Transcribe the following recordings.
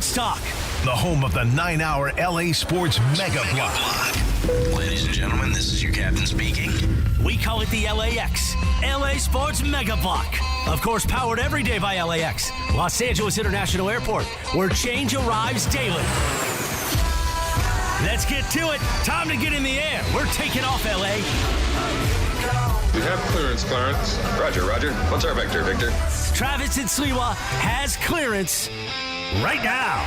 Sports Talk. The home of the 9-hour LA Sports Mega Block. Ladies and gentlemen, this is your captain speaking. We call it the LAX, LA Sports Mega Block. Of course, powered every day by LAX, Los Angeles International Airport, where change arrives daily. Let's get to it. Time to get in the air. We're taking off, LA. You have clearance, Clarence. Roger. What's our vector, Victor? Travis and Sliwa has clearance right now.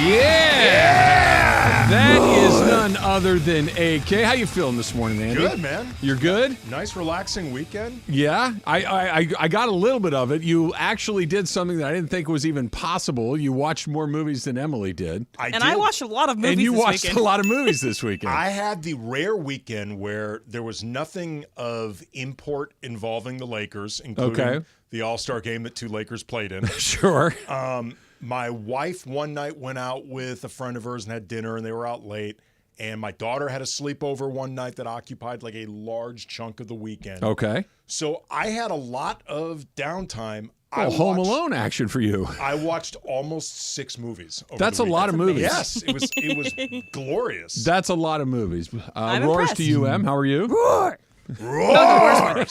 Yeah! That is none other than AK. How you feeling this morning, Andy? Good, man. You're good? Nice, relaxing weekend. Yeah. I got a little bit of it. You actually did something that I didn't think was even possible. You watched more movies than Emily did. I watched a lot of movies And you this watched weekend. a lot of movies this weekend. I had the rare weekend where there was nothing of import involving the Lakers, including the All-Star game that two Lakers played in. Sure. My wife one night went out with a friend of hers and had dinner, and they were out late. And my daughter had a sleepover one night that occupied like a large chunk of the weekend. Okay. So I had a lot of downtime. Home Alone action for you. I watched almost 6 movies. That's a lot of movies. Yes, it was glorious. That's a lot of movies. I'm Roars impressed. to you, Em. How are you? Roar! I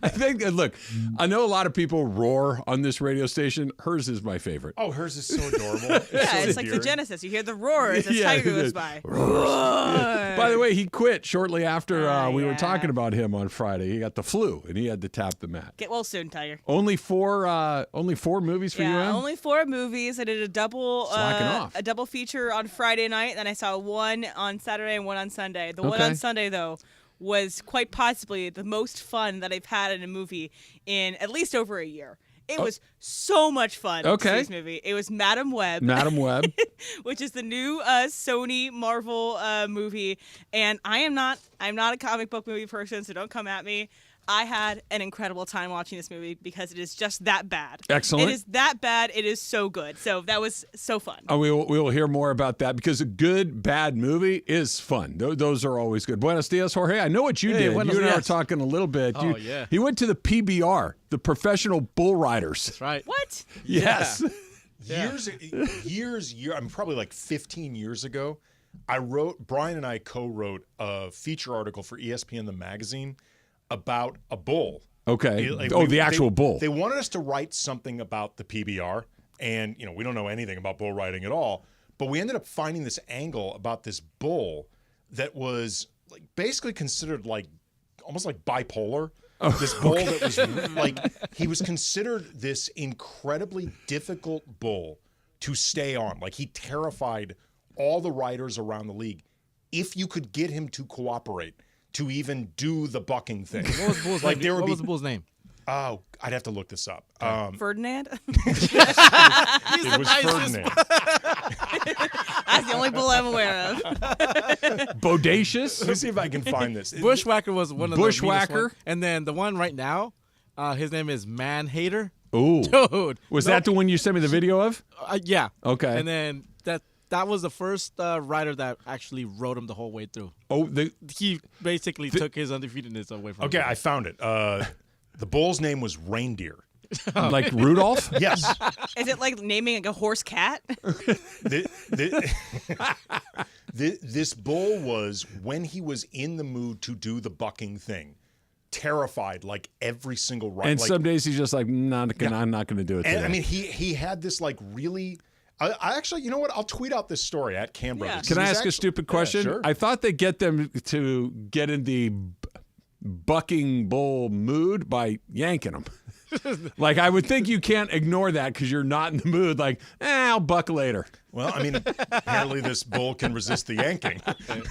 think, look, I know a lot of people roar on this radio station. Hers is my favorite. Oh, hers is so adorable. It's like the Genesis. You hear the roar as the tiger goes by. By the way, he quit shortly after we were yeah. talking about him on Friday. He got the flu, and he had to tap the mat. Get well soon, Tiger. Only four movies for you, Em? Only 4 movies. I did a double Slacking off. a double feature on Friday night, then I saw one on Saturday and one on Sunday. The one Okay. on Sunday, though, was quite possibly the most fun that I've had in a movie in at least over a year. It was so much fun to see this movie. It was Madam Web. Madam Web. Which is the new Sony Marvel movie. And I'm not a comic book movie person, so don't come at me. I had an incredible time watching this movie because it is just that bad. Excellent. It is that bad. It is so good. So that was so fun. We will hear more about that because a good, bad movie is fun. Those are always good. Buenos dias, Jorge. I know what you did. buenos You and I were dias. talking a little bit. Oh, yeah. He went to the PBR, the Professional Bull Riders. That's right. What? Yes. Years, I mean, probably like 15 years ago, Brian and I co-wrote a feature article for ESPN, the magazine, about a bull. Okay. The actual bull. They wanted us to write something about the PBR, and we don't know anything about bull riding at all. But we ended up finding this angle about this bull that was like basically considered like almost like bipolar. This bull that was like he was considered this incredibly difficult bull to stay on. Like he terrified all the riders around the league if you could get him to cooperate. To even do the bucking thing. What was the bull's like name? there would What be, was the bull's name? Oh, I'd have to look this up. Ferdinand? It was Ferdinand. That's the only bull I'm aware of. Bodacious. Let me see if I can find this. Bushwhacker was one of the meanest Bushwhacker? ones. And then the one right now, his name is Man Hater. Ooh. Dude. Was that the one you sent me the video of? Yeah. Okay. And then that was the first rider that actually rode him the whole way through. Oh, He basically took his undefeatedness away from him. Okay, I found it. The bull's name was Reindeer. like Rudolph? Yes. Is it like naming like a horse cat? This bull was, when he was in the mood to do the bucking thing, terrified like every single rider. And like, some days he's just like, I'm not going to do it today. And I mean, he had this like really. I actually, you know what? I'll tweet out this story at Cam Brothers. Can I ask a stupid question? Yeah, sure. I thought they get them to get in the bucking bull mood by yanking them. Like, I would think you can't ignore that because you're not in the mood. Like, I'll buck later. Well, I mean, apparently this bull can resist the yanking.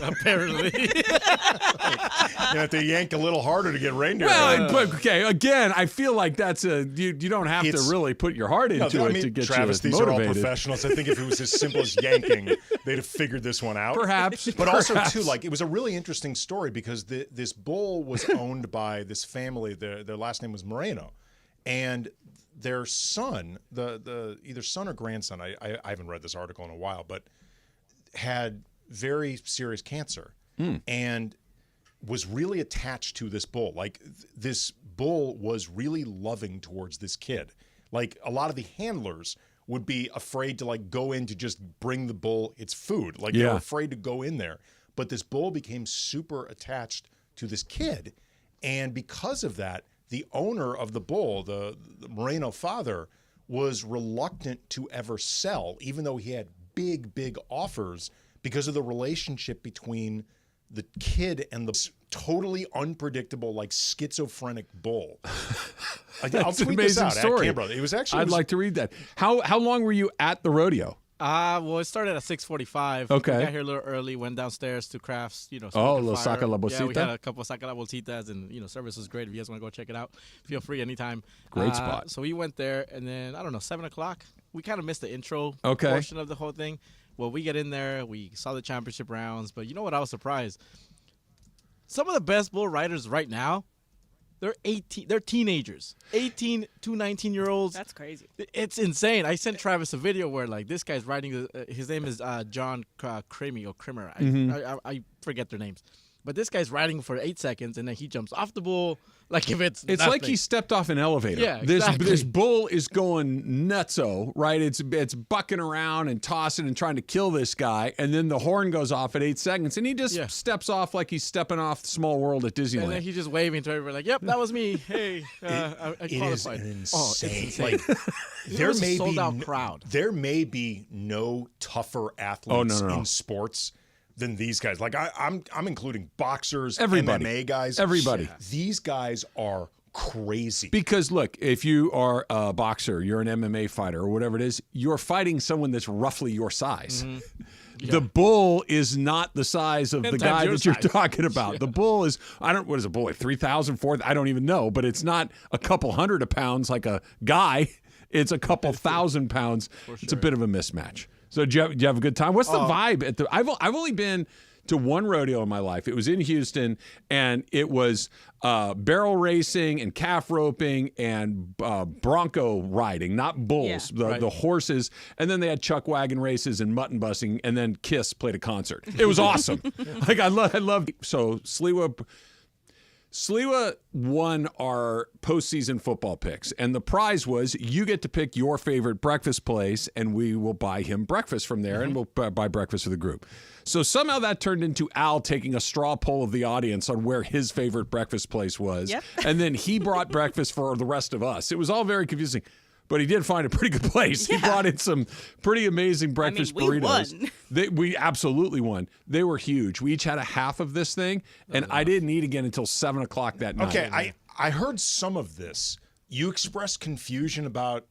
Apparently. You have to yank a little harder to get reindeer. Well, but okay, again, I feel like that's you don't have to It's- really put your heart into it to get Travis, you these are all motivated. professionals. I think if it was as simple as yanking, they'd have figured this one out. Perhaps. But also, too, like, it was a really interesting story because this bull was owned by this family. Their last name was Moreno. And their son, the either son or grandson, I haven't read this article in a while, but had very serious cancer and was really attached to this bull. Like, this bull was really loving towards this kid. Like, a lot of the handlers would be afraid to like go in to just bring the bull its food. Like they're afraid to go in there. But this bull became super attached to this kid. And because of that, the owner of the bull, the Moreno father, was reluctant to ever sell, even though he had big offers because of the relationship between the kid and the totally unpredictable, like schizophrenic bull. I'll tweet this out story. at Canberra. It was actually. I'd like to read that. How long were you at the rodeo? Well, it started at 6:45. Okay. We got here a little early, went downstairs to Crafts, Oh, smoke a little fire. Saca La Yeah, we Bolsita? had a couple of Saca La Bolsitas, and, service was great. If you guys want to go check it out, feel free anytime. Great spot. So we went there, and then, 7 o'clock, we kind of missed the intro Okay. portion of the whole thing. Well, we get in there, we saw the championship rounds, but you know what? I was surprised. Some of the best bull riders right now, they're teenagers, 18 to 19-year-olds. That's crazy. It's insane. I sent Travis a video where like this guy's riding. His name is John Kramer. I forget their names, but this guy's riding for 8 seconds and then he jumps off the bull like if it's It's nothing. like he stepped off an elevator. Yeah, exactly. This bull is going nutso, right? It's bucking around and tossing and trying to kill this guy, and then the horn goes off at 8 seconds, and he just steps off like he's stepping off Small World at Disneyland. And then he's just waving to everybody like, "Yep, that was me. Hey, I It is qualified." an It's insane. Like there was a may be sold-out crowd. There may be no tougher athletes no. in sports than these guys. Like I'm including boxers, Everybody. MMA guys. Everybody. These guys are crazy. Because look, if you are a boxer, you're an MMA fighter or whatever it is, you're fighting someone that's roughly your size. The bull is not the size of the guy that you're talking about. The bull is, what is a bull, like 3,000, 4,000? I don't even know, but it's not a couple hundred of pounds like a guy. It's a couple thousand pounds. It's a bit of a mismatch. So did you have a good time? What's the vibe at the? I've only been to one rodeo in my life. It was in Houston, and it was barrel racing and calf roping and bronco riding, not bulls, the horses. And then they had chuck wagon races and mutton busing, and then Kiss played a concert. It was awesome. Like I love. So Sliwa won our postseason football picks, and the prize was you get to pick your favorite breakfast place, and we will buy him breakfast from there, and we'll buy breakfast for the group. So somehow that turned into Al taking a straw poll of the audience on where his favorite breakfast place was, and then he brought breakfast for the rest of us. It was all very confusing. But he did find a pretty good place. He brought in some pretty amazing breakfast burritos. We absolutely won. They were huge. We each had a half of this thing, and I didn't eat again until 7 o'clock that night. Okay, I heard some of this. You expressed confusion about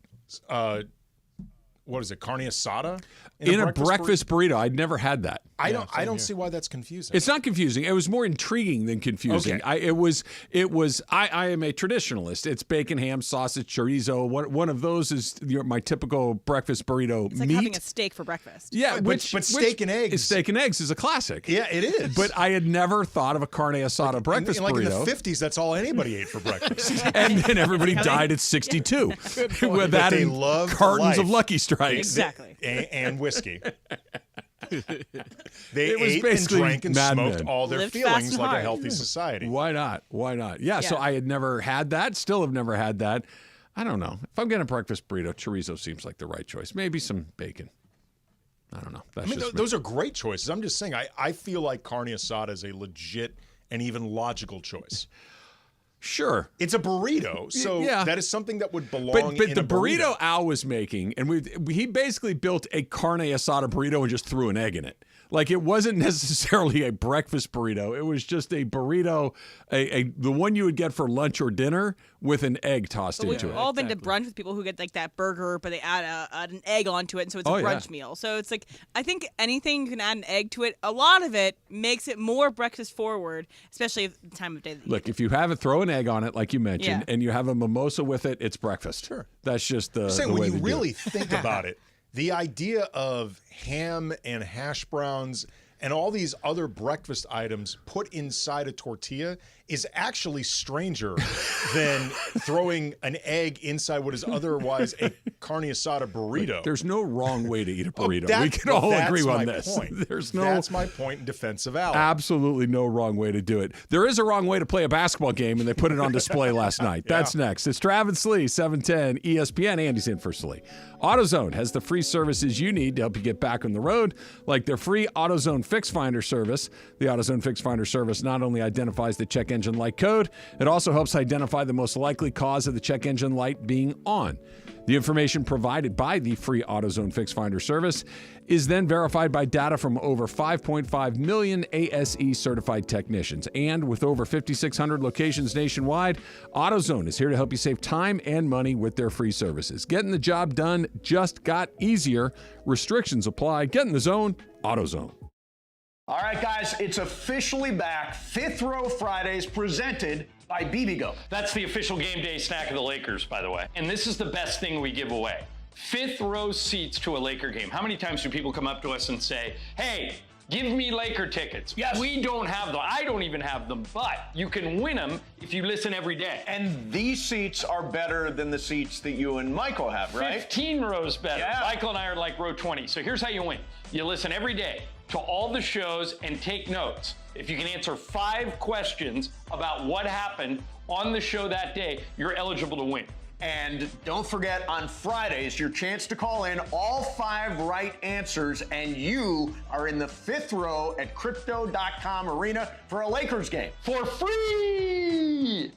what is it, carne asada? In a breakfast burrito. I'd never had that. I don't see why that's confusing. It's not confusing. It was more intriguing than confusing. Okay. I am a traditionalist. It's bacon, ham, sausage, chorizo. One of those is my typical breakfast burrito. It's like meat. having a steak for breakfast. Yeah, but steak and eggs. Steak and eggs is a classic. Yeah, it is. But I had never thought of a carne asada breakfast like burrito. In the 50s, that's all anybody ate for breakfast. And then everybody died at 62 with that they and loved cartons life. of Lucky Strikes. Exactly. And whiskey. They It was ate and basically drank and Mad smoked Men. all their Lived fast feelings and like a hard. healthy society. Why not? Yeah, so Yeah. I had never had that. Still have never had that. I don't know. If I'm getting a breakfast burrito, chorizo seems like the right choice. Maybe some bacon. I don't know. That's just me. Those are great choices. I'm just saying, I feel like carne asada is a legit and even logical choice. Sure. It's a burrito, so Yeah. that is something that would belong But in the a burrito. Al was making, and he basically built a carne asada burrito and just threw an egg in it. Like it wasn't necessarily a breakfast burrito. It was just a burrito, the one you would get for lunch or dinner with an egg tossed We've into it. all been to brunch with people who get like that burger, but they add an egg onto it, and so it's a brunch meal. So it's like, I think anything you can add an egg to it, a lot of it makes it more breakfast forward, especially at the time of day that you Look, if you have it, throw an egg on it, like you mentioned, and you have a mimosa with it, it's breakfast. Sure. That's just the Saying, way when you they do really it. think about it, the idea of ham and hash browns and all these other breakfast items put inside a tortilla is actually stranger than throwing an egg inside what is otherwise a carne asada burrito. There's no wrong way to eat a burrito. That- we can all that's agree on my this. point. That's my point in defense of Allen. absolutely no wrong way to do it. There is a wrong way to play a basketball game, and they put it on display last night. That's next. It's Travis Slee, 710 ESPN. Andy's in for Slee. AutoZone has the free services you need to help you get back on the road, like their free AutoZone Fix Finder service. The AutoZone Fix Finder service not only identifies the check engine light code, it also helps identify the most likely cause of the check engine light being on. The information provided by the free AutoZone Fix Finder service is then verified by data from over 5.5 million ASE certified technicians. And with over 5,600 locations nationwide, AutoZone is here to help you save time and money with their free services. Getting the job done just got easier. Restrictions apply. Get in the zone. AutoZone. All right, guys, it's officially back. Fifth Row Fridays presented by BBGO. That's the official game day snack of the Lakers, by the way. And this is the best thing we give away. Fifth row seats to a Laker game. How many times do people come up to us and say, hey, give me Laker tickets? Yes. We don't have them. I don't even have them, but you can win them if you listen every day. And these seats are better than the seats that you and Michael have, right? 15 rows better. Yeah. Michael and I are like row 20. So here's how you win. You listen every day to all the shows and take notes. If you can answer 5 questions about what happened on the show that day, you're eligible to win. And don't forget, on Fridays, your chance to call in all 5 right answers, and you are in the fifth row at Crypto.com Arena for a Lakers game. For free!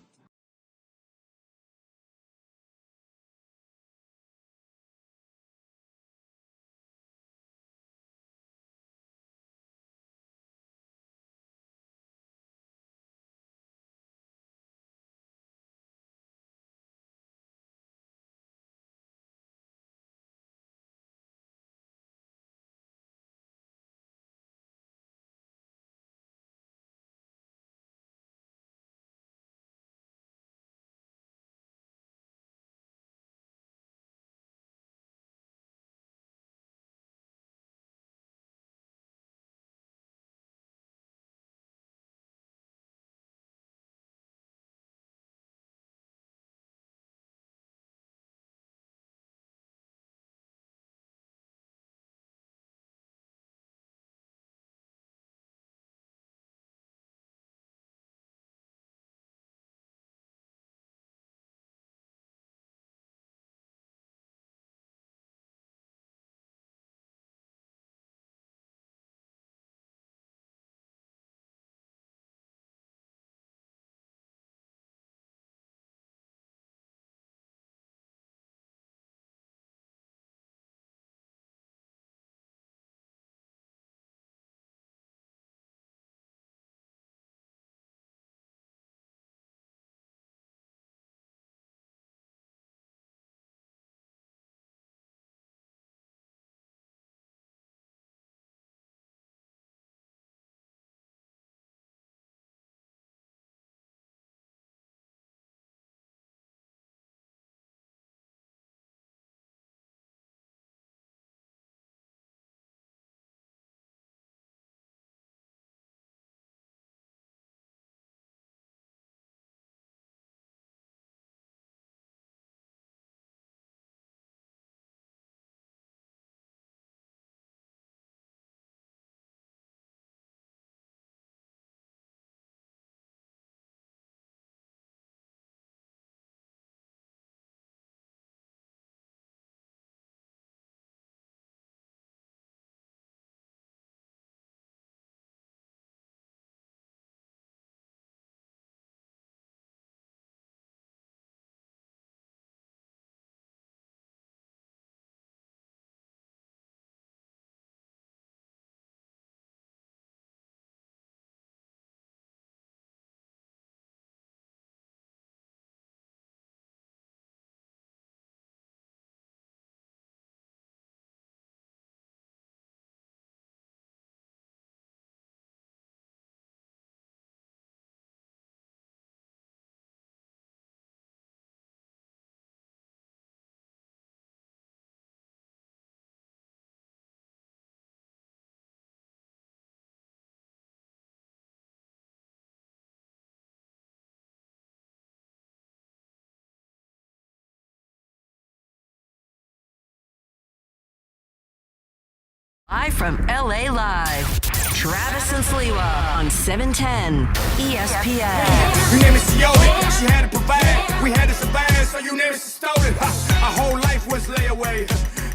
Live from LA Live, Travis and Sliwa on 710 ESPN. Her name is Sione, she had to provide, we had to survive, so you never stole it. Our whole life was layaway.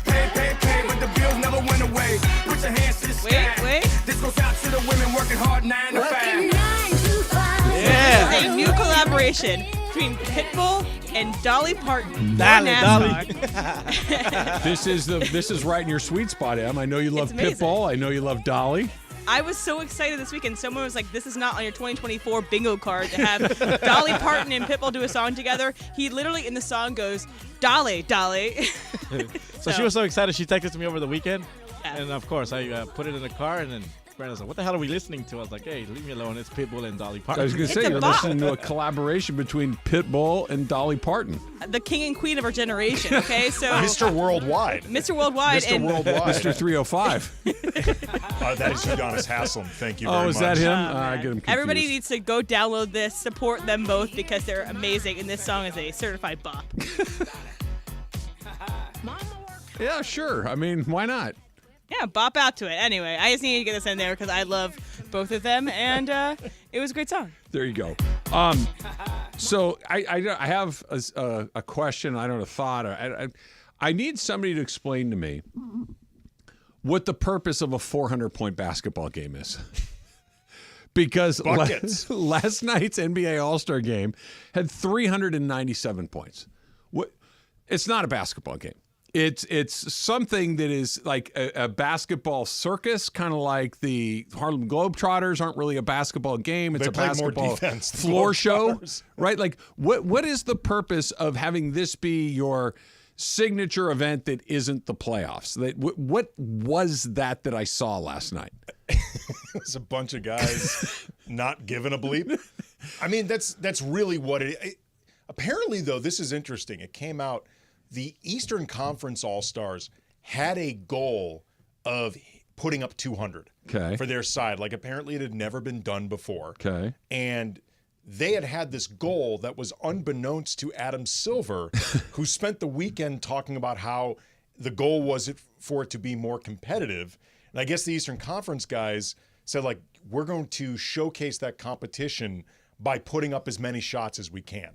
Pay, but the bills never went away. Put your hands to the sky. Wait. This goes out to the women working hard 9 to 5. Yeah. This is a new collaboration between Pitbull and Dolly Parton. Dolly. This is right in your sweet spot, Em. I know you love Pitbull. I know you love Dolly. I was so excited this weekend. Someone was like, this is not on your 2024 bingo card to have Dolly Parton and Pitbull do a song together. He literally in the song goes, Dolly, Dolly. So she was so excited, she texted me over the weekend. Yeah. And of course, I put it in the car, and then Brandon's like, what the hell are we listening to? I was like, hey, leave me alone. It's Pitbull and Dolly Parton. I was going to say, you're listening to a collaboration between Pitbull and Dolly Parton. The king and queen of our generation, okay? So Mr. Worldwide. Mr. Worldwide. Mr. Worldwide. Mr. 305. That is Udonis Haslam. Thank you very much. Oh, is that him? I get him confused. Everybody needs to go download this, support them both because they're amazing, and this song is a certified bop. Yeah, sure. I mean, why not? Yeah, bop out to it. Anyway, I just needed to get this in there because I love both of them, and it was a great song. There you go. So I have a question. I don't know, a thought. I need somebody to explain to me what the purpose of a 400-point basketball game is. Because last night's NBA All-Star game had 397 points. It's not a basketball game. It's something that is like a basketball circus, kind of like the Harlem Globetrotters aren't really a basketball game. It's a basketball floor show, right? Like, what is the purpose of having this be your signature event that isn't the playoffs? What was that I saw last night? It was a bunch of guys not giving a bleep. I mean, that's really what it. Apparently, though, this is interesting. It came out. The Eastern Conference All-Stars had a goal of putting up 200 for their side. Like, apparently it had never been done before. Okay. And they had this goal that was unbeknownst to Adam Silver, who spent the weekend talking about how the goal was for it to be more competitive. And I guess the Eastern Conference guys said, like, we're going to showcase that competition by putting up as many shots as we can.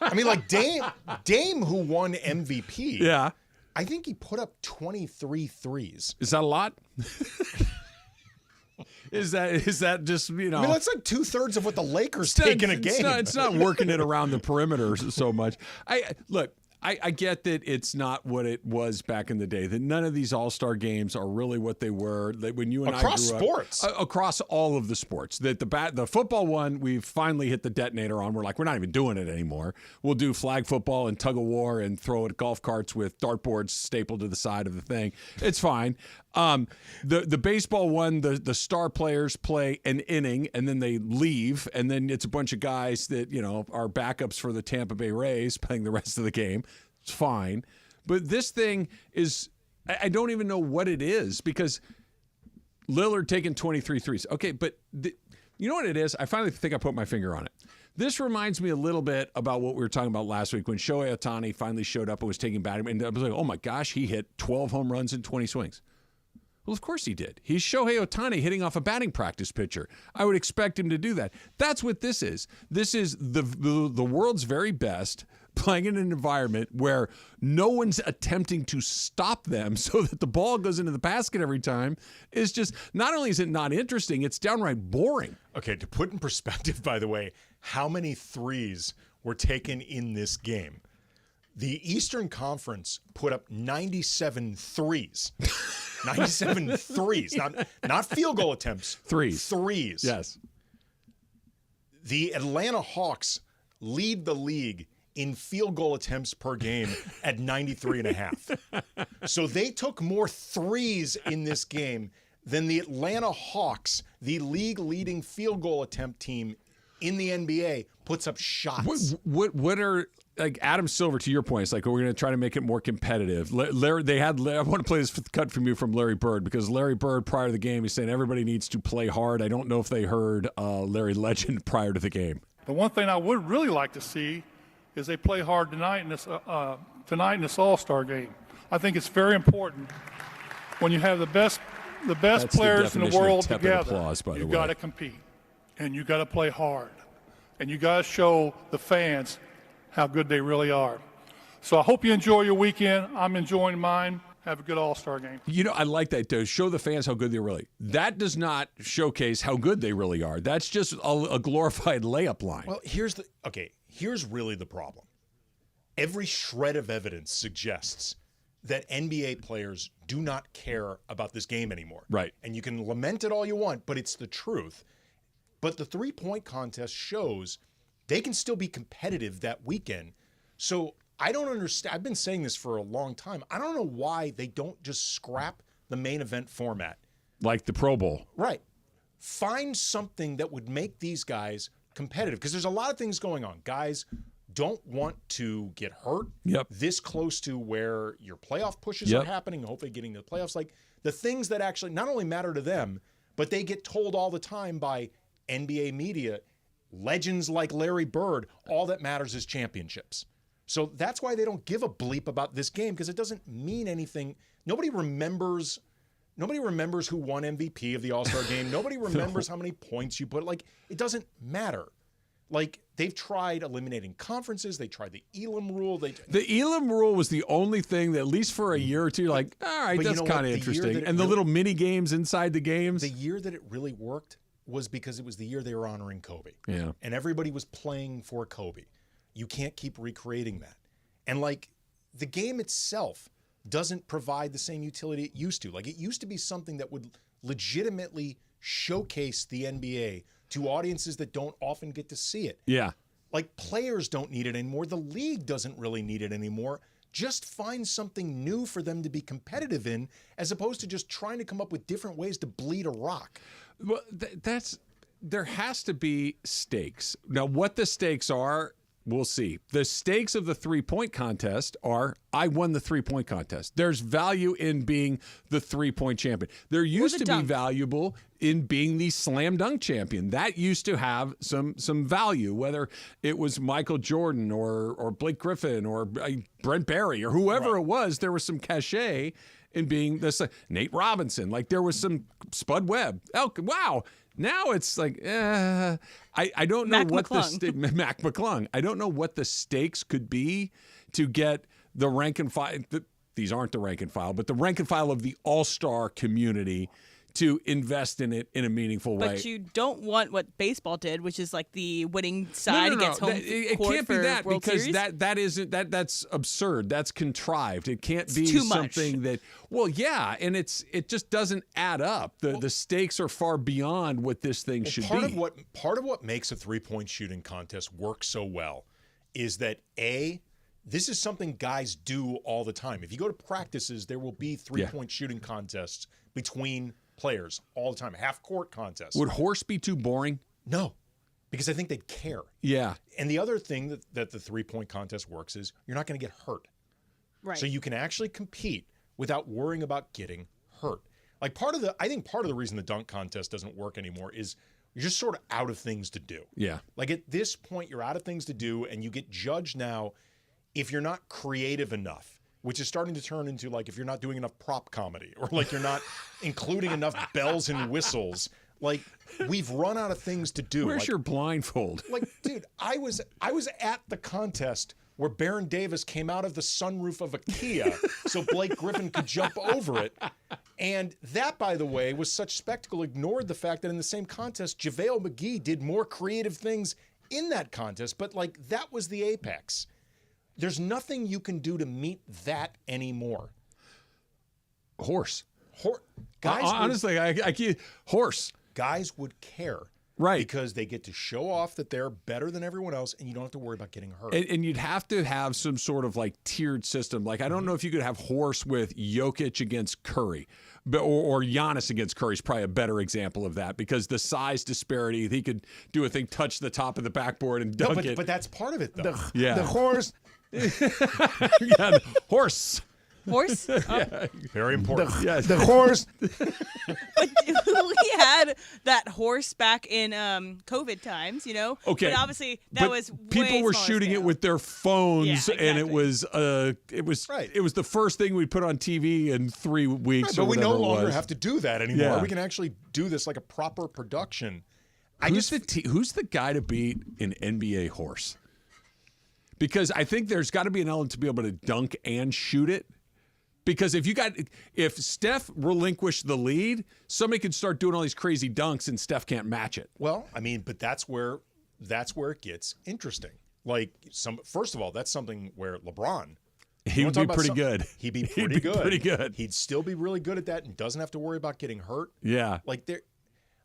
I mean, like Dame, who won MVP. Yeah. I think he put up 23 threes. Is that a lot? Is that just, you know? I mean, that's like 2/3 of what the Lakers take in a game. It's not working it around the perimeter so much. I get that it's not what it was back in the day, that none of these all-star games are really what they were. That when you and across I grew sports. up, across all of the sports. That the football one, we've finally hit the detonator on. We're like, we're not even doing it anymore. We'll do flag football and tug of war and throw it at golf carts with dartboards stapled to the side of the thing. It's fine. The baseball one, the star players play an inning and then they leave, and then it's a bunch of guys that, you know, are backups for the Tampa Bay Rays playing the rest of the game. It's fine. But this thing is, I don't even know what it is, because Lillard taking 23 threes. Okay, but you know what it is? I finally think I put my finger on it. This reminds me a little bit about what we were talking about last week when Shohei Otani finally showed up and was taking batting. And I was like, oh my gosh, he hit 12 home runs and 20 swings. Well, of course he did. He's Shohei Otani hitting off a batting practice pitcher. I would expect him to do that. That's what this is. This is the world's very best playing in an environment where no one's attempting to stop them so that the ball goes into the basket every time. Is just, not only is it not interesting, it's downright boring. Okay, to put in perspective, by the way, how many threes were taken in this game? The Eastern Conference put up 97 threes. 97 threes. Not field goal attempts. Threes. Yes. The Atlanta Hawks lead the league in field goal attempts per game at 93.5. So they took more threes in this game than the Atlanta Hawks, the league-leading field goal attempt team in the NBA, puts up shots. What are, like, Adam Silver, to your point, it's like, we're going to try to make it more competitive. Larry, I want to play this cut from you from Larry Bird, because Larry Bird, prior to the game, he's saying everybody needs to play hard. I don't know if they heard Larry Legend prior to the game. The one thing I would really like to see is they play hard tonight in this All-Star game. I think it's very important when you have the best That's players in the definition of world tepid together, applause, by the you way. got to compete, and you got to play hard, and you got to show the fans how good they really are. So I hope you enjoy your weekend. I'm enjoying mine. Have a good All-Star game. You know, I like that, to show the fans how good they really. That does not showcase how good they really are. That's just a glorified layup line. Well, here's really the problem. Every shred of evidence suggests that NBA players do not care about this game anymore. Right. And you can lament it all you want, but it's the truth. But the three-point contest shows they can still be competitive that weekend. So I don't understand. I've been saying this for a long time. I don't know why they don't just scrap the main event format. Like the Pro Bowl. Right. Find something that would make these guys competitive, because there's a lot of things going on. Guys don't want to get hurt this close to where your playoff pushes are happening, hopefully getting to the playoffs. Like the things that actually not only matter to them, but they get told all the time by NBA media, legends like Larry Bird, all that matters is championships. So that's why they don't give a bleep about this game, because it doesn't mean anything. Nobody remembers who won MVP of the All-Star game. Nobody remembers how many points you put. Like, it doesn't matter. Like, they've tried eliminating conferences. They tried the Elam rule. The Elam rule was the only thing that, at least for a year or two, like, all right, that's kind of interesting. And the little mini games inside the games. The year that it really worked was because it was the year they were honoring Kobe. Yeah. And everybody was playing for Kobe. You can't keep recreating that. And, like, the game itself doesn't provide the same utility it used to. Like, it used to be something that would legitimately showcase the NBA to audiences that don't often get to see it. Yeah. Like, players don't need it anymore. The league doesn't really need it anymore. Just find something new for them to be competitive in, as opposed to just trying to come up with different ways to bleed a rock. Well, there has to be stakes. Now, what the stakes are, we'll see. The stakes of the three-point contest are, I won the three-point contest. There's value in being the three-point champion. There used to be valuable in being the slam dunk champion. That used to have some value, whether it was Michael Jordan or Blake Griffin or Brent Barry or whoever it was. There was some cachet in being this. Nate Robinson. Like, there was some Spud Webb. Oh, wow. Now it's like, I don't know Mac McClung. I don't know what the stakes could be to get the rank and file. These aren't the rank and file, but the rank and file of the all-star community to invest in it in a meaningful way. But you don't want what baseball did, which is like the winning side against home it court can't be for that, World because Series? that's absurd. That's contrived. It can't be too something much. that, well, yeah, and it just doesn't add up. The stakes are far beyond what this thing should be. Part of what makes a three-point shooting contest work so well is that this is something guys do all the time. If you go to practices, there will be three-point shooting contests between players all the time, half-court contests. Would horse be too boring? No, because I think they'd care. Yeah. And the other thing that the three-point contest works is you're not going to get hurt. Right. So you can actually compete without worrying about getting hurt. Like, I think part of the reason the dunk contest doesn't work anymore is you're just sort of out of things to do. Yeah. Like, at this point, you're out of things to do, and you get judged now if you're not creative enough, which is starting to turn into, like, if you're not doing enough prop comedy, or like you're not including enough bells and whistles. Like, we've run out of things to do. Where's your blindfold? Like, dude, I was at the contest where Baron Davis came out of the sunroof of a Kia so Blake Griffin could jump over it. And that, by the way, was such spectacle, ignored the fact that in the same contest, JaVale McGee did more creative things in that contest, but, like, that was the apex. There's nothing you can do to meet that anymore. Horse. Guys honestly, I can't. Horse. Guys would care. Right. Because they get to show off that they're better than everyone else, and you don't have to worry about getting hurt. And you'd have to have some sort of, like, tiered system. Like, I don't know if you could have horse with Jokic against Curry, or Giannis against Curry is probably a better example of that, because the size disparity, he could do a thing, touch the top of the backboard and dunk it. But that's part of it, though. The horse. Yeah, horse. Horse? Very important. The horse. But we had that horse back in COVID times, you know? Okay. But obviously that was people way were smaller shooting scale. it with their phones, Yeah, and it exactly. was Right. it was the first thing we put on TV in 3 weeks. Right, but or we no whatever it longer was. have to do that anymore. Yeah. We can actually do this like a proper production. Who's the guy to beat an NBA horse? Because I think there's got to be an element to be able to dunk and shoot it. Because if Steph relinquished the lead, somebody could start doing all these crazy dunks and Steph can't match it. Well, I mean, but that's where it gets interesting. Like first of all, that's something where LeBron, he would be pretty good. He'd be pretty good. Pretty good. He'd still be really good at that and doesn't have to worry about getting hurt. Yeah. Like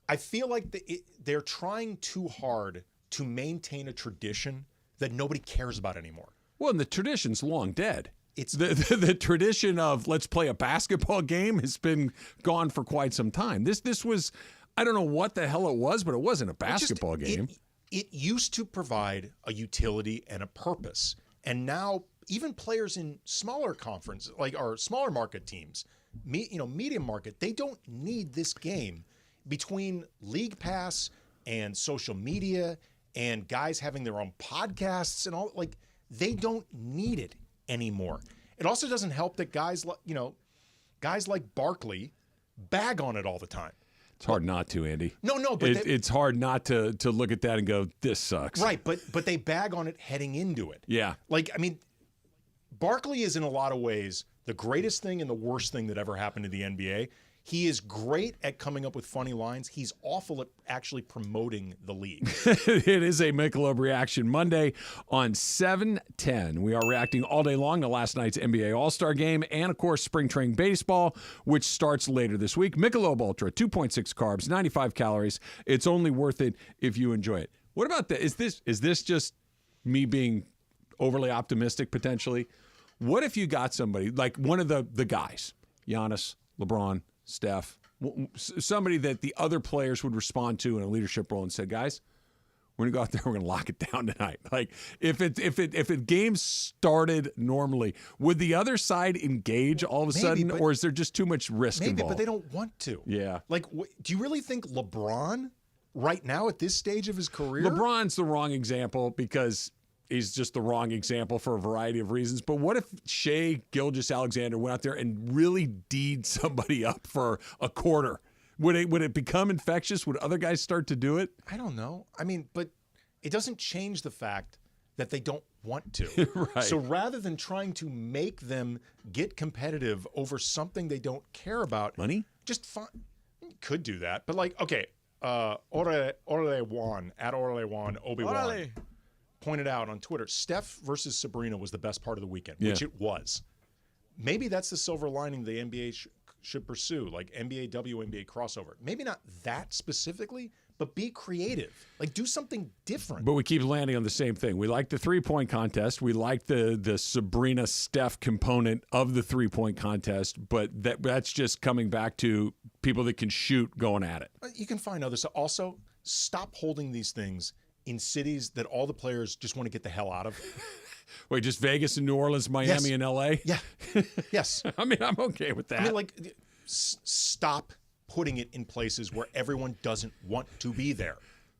I feel like they're trying too hard to maintain a tradition that nobody cares about anymore. Well, and the tradition's long dead. It's the tradition of let's play a basketball game has been gone for quite some time. This was, I don't know what the hell it was, but it wasn't a basketball game. It used to provide a utility and a purpose, and now even players in smaller conferences, like our smaller market teams, medium market, they don't need this game. Between League Pass and social media and guys having their own podcasts and all, like, they don't need it anymore. It also doesn't help that guys like Barkley bag on it all the time. It's hard not to, Andy. No, but it's hard not to look at that and go, this sucks. Right, but they bag on it heading into it. Yeah. Like, I mean, Barkley is in a lot of ways the greatest thing and the worst thing that ever happened to the NBA. He is great at coming up with funny lines. He's awful at actually promoting the league. It is a Michelob Reaction Monday on 710. We are reacting all day long to last night's NBA All-Star Game and, of course, spring training baseball, which starts later this week. Michelob Ultra, 2.6 carbs, 95 calories. It's only worth it if you enjoy it. What about that? Is this just me being overly optimistic potentially? What if you got somebody like one of the guys, Giannis, LeBron, Steph, somebody that the other players would respond to in a leadership role and said, guys, we're gonna go out there, we're gonna lock it down tonight. Like if games started normally, would the other side engage all of a sudden, or is there just too much risk involved? But they don't want to. Yeah. Like, do you really think LeBron right now at this stage of his career? LeBron's the wrong example because he's just the wrong example for a variety of reasons. But what if Shai Gilgeous-Alexander went out there and really D'd somebody up for a quarter? Would it become infectious? Would other guys start to do it? I don't know. I mean, but it doesn't change the fact that they don't want to. Right. So rather than trying to make them get competitive over something they don't care about, money, just could do that. But like, okay, Orale Juan at Orale Juan Obi-Wan pointed out on Twitter, Steph versus Sabrina was the best part of the weekend, which it was. Maybe that's the silver lining the NBA should pursue, like NBA, WNBA crossover. Maybe not that specifically, but be creative. Like, do something different. But we keep landing on the same thing. We like the three-point contest. We like the Sabrina-Steph component of the three-point contest, but that's just coming back to people that can shoot going at it. You can find others. Also, stop holding these things in cities that all the players just want to get the hell out of. Wait, just Vegas and New Orleans, Miami and LA? Yeah. Yes. I mean, I'm okay with that. I mean, like, stop putting it in places where everyone doesn't want to be there.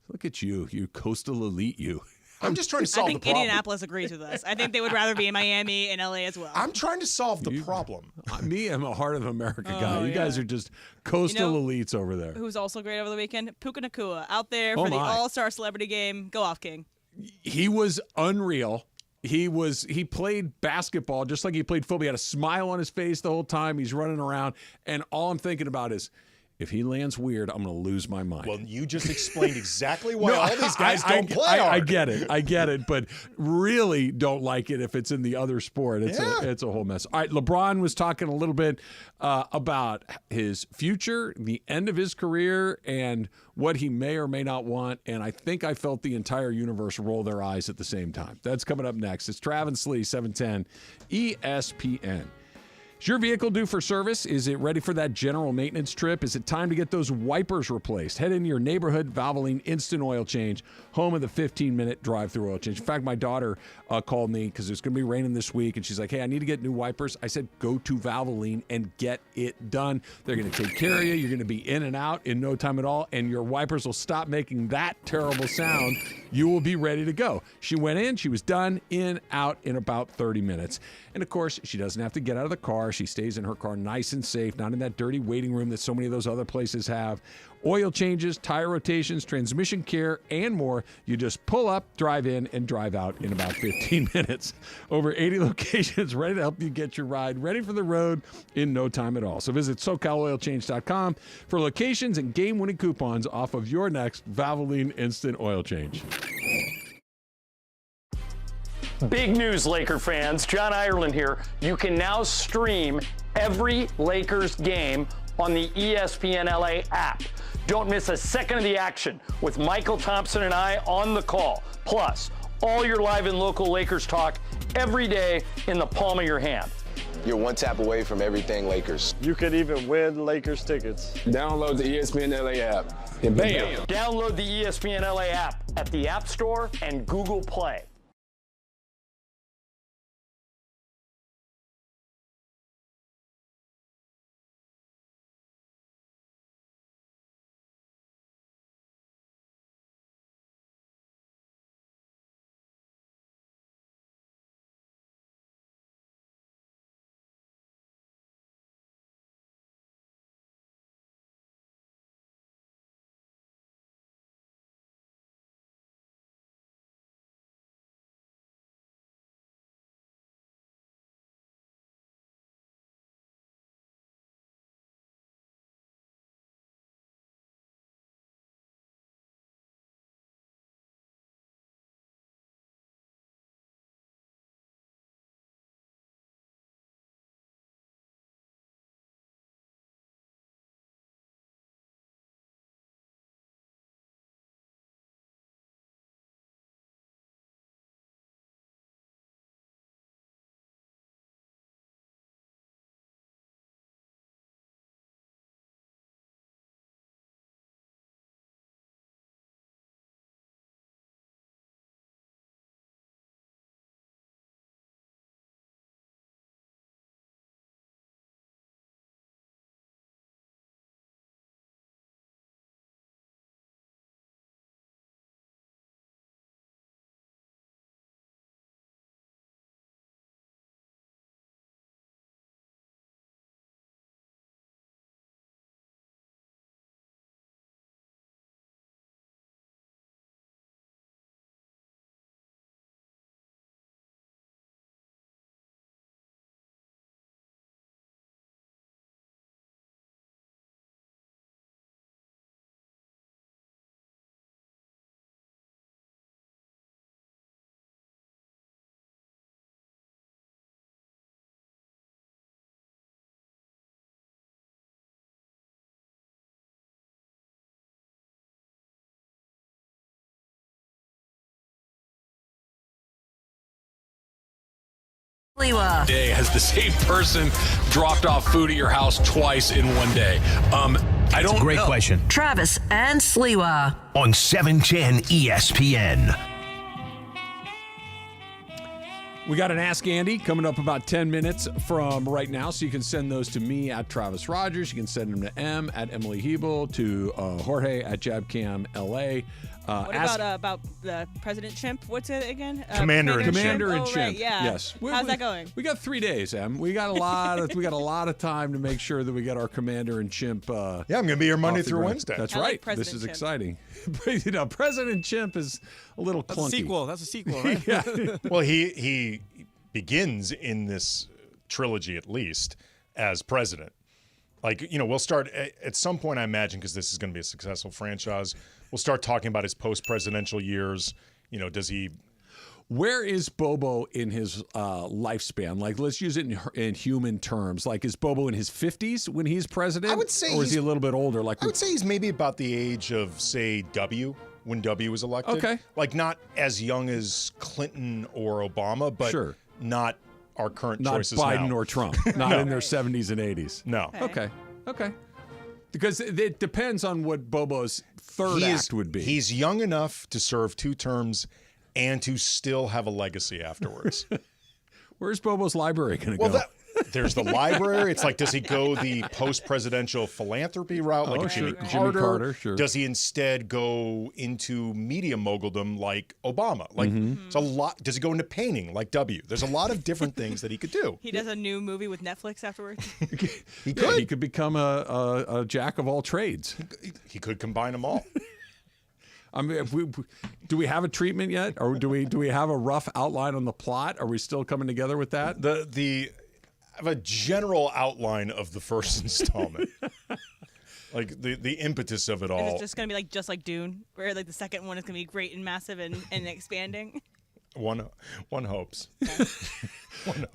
Look at you coastal elite, you. I'm just trying to solve the problem. I think Indianapolis agrees with us. I think they would rather be in Miami and LA as well. I'm trying to solve the problem. I'm a heart of America guy. You guys are just coastal elites over there. Who's also great over the weekend? Puka Nacua out there for the All-Star Celebrity Game. Go off, King. He was unreal. He played basketball just like he played football. He had a smile on his face the whole time. He's running around. And all I'm thinking about is, if he lands weird, I'm going to lose my mind. Well, you just explained exactly why all these guys don't play hard. I get it, but really don't like it if it's in the other sport. It's a whole mess. All right, LeBron was talking a little bit about his future, the end of his career, and what he may or may not want, and I think I felt the entire universe roll their eyes at the same time. That's coming up next. It's Travis Lee, 710 ESPN. Is your vehicle due for service? Is it ready for that general maintenance trip? Is it time to get those wipers replaced? Head into your neighborhood Valvoline Instant Oil Change, home of the 15-minute drive-through oil change. In fact, my daughter called me because it's going to be raining this week, and she's like, hey, I need to get new wipers. I said, go to Valvoline and get it done. They're going to take care of you. You're going to be in and out in no time at all, and your wipers will stop making that terrible sound. You will be ready to go. She went in. She was done, in, out in about 30 minutes. And, of course, she doesn't have to get out of the car. She stays in her car nice and safe, not in that dirty waiting room that so many of those other places have. Oil changes, tire rotations, transmission care, and more. You just pull up, drive in, and drive out in about 15 minutes. Over 80 locations ready to help you get your ride ready for the road in no time at all. So visit SoCalOilChange.com for locations and game-winning coupons off of your next Valvoline Instant Oil Change. Big news, Laker fans. John Ireland here. You can now stream every Lakers game on the ESPN LA app. Don't miss a second of the action with Michael Thompson and I on the call. Plus, all your live and local Lakers talk every day in the palm of your hand. You're one tap away from everything Lakers. You could even win Lakers tickets. Download the ESPN LA app. And bam! Download the ESPN LA app at the App Store and Google Play. Sliwa. Day has the same person dropped off food at your house twice in one day? I don't Great know. question. Travis and Sliwa. On 710 ESPN. We got an Ask Andy coming up about 10 minutes from right now, so you can send those to me at Travis Rogers. You can send them to M at Emily Hebel, to Jorge at JabCamLA. What about the President Chimp? What's it again? Commander and Chimp. Oh, right, yeah. Yes. How's that going? We got 3 days, Em. We got a lot of time to make sure that we get our Commander and Chimp. Yeah, I'm going to be here Monday through Wednesday. That's I right. like President This is Chimp. exciting. President Chimp is a little That's clunky. a sequel. That's a sequel, right? Yeah. Well, he begins in this trilogy at least as president. Like, we'll start at some point, I imagine, because this is going to be a successful franchise. We'll start talking about his post-presidential years. Does he? Where is Bobo in his lifespan? Like, let's use it in human terms. Like, is Bobo in his 50s when he's president? I would say or is he a little bit older? Like, I would say he's maybe about the age of, say, W, when W was elected. Okay. Like, not as young as Clinton or Obama, but Sure. not our current not choices Biden now. or Trump, not in their 70s and 80s. No. Okay. Because it depends on what Bobo's third act would be. He's young enough to serve 2 terms and to still have a legacy afterwards. Where's Bobo's library going to go? There's the library. It's like, does he go the post-presidential philanthropy route like Jimmy Carter? Sure. Does he instead go into media moguldom like Obama? Like, it's a lot. Does he go into painting like W? There's a lot of different things that he could do. He does a new movie with Netflix afterwards. He could. He could become a jack of all trades. He could combine them all. I mean, do we have a treatment yet, or do we have a rough outline on the plot? Are we still coming together with that? I have a general outline of the first installment. Like the impetus of it all. Is it just going to be just like Dune, where like the second one is going to be great and massive and expanding? One hopes.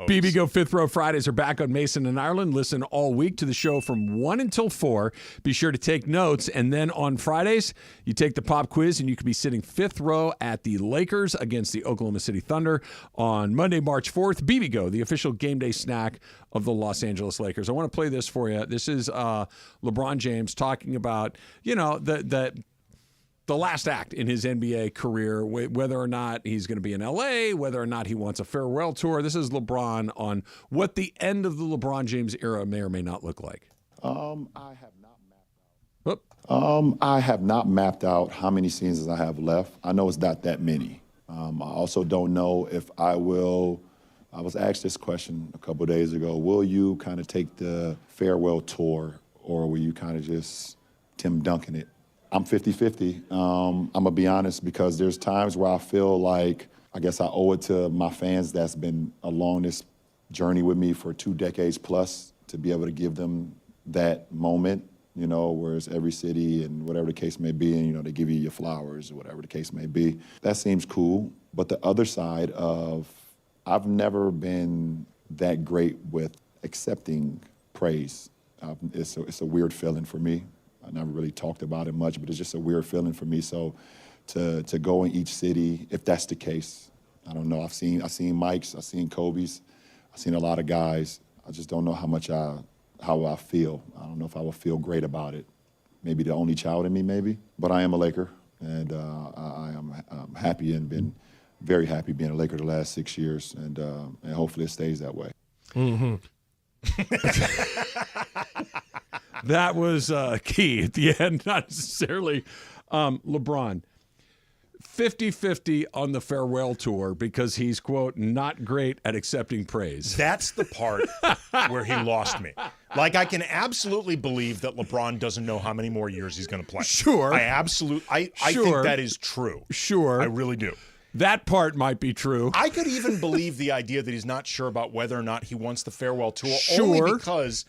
BB Go Fifth Row Fridays are back on Mason and Ireland. Listen all week to the show from 1 until 4. Be sure to take notes. And then on Fridays, you take the pop quiz, and you could be sitting 5th row at the Lakers against the Oklahoma City Thunder on Monday, March 4th. BB Go, the official game day snack of the Los Angeles Lakers. I want to play this for you. This is LeBron James talking about, the last act in his NBA career, whether or not he's going to be in LA, whether or not he wants a farewell tour. This is LeBron on what the end of the LeBron James era may or may not look like. I have not mapped out how many seasons I have left. I know it's not that many. I also don't know if I will. I was asked this question a couple of days ago. Will you kind of take the farewell tour, or will you kind of just Tim Duncan it? I'm 50-50. I'm going to be honest, because there's times where I feel like I guess I owe it to my fans that's been along this journey with me for 2 decades plus to be able to give them that moment, where it's every city and whatever the case may be, and, they give you your flowers or whatever the case may be. That seems cool. But the other side of, I've never been that great with accepting praise. It's a weird feeling for me. I never really talked about it much, but it's just a weird feeling for me. So to go in each city, if that's the case, I don't know. I've seen Mike's, I've seen Kobe's, I've seen a lot of guys. I just don't know how I feel. I don't know if I will feel great about it. Maybe the only child in me, maybe. But I am a Laker, and I am happy and been very happy being a Laker the last 6 years, and hopefully it stays that way. Mm-hmm. That was key at the end, not necessarily LeBron. 50-50 on the farewell tour because he's, quote, not great at accepting praise. That's the part where he lost me. Like, I can absolutely believe that LeBron doesn't know how many more years he's going to play. Sure. I think that is true. Sure. I really do. That part might be true. I could even believe the idea that he's not sure about whether or not he wants the farewell tour, Sure. only because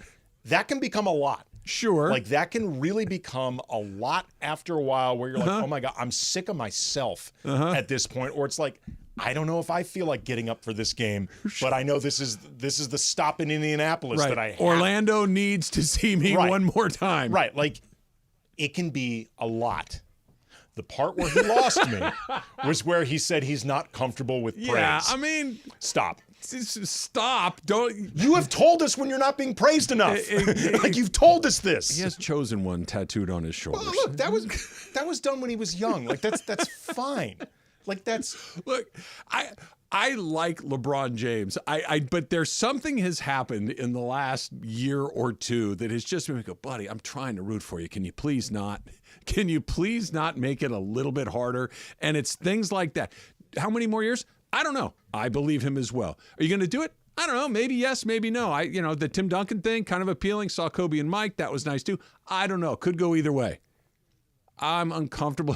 that can become a lot. Sure. Like, that can really become a lot after a while where you're like, oh my God, I'm sick of myself at this point. Or it's like, I don't know if I feel like getting up for this game, but I know this is the stop in Indianapolis that I have. Orlando needs to see me one more time. Right. Like, it can be a lot. The part where he lost me was where he said he's not comfortable with praise. Yeah, I mean, stop. Don't. You have told us when you're not being praised enough. Like, you've told us this. He has chosen one tattooed on his shoulder. Well, look, that was done when he was young. Like, that's fine. Like, look. I like LeBron James. But there's something has happened in the last year or two that has just made me go, buddy, I'm trying to root for you. Can you please not? Can you please not make it a little bit harder? And it's things like that. How many more years? I don't know. I believe him as well. Are you going to do it? I don't know. Maybe yes, maybe no. The Tim Duncan thing, kind of appealing. Saw Kobe and Mike. That was nice too. I don't know. Could go either way. I'm uncomfortable.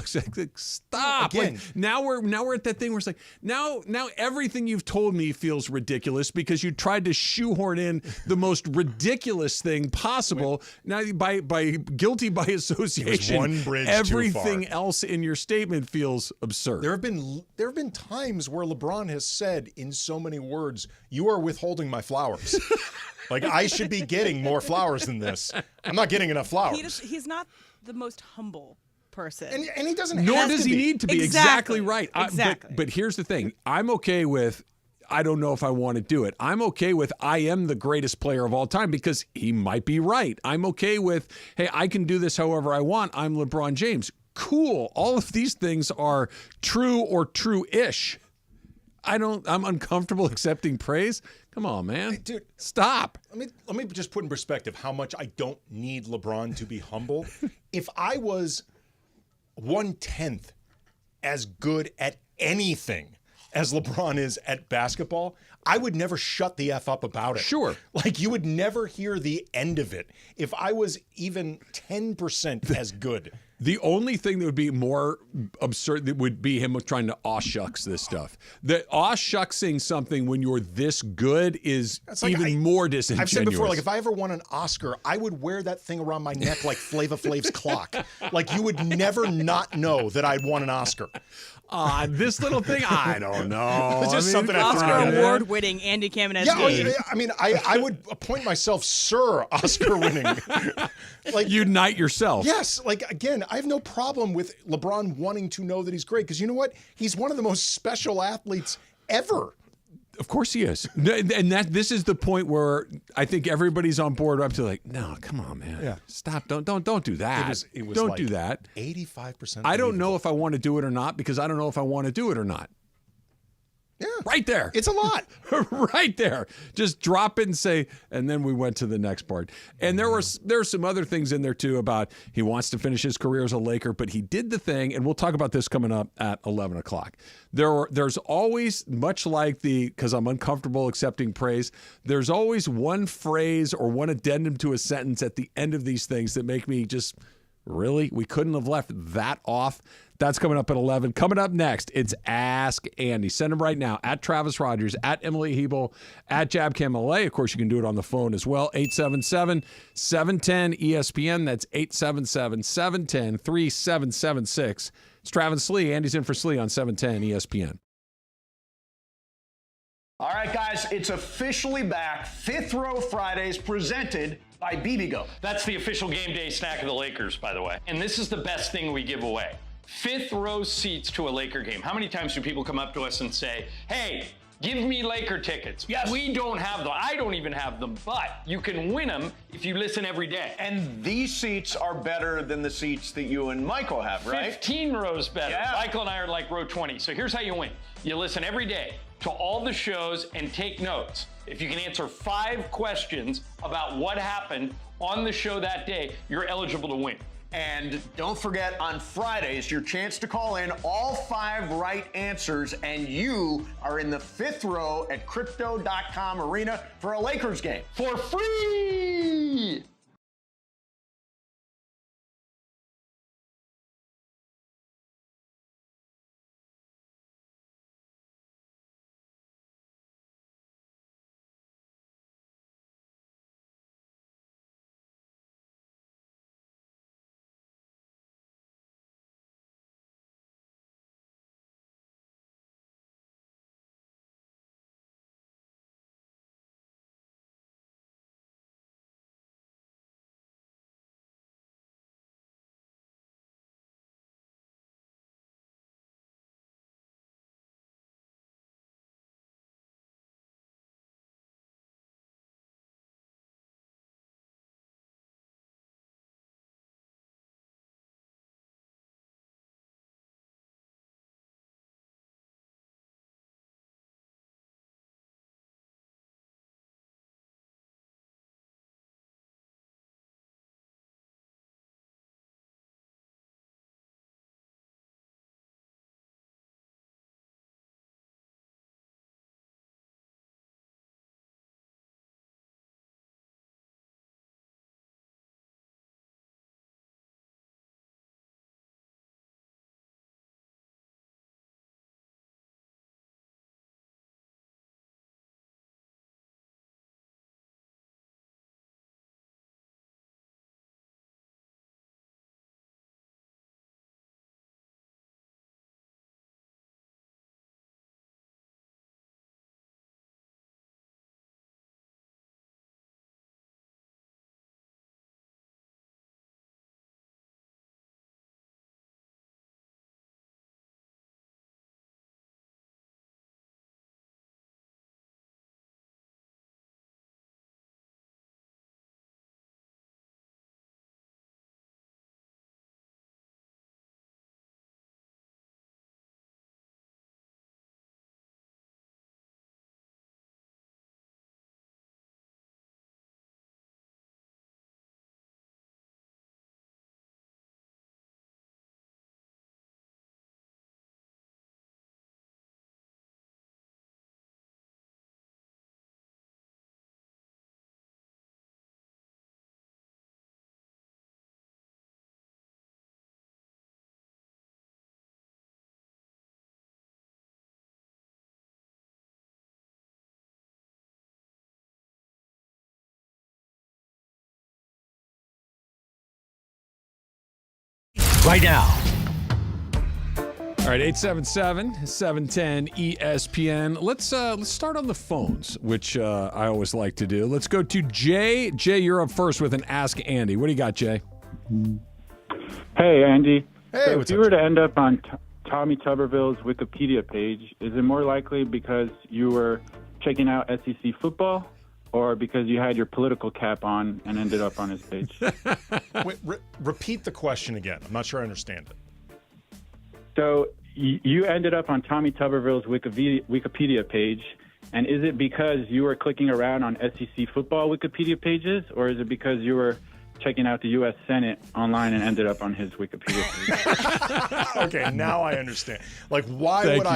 Stop. Again. Like, now we're at that thing where it's like, now everything you've told me feels ridiculous because you tried to shoehorn in the most ridiculous thing possible. Now by guilty by association, one bridge everything too far. else in your statement feels absurd. There have been times where LeBron has said in so many words, "You are withholding my flowers." Like, I should be getting more flowers than this. I'm not getting enough flowers. He's not the most humble person. And he doesn't Nor have does to he be. need to be. Exactly right. Exactly. But here's the thing. I'm okay with I don't know if I want to do it. I'm okay with I am the greatest player of all time because he might be right. I'm okay with, hey, I can do this however I want. I'm LeBron James. Cool. All of these things are true or true-ish. I'm uncomfortable accepting praise. Come on, man. Dude, stop. Let me just put in perspective how much I don't need LeBron to be humble. If I was 1/10 as good at anything as LeBron is at basketball, I would never shut the F up about it. Sure. Like, you would never hear the end of it. If I was even 10% as good. The only thing that would be more absurd that would be him trying to aw shucks this stuff. The aw shucksing something when you're this good is even more disingenuous. I've said before, like, if I ever won an Oscar, I would wear that thing around my neck like Flava Flav's clock. Like, you would never not know that I'd won an Oscar. This little thing, I don't know. It's just something I Oscar award-winning Andy Kamenetzky. Yeah, I mean, I would appoint myself Sir Oscar-winning. Like, you knight yourself. Yes, like, again, I have no problem with LeBron wanting to know that he's great because you know what? He's one of the most special athletes ever. Of course he is. And this is the point where I think everybody's on board up to like, no, come on, man. Yeah. Stop. Don't do that. It was don't like do that. 85%. I don't know if I want to do it or not because I don't know if I want to do it or not. Yeah. Right there. It's a lot. Right there. Just drop it and say, and then we went to the next part. And there are some other things in there too about he wants to finish his career as a Laker, but he did the thing, and we'll talk about this coming up at 11 o'clock. There's always, much like because I'm uncomfortable accepting praise, there's always one phrase or one addendum to a sentence at the end of these things that make me just, really? We couldn't have left that off? That's coming up at 11. Coming up next, it's Ask Andy. Send them right now at Travis Rogers, at Emily Hebel, at JabCamLA. Of course, you can do it on the phone as well. 877-710-ESPN. That's 877-710-3776. It's Travis Slee. Andy's in for Slee on 710 ESPN. All right, guys, it's officially back. Fifth Row Fridays presented by BBGO. That's the official game day snack of the Lakers, by the way. And this is the best thing we give away. Fifth row seats to a Laker game. How many times do people come up to us and say, hey, give me Laker tickets? Yes. We don't have them. I don't even have them, but you can win them if you listen every day. And these seats are better than the seats that you and Michael have, right? 15 rows better. Yeah. Michael and I are like row 20. So here's how you win. You listen every day to all the shows and take notes. If you can answer 5 questions about what happened on the show that day, you're eligible to win. And don't forget, on Fridays, your chance to call in all 5 right answers, and you are in the fifth row at Crypto.com Arena for a Lakers game. For free! right now. All right, 877-710-ESPN. Let's start on the phones, which I always like to do. Let's go to Jay. Jay, you're up first with an Ask Andy. What do you got, Jay? Hey, Andy. Hey, so if you were to end up on Tommy Tuberville's Wikipedia page, is it more likely because you were checking out SEC football or because you had your political cap on and ended up on his page? Wait, repeat the question again. I'm not sure I understand it. So you ended up on Tommy Tuberville's Wikipedia page, and is it because you were clicking around on SEC football Wikipedia pages, or is it because you were checking out the U.S. Senate online and ended up on his Wikipedia page? Okay, now I understand. Like, why would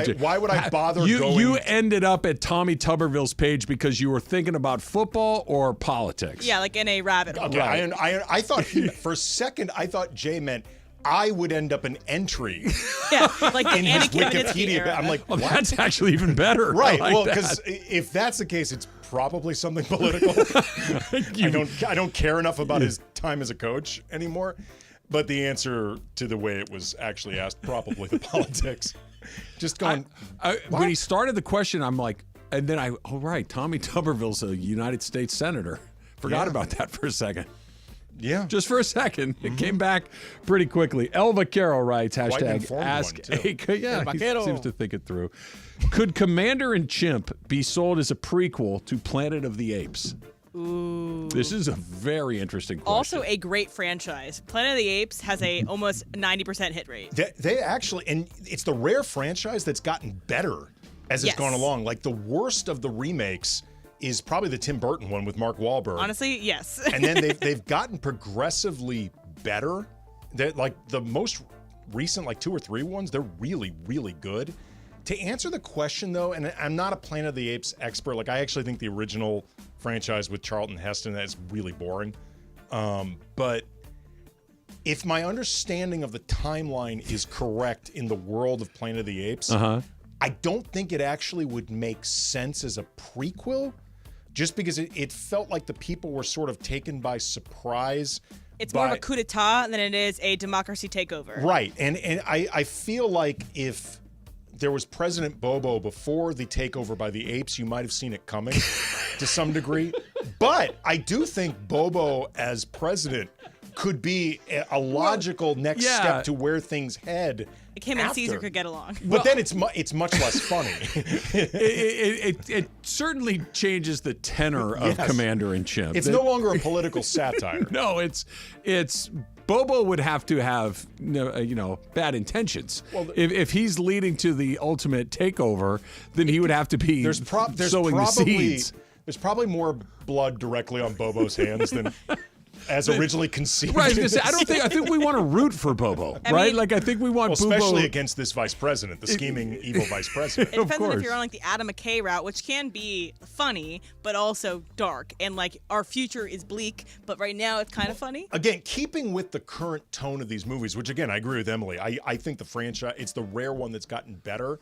I bother going? You ended up at Tommy Tuberville's page because you were thinking about football or politics? Yeah, like in a rabbit hole. Okay, I thought for a second I thought Jay meant I would end up an entry. Yeah, like in his Wikipedia. era. I'm like, oh, what? That's actually even better. Right. Like well, because if that's the case, it's probably something political. I don't care enough about his time as a coach anymore. But the answer to the way it was actually asked, probably the politics. Just going. When he started the question, I'm like, and then right, Tommy Tuberville's a United States senator. Forgot about that for a second. Yeah. Just for a second. It came back pretty quickly. El Vaquero writes, hashtag ask. Yeah, he seems to think it through. Could Commander and Chimp be sold as a prequel to Planet of the Apes? Ooh. This is a very interesting question. Also a great franchise. Planet of the Apes has a almost 90% hit rate. They actually, and it's the rare franchise that's gotten better as it's gone along. Like the worst of the remakes is probably the Tim Burton one with Mark Wahlberg. Honestly, yes. And then they've gotten progressively better. That like the most recent, like 2 or 3 ones, they're really, really good. To answer the question though, and I'm not a Planet of the Apes expert. Like I actually think the original franchise with Charlton Heston is really boring. But if my understanding of the timeline is correct in the world of Planet of the Apes, I don't think it actually would make sense as a prequel. Just because it felt like the people were sort of taken by surprise. It's more of a coup d'etat than it is a democracy takeover. Right. And I feel like if there was President Bobo before the takeover by the apes, you might have seen it coming to some degree. But I do think Bobo as president could be a logical next step to where things head. Like him and Caesar could get along. But then it's much less funny. It certainly changes the tenor of Commander and Chimp. It's no longer a political satire. No, it's Bobo would have to have bad intentions. Well, if he's leading to the ultimate takeover, then he would have to be sowing the seeds. There's probably more blood directly on Bobo's hands than as originally conceived. Right, I think we want to root for Bobo, right? Like I think we want especially against this vice president, the scheming evil vice president. It depends on if you're on like the Adam McKay route, which can be funny but also dark, and like our future is bleak, but right now it's kind of funny. Again, keeping with the current tone of these movies, which again I agree with Emily. I think the franchise, it's the rare one that's gotten better.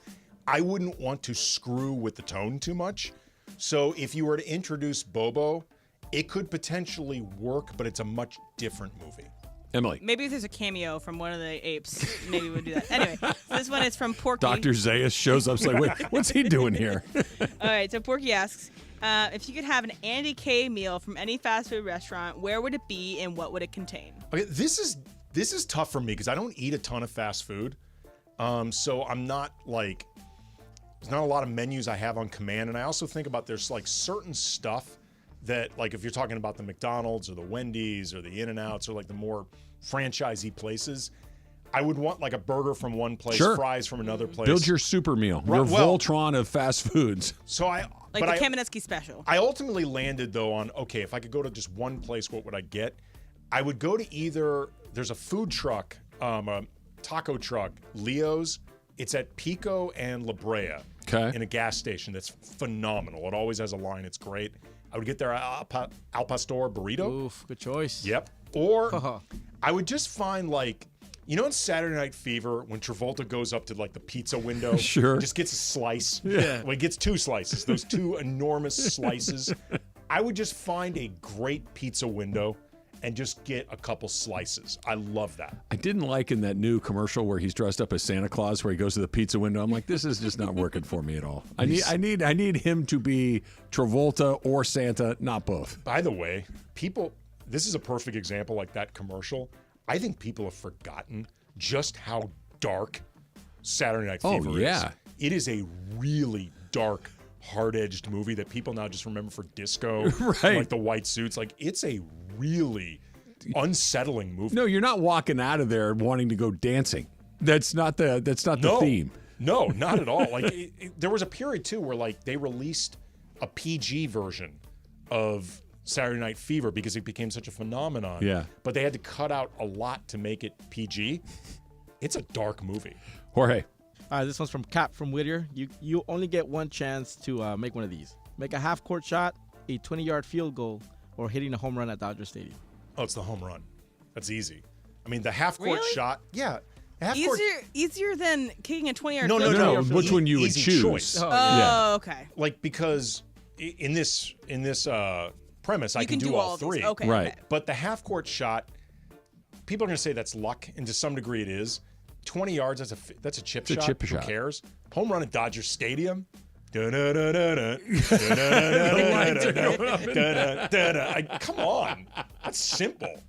I wouldn't want to screw with the tone too much. So if you were to introduce Bobo, it could potentially work, but it's a much different movie. Emily. Maybe if there's a cameo from one of the apes, maybe we'll do that. Anyway, so this one is from Porky. Dr. Zayas shows up, like, wait, what's he doing here? All right, so Porky asks, if you could have an Andy K meal from any fast food restaurant, where would it be and what would it contain? Okay, this is tough for me because I don't eat a ton of fast food. So I'm not like, there's not a lot of menus I have on command. And I also think about there's like certain stuff that, like if you're talking about the McDonald's or the Wendy's or the In-N-Outs or like the more franchisee places, I would want like a burger from one place, fries from another place. Build your super meal, your Voltron of fast foods. So the Kamenetzky special. I ultimately landed though on, okay, if I could go to just one place, what would I get? I would go to either, there's a food truck, a taco truck, Leo's. It's at Pico and La Brea in a gas station that's phenomenal. It always has a line. It's great. I would get their Al Pastor burrito. Oof, good choice. Yep. Or I would just find like, you know in Saturday Night Fever when Travolta goes up to like the pizza window? Sure. Just gets a slice. Yeah. Well, he gets 2 slices. Those 2 enormous slices. I would just find a great pizza window and just get a couple slices. I love that. I didn't like in that new commercial where he's dressed up as Santa Claus, where he goes to the pizza window. I'm like, this is just not working for me at all. I need him to be Travolta or Santa, not both. By the way, this is a perfect example, like that commercial. I think people have forgotten just how dark Saturday Night Fever is. It is a really dark, hard-edged movie that people now just remember for disco, right? Like the white suits. Like, it's a really unsettling movie. No, you're not walking out of there wanting to go dancing. That's not the theme. No, not at all. Like, there was a period too where like they released a PG version of Saturday Night Fever because it became such a phenomenon. Yeah. But they had to cut out a lot to make it PG. It's a dark movie. Jorge. This one's from Cap from Whittier. You only get one chance to make one of these. Make a half-court shot, a 20-yard field goal, or hitting a home run at Dodger Stadium. Oh, it's the home run. That's easy. I mean, the half-court shot, yeah. Easier than kicking a 20-yard field goal? No. Which one you would choose? Choice. Okay. Like, because in this premise, I can do all three. Okay. Right. Okay. But the half-court shot, people are going to say that's luck, and to some degree it is. 20 yards, that's a chip shot. Who cares? Home run at Dodger Stadium. Come on. That's simple.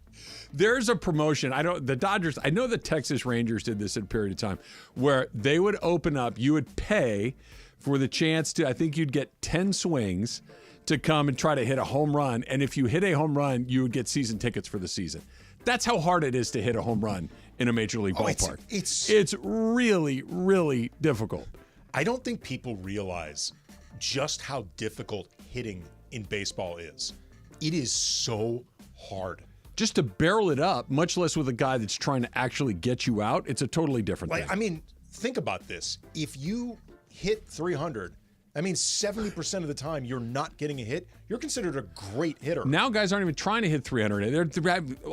There's a promotion. I know the Texas Rangers did this in a period of time where they would open up, you would pay for the chance to, I think you'd get 10 swings to come and try to hit a home run. And if you hit a home run, you would get season tickets for the season. That's how hard it is to hit a home run in a major league ballpark. It's really, really difficult. I don't think people realize just how difficult hitting in baseball is. It is so hard. Just to barrel it up, much less with a guy that's trying to actually get you out, it's a totally different thing. I mean, think about this. If you hit 300, that means 70% of the time you're not getting a hit. You're considered a great hitter. Now guys aren't even trying to hit 300.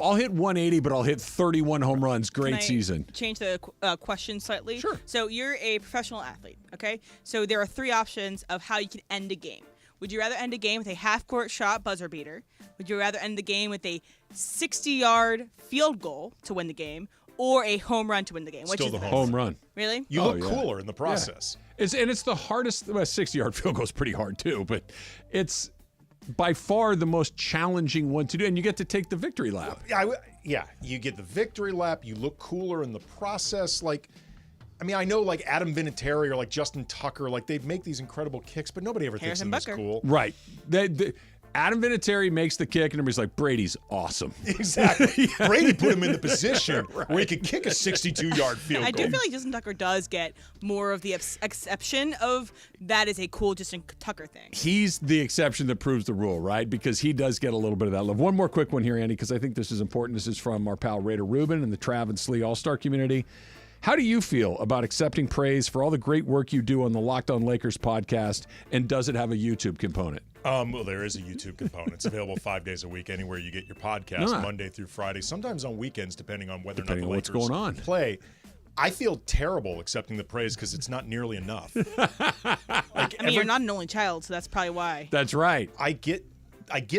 I'll hit 180, but I'll hit 31 home runs. Great season. Change the question slightly? Sure. So you're a professional athlete, okay? So there are three options of how you can end a game. Would you rather end a game with a half-court shot buzzer beater? Would you rather end the game with a 60-yard field goal to win the game, or a home run to win the game? Which Still is the the home run. Really? You look cooler in the process. Yeah. It's the hardest. 60-yard field goal is pretty hard too, but it's by far the most challenging one to do, and you get to take the victory lap. Yeah, you get the victory lap. You look cooler in the process. Like, I mean, I know like Adam Vinatieri or like Justin Tucker, like they make these incredible kicks, but nobody ever thinks of them as cool. Right. Adam Vinatieri makes the kick, and everybody's like, Brady's awesome. Exactly. Brady put him in the position where he could kick a 62-yard field goal. I do feel like Justin Tucker does get more of the exception of that is a cool Justin Tucker thing. He's the exception that proves the rule, right? Because he does get a little bit of that love. One more quick one here, Andy, because I think this is important. This is from our pal Raider Rubin and the Trav and Slee All-Star community. How do you feel about accepting praise for all the great work you do on the Locked On Lakers podcast, and does it have a YouTube component? Well, there is a YouTube component. It's available 5 days a week anywhere you get your podcast, Monday through Friday, sometimes on weekends, depending on whether or not the Lakers what's going on. play. I feel terrible accepting the praise because it's not nearly enough. You're not an only child, so that's probably why. That's right. I get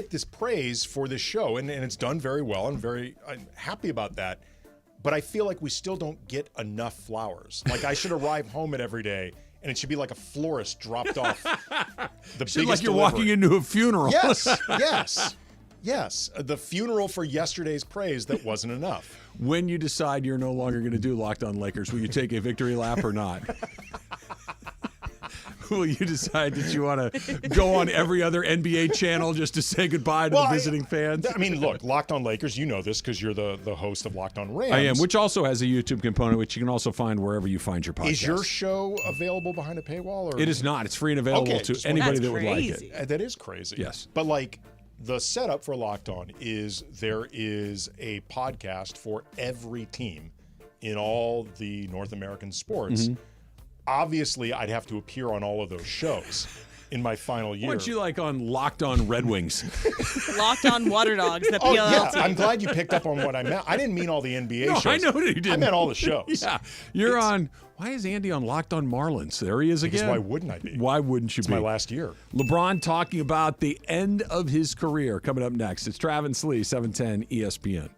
this praise for this show, and it's done very well. I'm happy about that. But I feel like we still don't get enough flowers. Like, I should arrive home every day, and it should be like a florist dropped off the biggest like you're delivery. walking into a funeral. Yes. The funeral for yesterday's praise that wasn't enough. When you decide you're no longer going to do Locked On Lakers, will you take a victory lap or not? Will you decide that you want to go on every other NBA channel just to say goodbye to the visiting fans? I mean, look, Locked On Lakers, you know this because you're the host of Locked On Rams. I am, which also has a YouTube component, which you can also find wherever you find your podcast. Is your show available behind a paywall? Or? It is not. It's free and available to anybody that would like it. That is crazy. Yes. But like the setup for Locked On is there is a podcast for every team in all the North American sports. Mm-hmm. Obviously, I'd have to appear on all of those shows in my final year. Weren't you like on Locked On Red Wings? Locked On Water Dogs, the PLL yeah. team. I'm glad you picked up on what I meant. I didn't mean all the NBA shows. I know that you didn't. I meant all the shows. Yeah. You're on. Why is Andy on Locked On Marlins? There he is Because again. why wouldn't I be? Why wouldn't you It's be? my last year. LeBron talking about the end of his career coming up next. It's Travis Lee, 710 ESPN.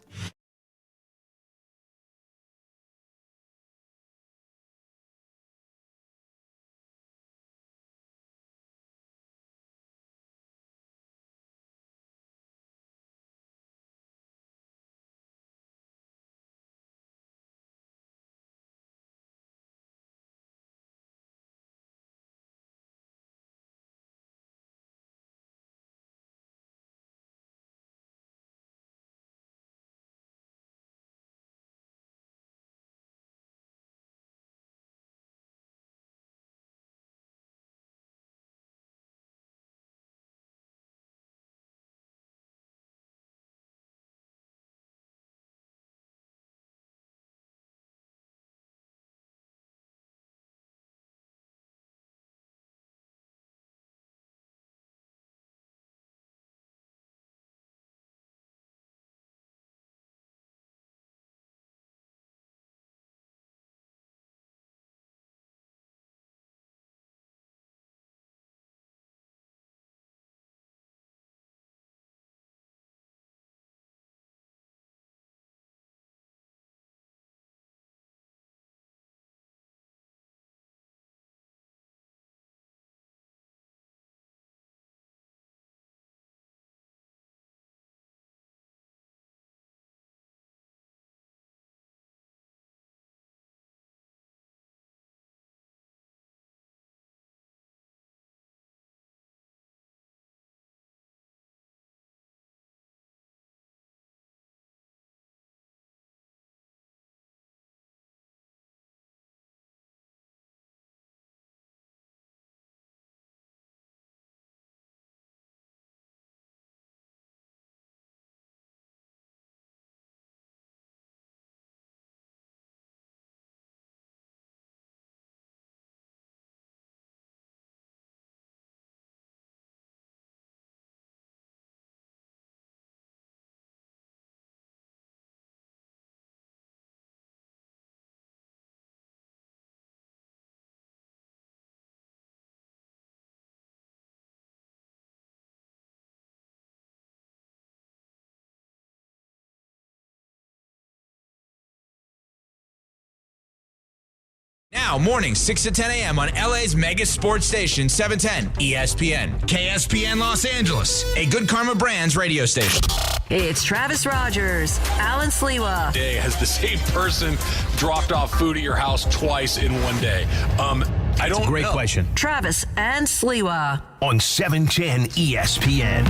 Now, mornings 6 to 10 a.m. on LA's mega sports station, 710 ESPN. KSPN Los Angeles, a Good Karma Brands radio station. It's Travis Rogers, Alan Sliwa. Day has the same person dropped off food at your house twice in one day. I don't Great know. question. Travis and Sliwa. On 710 ESPN.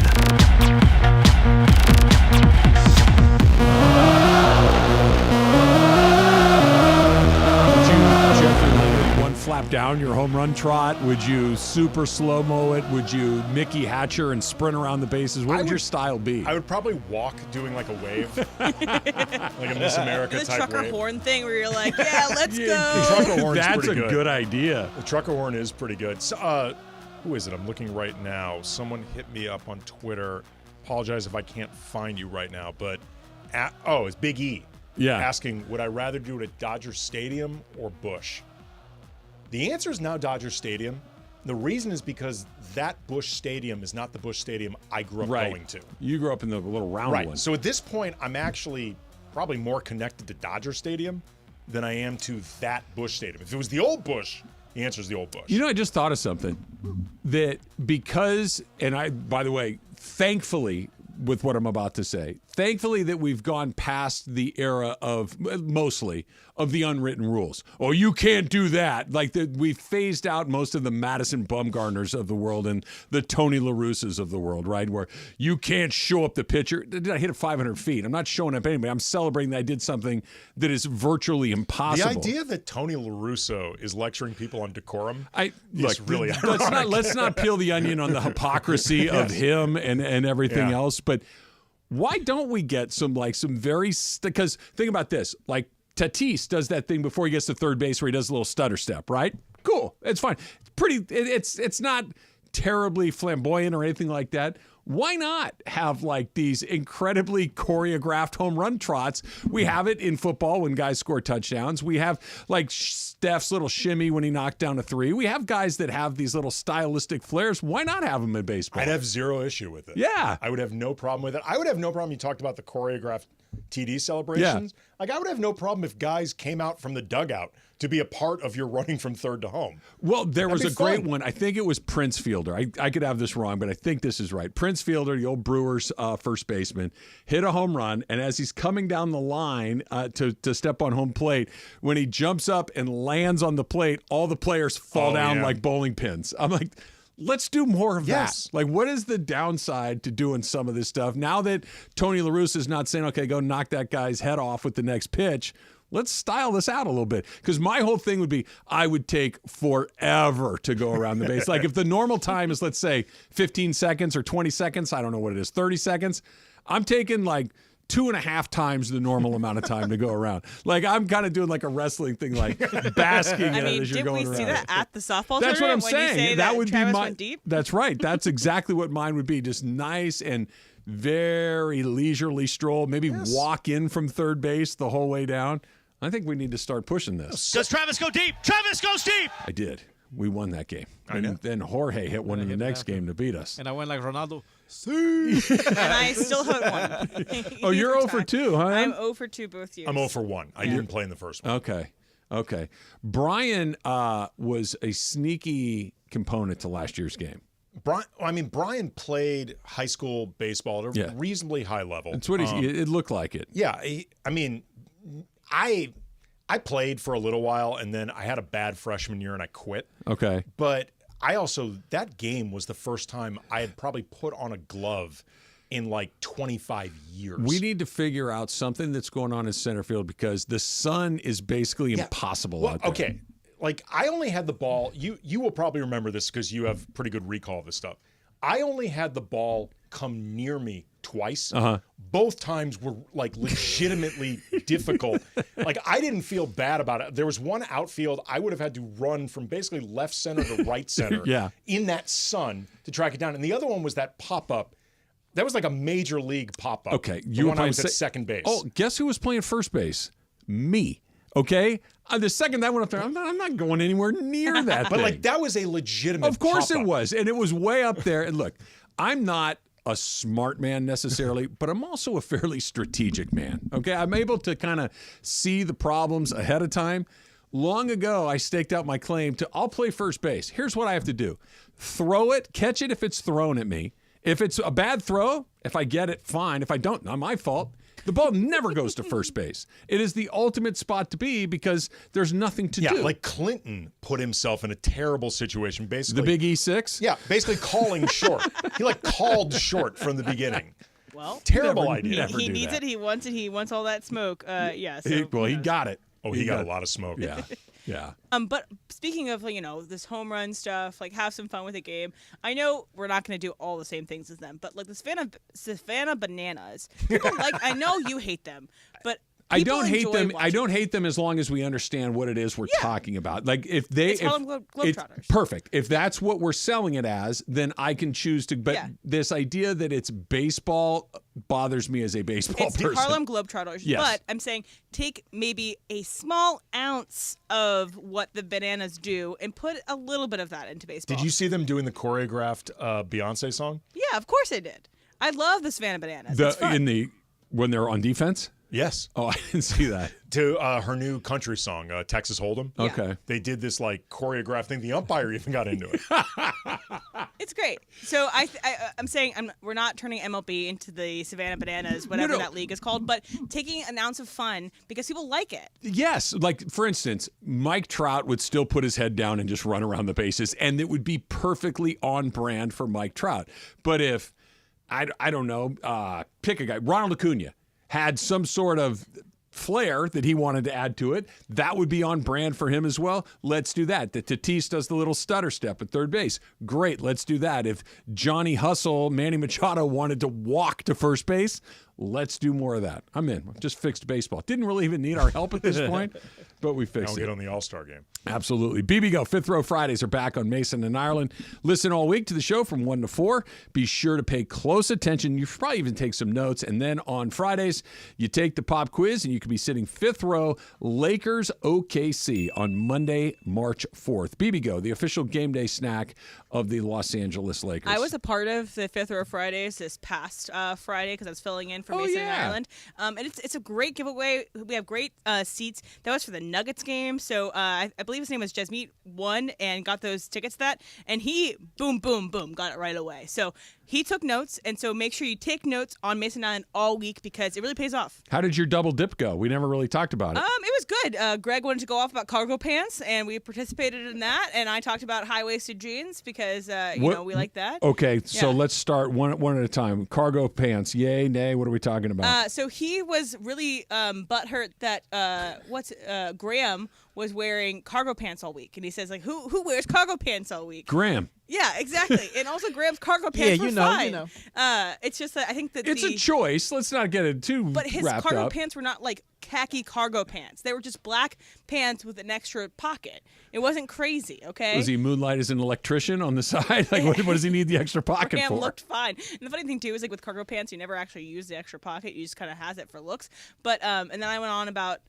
One flap down your home run trot? Would you super slow-mo it? Would you Mickey Hatcher and sprint around the bases? What would your style be? I would probably walk doing like a wave. Like a Miss America the type trucker wave. horn thing where you're like, yeah, let's The go. trucker horn is That's pretty a good idea. The trucker horn is pretty good. So, who is it? I'm looking right now. Someone hit me up on Twitter. Apologize if I can't find you right now, but it's Big E. Yeah. Asking, would I rather do it at Dodger Stadium or Busch? The answer is now Dodger Stadium. The reason is because that Busch Stadium is not the Busch Stadium I grew up going to. You grew up in the little round one. So at this point, I'm actually probably more connected to Dodger Stadium than I am to that Busch Stadium. If it was the old Busch, the answer is the old Busch. You know, I just thought of something that because, and I, by the way, thankfully, with what I'm about to say, thankfully that we've gone past the era of, mostly, of the unwritten rules. Oh, you can't do that. Like, we've phased out most of the Madison Bumgarners of the world and the Tony La Russes of the world, right? Where you can't show up the pitcher. Did I hit it 500 feet? I'm not showing up anybody. I'm celebrating that I did something that is virtually impossible. The idea that Tony La Russo is lecturing people on decorum Look, really let's not peel the onion on the hypocrisy of him and everything else. But why don't we get some very because think about this, like Tatis does that thing before he gets to third base where he does a little stutter step, right? Cool, it's fine. It's pretty. It's not terribly flamboyant or anything like that. Why not have like these incredibly choreographed home run trots? We have it in football when guys score touchdowns. We have like Steph's little shimmy when he knocked down a 3. We have guys that have these little stylistic flares. Why not have them in baseball? I'd have zero issue with it. Yeah. I would have no problem with it. I would have no problem. You talked about the choreographed TD celebrations. Yeah. Like, I would have no problem if guys came out from the dugout to be a part of your running from third to home. Well, there was a great fun. one. I think it was Prince Fielder. I could have this wrong, but I think this is right. Prince Fielder, the old Brewers first baseman, hit a home run, and as he's coming down the line to step on home plate, when he jumps up and lands on the plate, all the players fall down like bowling pins. I'm like, let's do more of that. Like, what is the downside to doing some of this stuff? Now that Tony La Russa is not saying, okay, go knock that guy's head off with the next pitch, let's style this out a little bit. Because my whole thing would be, I would take forever to go around the base. Like, if the normal time is, let's say, 15 seconds or 20 seconds, I don't know what it is, 30 seconds, I'm taking like 2.5 times the normal amount of time to go around. Like, I'm kind of doing like a wrestling thing, like basking in it as you're going around. Did we see that at the softball That's what I'm tournament when saying. you say that would Travis be my. went deep? That's right. That's exactly what mine would be. Just nice and very leisurely stroll. Maybe walk in from third base the whole way down. I think we need to start pushing this. Does Travis go deep? Travis goes deep! I did. We won that game. And then Jorge hit one in the next game to beat us. And I went like Ronaldo. And I still have one. Oh, you're 0 for 2, huh? I'm 0 for 2 both years. I'm 0 for 1. I didn't play in the first one. Okay. Brian was a sneaky component to last year's game. Brian played high school baseball at a reasonably high level. That's what it looked like it. Yeah. I played for a little while, and then I had a bad freshman year, and I quit. Okay. But that game was the first time I had probably put on a glove in like 25 years. We need to figure out something that's going on in center field because the sun is basically impossible out there. Okay. Like, I only had the ball. You will probably remember this because you have pretty good recall of this stuff. I only had the ball come near me twice. Both times were like legitimately difficult. Like, I didn't feel bad about it. There was one outfield I would have had to run from basically left center to right center in that sun to track it down. And the other one was that pop-up. That was like a major league pop-up. Okay. You were playing at second base. Oh, guess who was playing first base? Me. Okay? The second that went up there, I'm not going anywhere near that But thing. like, that was a legitimate Of course pop-up. it was. And it was way up there. And look, I'm not a smart man necessarily, but I'm also a fairly strategic man. Okay? I'm able to kind of see the problems ahead of time. Long ago, I staked out my claim to I'll play first base. Here's what I have to do. Throw it, catch it if it's thrown at me. If it's a bad throw, if I get it, fine. If I don't, not my fault. The ball never goes to first base. It is the ultimate spot to be because there's nothing to do. Yeah, like Clinton put himself in a terrible situation. Basically, the big E6? Yeah, basically calling short. He called short from the beginning. Well, terrible idea. He needs it. He wants it. He wants all that smoke. Yeah. So, he got it. Oh, he got a lot of smoke. Yeah. Yeah. But speaking of, this home run stuff, have some fun with the game. I know we're not going to do all the same things as them, but the Savannah Bananas, people I know you hate them, but I don't hate them. watching I don't hate them as long as we understand what it is we're talking about. Like if they, it's Harlem Globetrotters. Perfect. If that's what we're selling it as, then I can choose to. But this idea that it's baseball bothers me as a baseball it's person. Harlem Globetrotters. Yes. But I'm saying take maybe a small ounce of what the Bananas do and put a little bit of that into baseball. Did you see them doing the choreographed Beyonce song? Yeah, of course I did. I love the Savannah Bananas. It's fun. When they're on defense? Yes. Oh, I didn't see that. To her new country song, Texas Hold'em. Yeah. Okay. They did this choreographed thing. The umpire even got into it. It's great. So I'm saying we're not turning MLB into the Savannah Bananas, whatever that league is called, but taking an ounce of fun because people like it. Yes. Like, for instance, Mike Trout would still put his head down and just run around the bases, and it would be perfectly on brand for Mike Trout. But if, I don't know, pick a guy, Ronald Acuna, had some sort of flair that he wanted to add to it, that would be on brand for him as well. Let's do that. The Tatis does the little stutter step at third base. Great, let's do that. If Johnny Hustle, Manny Machado wanted to walk to first base, Let's do more of that. I'm in. Just fixed baseball. Didn't really even need our help at this point, but we fixed it. Get on the All-Star game. Absolutely. BB Go, Fifth Row Fridays are back on Mason and Ireland. Listen all week to the show from 1 to 4. Be sure to pay close attention. You should probably even take some notes. And then on Fridays, you take the pop quiz, and you can be sitting fifth row Lakers OKC on Monday, March 4th. BB Go, the official game day snack of the Los Angeles Lakers. I was a part of the Fifth Row Fridays this past Friday because I was filling in for Mason and Ireland. And it's a great giveaway. We have great seats. That was for the Nuggets game. So I believe his name was Jesmeet, won and got those tickets to that. And he, boom, boom, boom, got it right away. So he took notes. And so make sure you take notes on Mason Island all week because it really pays off. How did your double dip go? We never really talked about it. It was good. Greg wanted to go off about cargo pants, and we participated in that. And I talked about high-waisted jeans because, we like that. Okay, so let's start one at a time. Cargo pants, yay, nay, what are we talking about? So he was really butthurt that Graham was wearing cargo pants all week, and he says who wears cargo pants all week? Graham. Yeah, exactly. And also Graham's cargo pants were fine. It's just that I think that it's a choice. Let's not get it too But his wrapped cargo up. pants were not like khaki cargo pants. They were just black pants with an extra pocket. It wasn't crazy, okay? Was he moonlight as an electrician on the side? What does he need the extra pocket Graham for? looked fine. And the funny thing too is with cargo pants, you never actually use the extra pocket. You just kind of has it for looks. But and then I went on about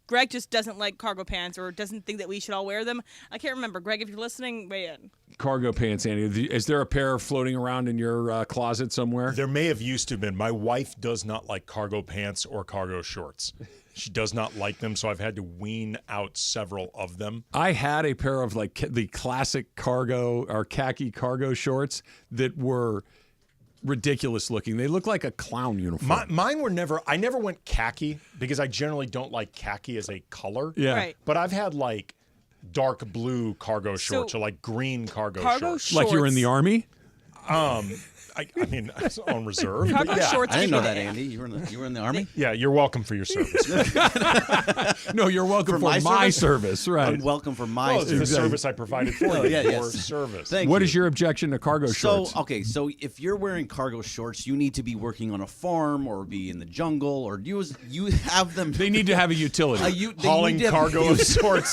Greg just doesn't like cargo pants or doesn't think that we should all wear them. I can't remember. Greg, if you're listening, weigh in. Cargo pants, Andy. Is there a pair floating around in your closet somewhere? There may have used to have been. My wife does not like cargo pants or cargo shorts. She does not like them, so I've had to wean out several of them. I had a pair of the classic cargo or khaki cargo shorts that were ridiculous looking. They look like a clown uniform. Mine were never. I never went khaki because I generally don't like khaki as a color. Yeah. Right. But I've had dark blue cargo shorts or green cargo shorts. Like you were in the Army? I mean, on reserve. Cargo shorts. I didn't know that, Andy. You were in the Army? Yeah, you're welcome for your service. No, you're welcome for my service. Right. I'm welcome for my service. The service I provided for you. Your service. What is your objection to cargo shorts? So if you're wearing cargo shorts, you need to be working on a farm or be in the jungle or you have them. They need to have a utility. Hauling cargo of sorts.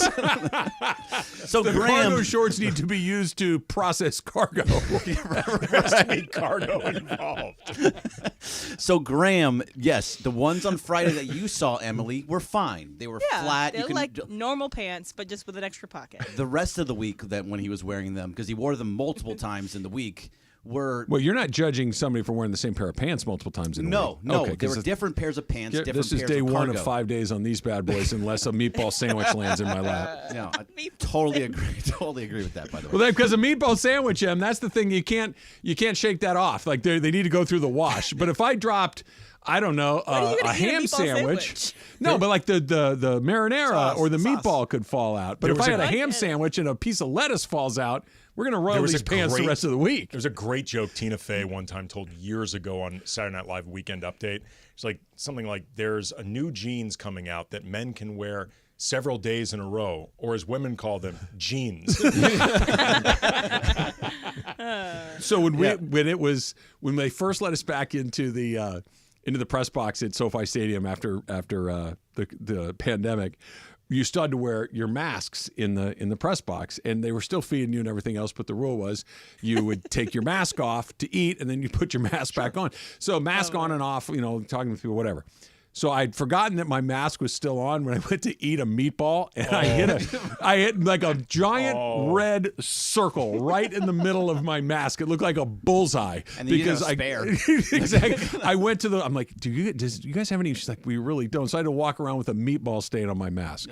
So the cargo shorts need to be used to process cargo. There has to be cargo involved. So Graham, yes, the ones on Friday that you saw, Emily, were fine. They were flat. They're like normal pants, but just with an extra pocket. The rest of the week that when he was wearing them, because he wore them multiple times in the week, were... Well, you're not judging somebody for wearing the same pair of pants multiple times in a week. No. There were different pairs of pants, different pairs of cargo. This is day one of 5 days on these bad boys unless a meatball sandwich lands in my lap. No, I totally agree with that, by the way. Well, because a meatball sandwich, Em, that's the thing. You can't shake that off. They need to go through the wash. But if I dropped... I don't know, a ham sandwich. No, but the marinara sauce, or the meatball could fall out. But if I had a ham sandwich and a piece of lettuce falls out, we're going to roll these pants the rest of the week. There's a great joke Tina Fey one time told years ago on Saturday Night Live Weekend Update. It's something like there's a new jeans coming out that men can wear several days in a row, or as women call them, jeans. So when they first let us back into the press box at SoFi Stadium after the pandemic, you still had to wear your masks in the press box, and they were still feeding you and everything else. But the rule was you would take your mask off to eat, and then you put your mask back on. So mask on and off, talking to people, whatever. So I'd forgotten that my mask was still on when I went to eat a meatball, and I hit like a giant red circle right in the middle of my mask. It looked like a bullseye. And you didn't have spare. Exactly. I went to I'm like, do you guys have any? She's like, we really don't. So I had to walk around with a meatball stain on my mask.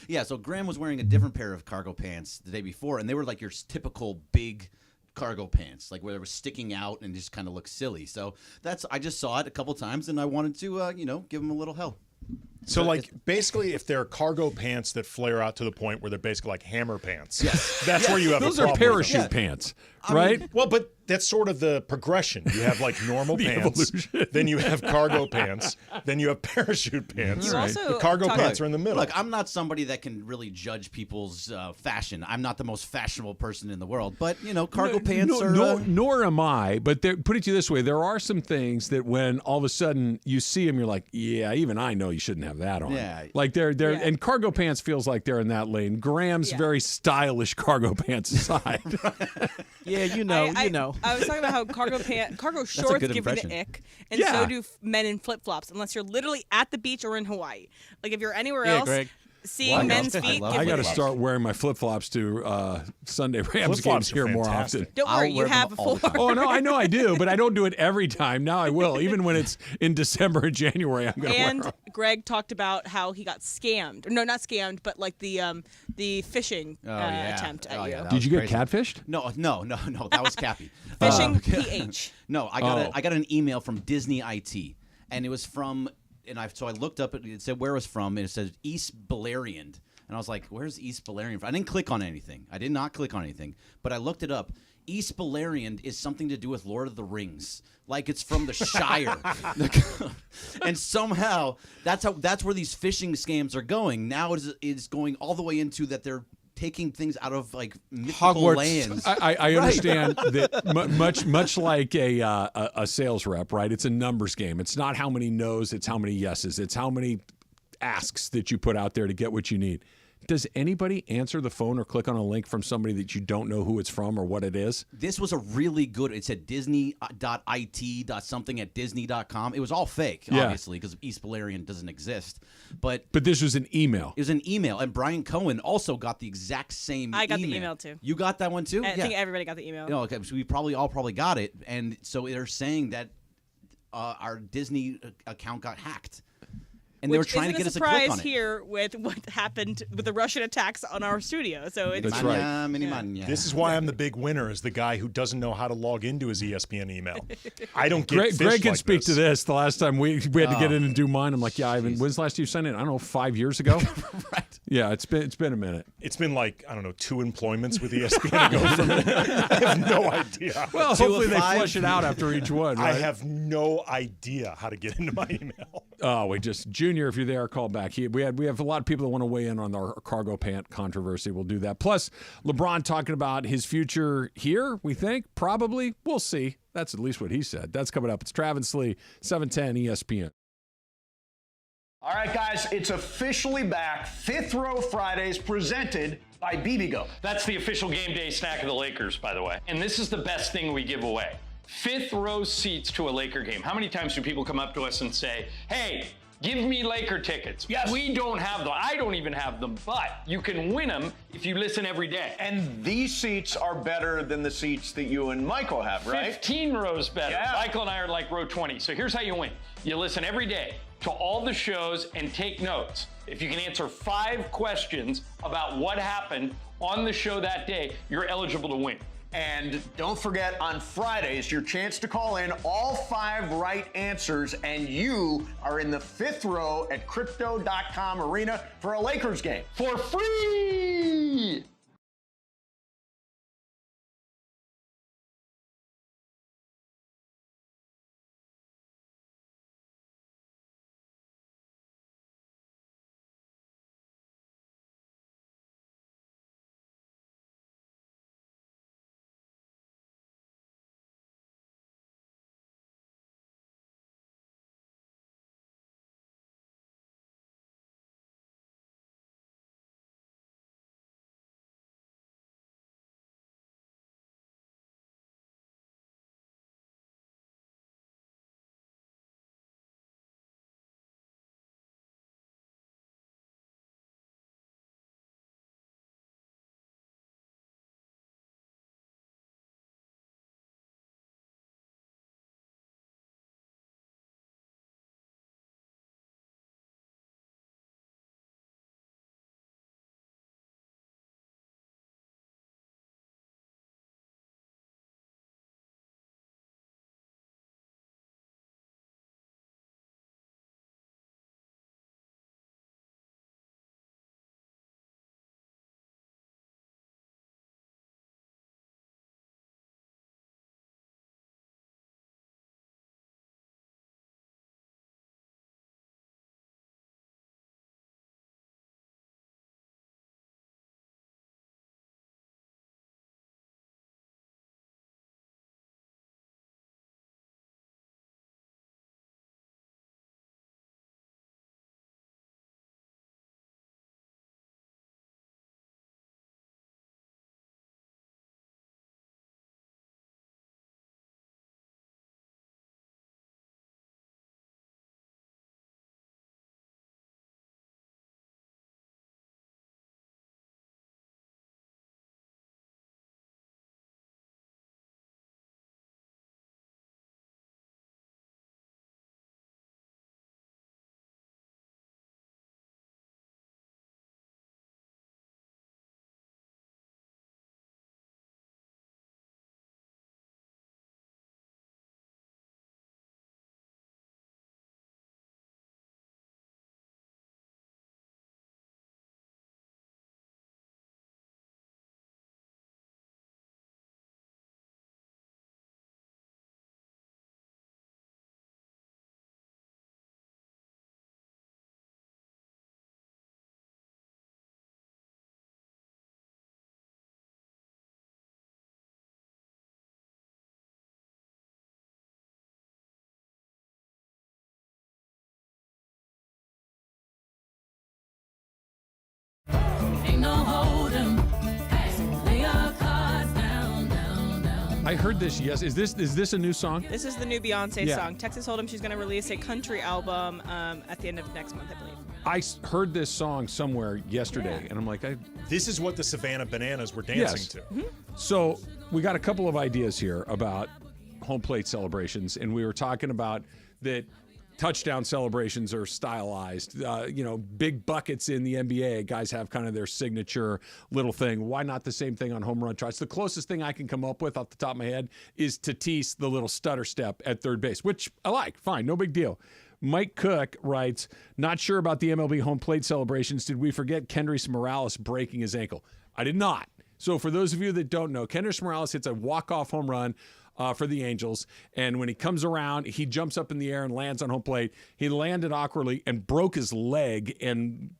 Yeah. So Graham was wearing a different pair of cargo pants the day before, and they were like your typical big cargo pants, where they were sticking out and just kind of look silly. So I just saw it a couple times, and I wanted to, give him a little help. So like basically if they're cargo pants that flare out to the point where they're basically like hammer pants, that's where you have Those a problem. are parachute pants, right? Well, but that's sort of the progression. You have like normal The pants, evolution. then you have cargo pants, then you have parachute pants. You also the cargo talk- pants are in the middle. Look, I'm not somebody that can really judge people's fashion. I'm not the most fashionable person in the world, but cargo pants are. Nor am I. But put it to you this way: there are some things that when all of a sudden you see them, you're like, yeah, even I know you shouldn't have that on. Yeah. Like and cargo pants feels like they're in that lane. Graham's very stylish cargo pants aside. Yeah, you know. I was talking about how cargo shorts good give you impression. the ick, and so do men in flip flops, unless you're literally at the beach or in Hawaii. Like if you're anywhere else, Greg. seeing men's feet. I got to start wearing my flip flops to Sunday Rams Flip-flops games are here more fantastic. often. Don't worry, you have before. Oh no, I know I do, but I don't do it every time. Now I will, even when it's in December and January. I'm going to wear And them. Greg talked about how he got scammed. No, not scammed, but like the fishing attempt at you. Did you get catfished? No, that was Cappy. Fishing PH. No, I got an email from Disney IT, and it was from, so I looked up it said where it was from, and it said East Beleriand, and I was like, where's East Beleriand from? I didn't click on anything. I did not click on anything, but I looked it up. East Beleriand is something to do with Lord of the Rings, like it's from the Shire, and somehow that's where these fishing scams are going. Now it's going all the way into that they're taking things out of like mythical Hogwarts. lands. I understand that much like a sales rep, right? It's a numbers game. It's not how many no's, it's how many yeses. It's how many asks that you put out there to get what you need. Does anybody answer the phone or click on a link from somebody that you don't know who it's from or what it is? This was a really good. It said Disney.it.something at Disney.com. It was all fake, obviously, because East Beleriand doesn't exist. But this was an email. It was an email, and Brian Cohen also got the exact same. I got the email too. You got that one too? I think everybody got the email. No, okay, so we probably got it, and so they're saying that our Disney account got hacked. And they were trying to get us a click on it. Surprise here with what happened with the Russian attacks on our studio. So it's That's right. This is why I'm the big winner, is the guy who doesn't know how to log into his ESPN email. I don't get Greg fished can like speak this. to this. The last time we had to get in and do mine, I'm like, yeah, Ivan, when's the last time you sent it? I don't know, 5 years ago? Right. Yeah, it's been a minute. It's been like, I don't know, 2 employments with ESPN ago for me. I have no idea. Well, hopefully they flush it out after each one, right? I have no idea how to get into my email. Oh, Junior, if you're there, call back. We have a lot of people that want to weigh in on our cargo pant controversy. We'll do that. Plus, LeBron talking about his future here, we think. Probably. We'll see. That's at least what he said. That's coming up. It's Travis Lee, 710 ESPN. All right, guys, it's officially back. Fifth Row Fridays presented by BBGO. That's the official game day snack of the Lakers, by the way. And this is the best thing we give away. Fifth row seats to a Laker game. How many times do people come up to us and say, hey, give me Laker tickets? Yes. We don't have them. I don't even have them, but you can win them if you listen every day. And these seats are better than the seats that you and Michael have, right? 15 rows better. Yeah. Michael and I are like row 20. So here's how you win. You listen every day to all the shows and take notes. If you can answer 5 questions about what happened on the show that day, you're eligible to win. And don't forget, on Fridays, your chance to call in all 5 right answers, and you are in the fifth row at Crypto.com Arena for a Lakers game. For free! I heard this. Yes, is this a new song? This is the new Beyonce Yeah. song. Texas Hold'em. She's going to release a country album at the end of next month, I believe. I heard this song somewhere yesterday, and I'm like, this is what the Savannah Bananas were dancing to. So we got a couple of ideas here about home plate celebrations, and we were talking about that touchdown celebrations are stylized. Big buckets in the NBA, guys have kind of their signature little thing. Why not the same thing on home run tries? The closest thing I can come up with off the top of my head is Tatis, the little stutter step at third base, which I like. Fine, no big deal. Mike Cook writes, not sure about the MLB home plate celebrations. Did we forget Kendrys Morales breaking his ankle? I did not. So for those of you that don't know, Kendrys Morales hits a walk-off home run for the Angels, and when he comes around, he jumps up in the air and lands on home plate. He landed awkwardly and broke his leg and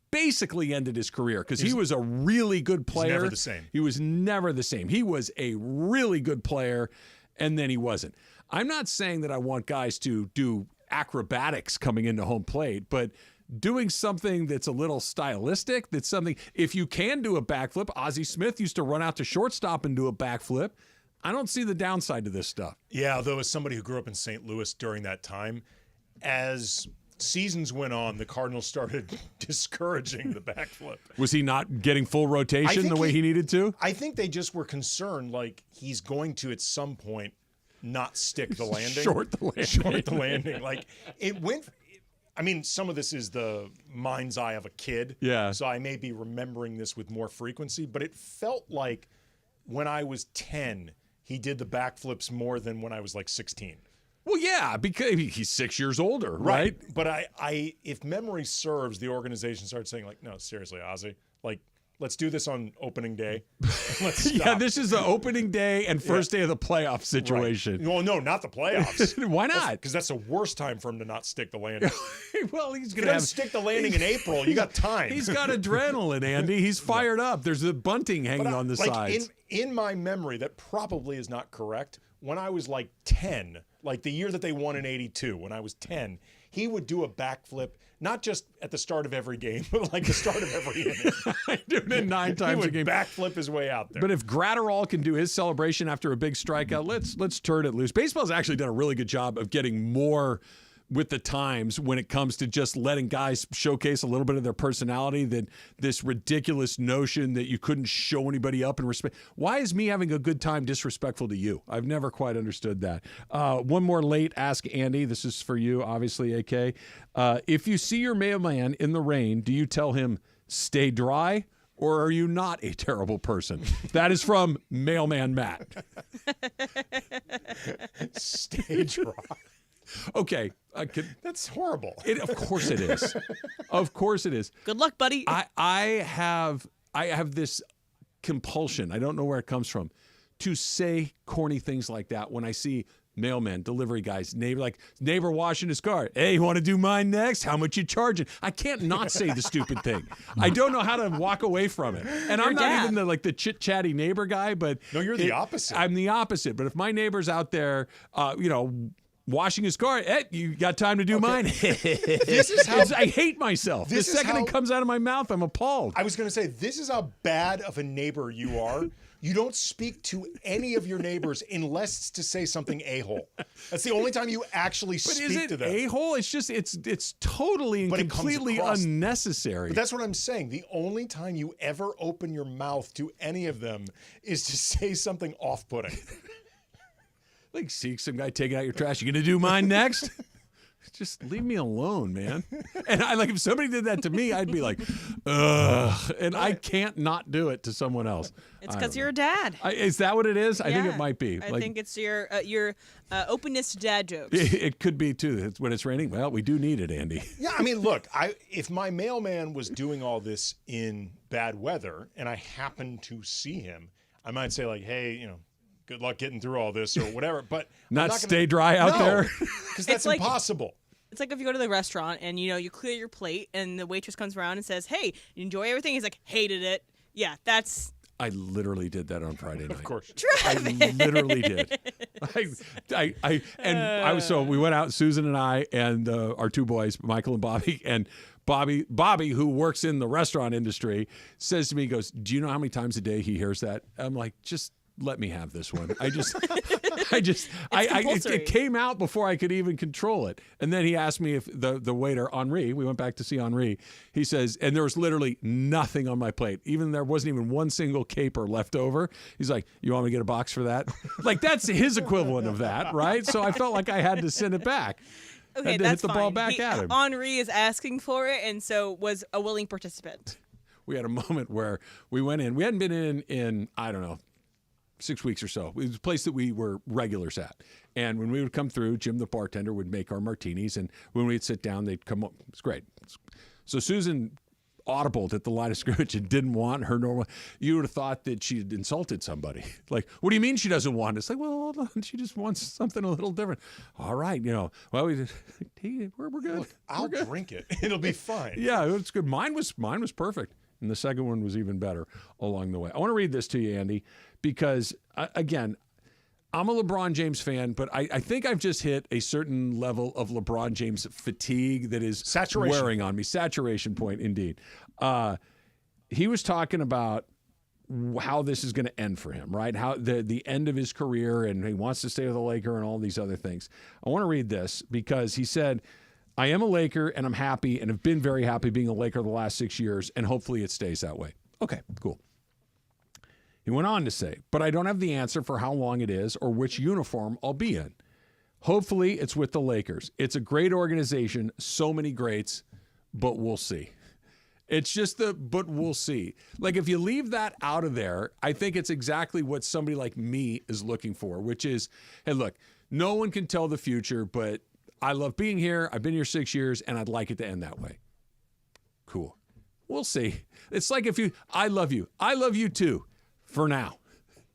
basically ended his career because he was a really good player. Never the same. He was never the same. He was a really good player, and then he wasn't. I'm not saying that I want guys to do acrobatics coming into home plate, but doing something that's a little stylistic, that's something, if you can do a backflip, Ozzie Smith used to run out to shortstop and do a backflip. I don't see the downside to this stuff. Yeah, although as somebody who grew up in St. Louis during that time, as seasons went on, the Cardinals started discouraging the backflip. Was he not getting full rotation the way he needed to? I think they just were concerned, like, he's going to at some point not stick the landing. Short the landing. Short the landing. Like, it went... I mean, some of this is the mind's eye of a kid. Yeah. So I may be remembering this with more frequency, but it felt like when I was 10, he did the backflips more than when I was like 16. Well, yeah, because he's 6 years older, right? But I if memory serves, the organization started saying, like, no, seriously, Ozzie, like, let's do this on opening day. Let's stop. Yeah, this is the opening day and first day of the playoff situation. Right. Well, no, not the playoffs. Why not? Because that's the worst time for him to not stick the landing. Well, he's going going to stick the landing in April. You got time. He's got adrenaline, Andy. He's fired up. There's the bunting hanging on the sides. In my memory, that probably is not correct. When I was like 10, like the year that they won in 82, when I was 10, he would do a backflip, not just at the start of every game, but like the start of every inning. Doing it 9 times a game. He would backflip his way out there. But if Gratterall can do his celebration after a big strikeout, let's turn it loose. Baseball's actually done a really good job of getting more with the times when it comes to just letting guys showcase a little bit of their personality, than this ridiculous notion that you couldn't show anybody up and respect. Why is me having a good time disrespectful to you? I've never quite understood that. One more late Ask Andy. This is for you, obviously, AK. If you see your mailman in the rain, do you tell him, stay dry? Or are you not a terrible person? That is from Mailman Matt. Stay dry. Okay. That's horrible. Of course it is. Of course it is. Good luck, buddy. I have this compulsion, I don't know where it comes from, to say corny things like that when I see mailmen, delivery guys, neighbor washing his car. Hey, you want to do mine next? How much you charging? I can't not say the stupid thing. I don't know how to walk away from it. And I'm not even the chit-chatty neighbor guy, but... No, you're the opposite. I'm the opposite. But if my neighbor's out there, washing his car, you got time to do mine? This is how I hate myself. The second it comes out of my mouth, I'm appalled. I was going to say, this is how bad of a neighbor you are. You don't speak to any of your neighbors unless it's to say something a-hole. That's the only time you actually speak to them. But is it a-hole? It's just, it's totally and completely unnecessary. But that's what I'm saying. The only time you ever open your mouth to any of them is to say something off-putting. Like, see some guy taking out your trash. You gonna do mine next? Just leave me alone, man. And if somebody did that to me, I'd be like, ugh. And I can't not do it to someone else. It's because you're a dad. Is that what it is? I think it might be. I think it's your openness to dad jokes. It could be too. When it's raining, well, we do need it, Andy. Yeah, I mean, look, if my mailman was doing all this in bad weather and I happened to see him, I might say like, hey, good luck getting through all this or whatever. But not stay dry out there? Because that's impossible. It's like if you go to the restaurant and, you clear your plate and the waitress comes around and says, hey, you enjoy everything? He's like, hated it. Yeah, that's... I literally did that on Friday night. Of course. I literally did. So we went out, Susan and I and our two boys, Michael and Bobby, and Bobby, who works in the restaurant industry, says to me, he goes, do you know how many times a day he hears that? I'm like, just let me have this one. It came out before I could even control it. And then he asked me if the waiter, Henri, we went back to see Henri, he says, and there was literally nothing on my plate. There wasn't even one single caper left over. He's like, you want me to get a box for that? Like, that's his equivalent of that, right? So I felt like I had to send it back. Okay, to hit the ball back at him. Henri is asking for it, and so was a willing participant. We had a moment where we went in. We hadn't been in I don't know, 6 weeks or so. It was a place that we were regulars at. And when we would come through, Jim, the bartender, would make our martinis. And when we'd sit down, they'd come up. It's great. So Susan audibled at the line of scrimmage and didn't want her normal. You would have thought that she had insulted somebody. Like, what do you mean she doesn't want it? It's like, well, hold on. She just wants something a little different. All right. Well, we're good. Look, I'll drink it. It'll be fine. Yeah, it's good. Mine was perfect. And the second one was even better along the way. I want to read this to you, Andy, because, again, I'm a LeBron James fan, but I think I've just hit a certain level of LeBron James fatigue that is wearing on me. Saturation point, indeed. He was talking about how this is going to end for him, right? How the end of his career, and he wants to stay with a Laker and all these other things. I want to read this because he said, I am a Laker, and I'm happy and have been very happy being a Laker the last 6 years, and hopefully it stays that way. Okay, cool. He went on to say, but I don't have the answer for how long it is or which uniform I'll be in. Hopefully it's with the Lakers. It's a great organization, so many greats, but we'll see. It's just but we'll see. Like, if you leave that out of there, I think it's exactly what somebody like me is looking for, which is, hey, look, no one can tell the future, but I love being here. I've been here 6 years, and I'd like it to end that way. Cool. We'll see. It's like I love you. I love you too, for now.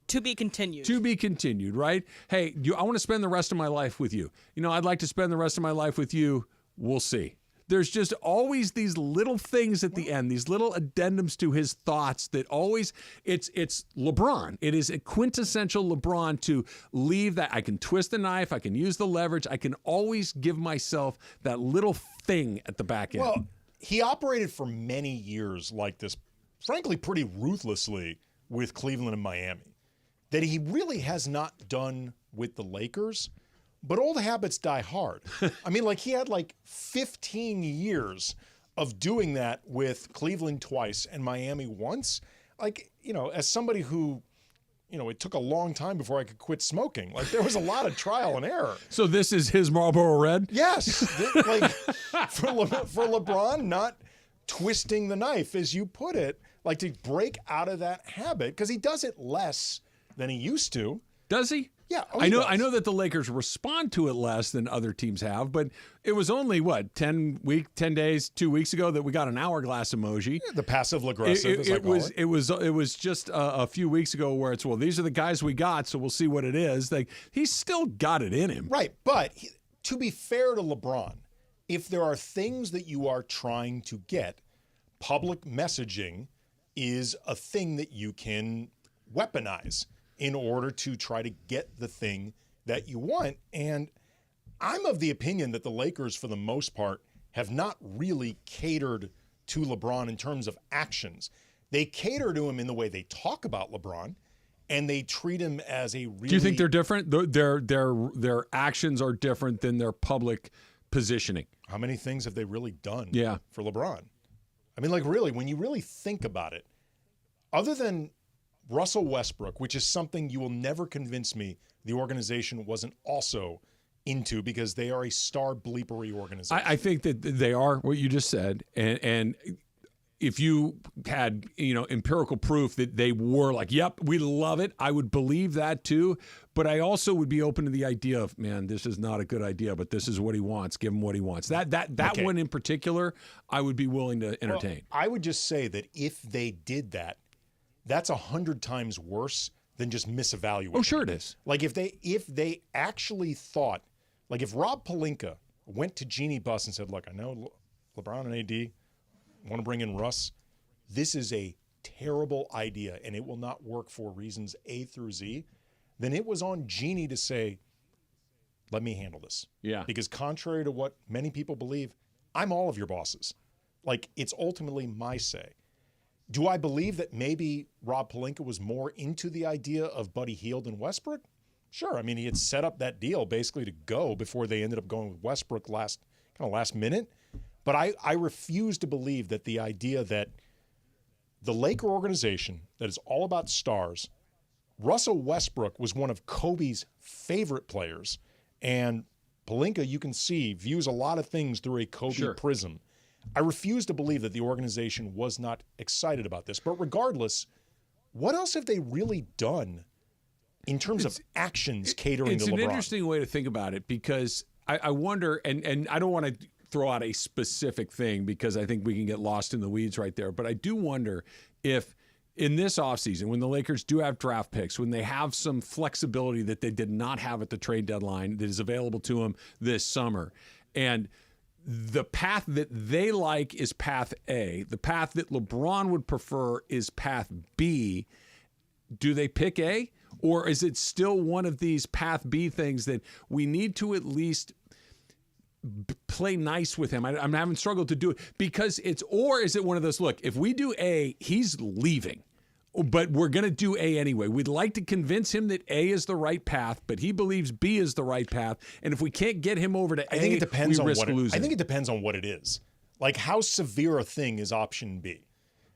To be continued. To be continued, right? Hey, I want to spend the rest of my life with you. I'd like to spend the rest of my life with you. We'll see. There's just always these little things at the end, these little addendums to his thoughts that always, it's LeBron. It is a quintessential LeBron to leave that. I can twist the knife. I can use the leverage. I can always give myself that little thing at the back end. Well, he operated for many years like this, frankly, pretty ruthlessly with Cleveland and Miami, that he really has not done with the Lakers. But old habits die hard. I mean, he had 15 years of doing that with Cleveland twice and Miami once. As somebody who, it took a long time before I could quit smoking. There was a lot of trial and error. So this is his Marlboro Red? Yes. For LeBron, not twisting the knife, as you put it, to break out of that habit, because he does it less than he used to. Does he? Yeah, I know that the Lakers respond to it less than other teams have, but it was only 10 days, 2 weeks ago that we got an hourglass emoji. Yeah, the passive aggressive. It was just a few weeks ago where it's, these are the guys we got, so we'll see what it is. He's still got it in him, right? But to be fair to LeBron, if there are things that you are trying to get, public messaging is a thing that you can weaponize in order to try to get the thing that you want. And I'm of the opinion that the Lakers, for the most part, have not really catered to LeBron in terms of actions. They cater to him in the way they talk about LeBron, and they treat him as a really... Do you think they're different? Their actions are different than their public positioning. How many things have they really done for LeBron? I mean, really, when you really think about it, other than Russell Westbrook, which is something you will never convince me the organization wasn't also into, because they are a star bleepery organization. I think that they are what you just said, and if you had empirical proof that they were yep, we love it, I would believe that too. But I also would be open to the idea of, man, this is not a good idea, but this is what he wants. Give him what he wants. That okay. One in particular, I would be willing to entertain. Well, I would just say that if they did that, that's 100 times worse than just misevaluating. Oh, sure it is. If they actually thought, if Rob Pelinka went to Jeannie Buss and said, look, I know LeBron and AD want to bring in Russ. This is a terrible idea, and it will not work for reasons A through Z. Then it was on Jeannie to say, let me handle this. Yeah. Because contrary to what many people believe, I'm all of your bosses. Like, it's ultimately my say. Do I believe that maybe Rob Pelinka was more into the idea of Buddy Hield and Westbrook? Sure. I mean, he had set up that deal basically to go before they ended up going with Westbrook last minute. But I refuse to believe that the idea that the Laker organization that is all about stars, Russell Westbrook was one of Kobe's favorite players. And Pelinka, you can see, views a lot of things through a Kobe prism. I refuse to believe that the organization was not excited about this. But regardless, what else have they really done in terms of actions catering to LeBron? It's an interesting way to think about it, because I wonder, and I don't want to throw out a specific thing because I think we can get lost in the weeds right there, but I do wonder if in this offseason, when the Lakers do have draft picks, when they have some flexibility that they did not have at the trade deadline that is available to them this summer, and the path that they like is path A, the path that LeBron would prefer is path B, do they pick A? Or is it still one of these path B things that we need to at least play nice with him? I'm having struggled to do it because or is it one of those, look, if we do A, he's leaving, but we're going to do A anyway. We'd like to convince him that A is the right path, but he believes B is the right path. And if we can't get him over to A, I think it depends we on risk losing. I think it depends on what it is. Like, how severe a thing is option B?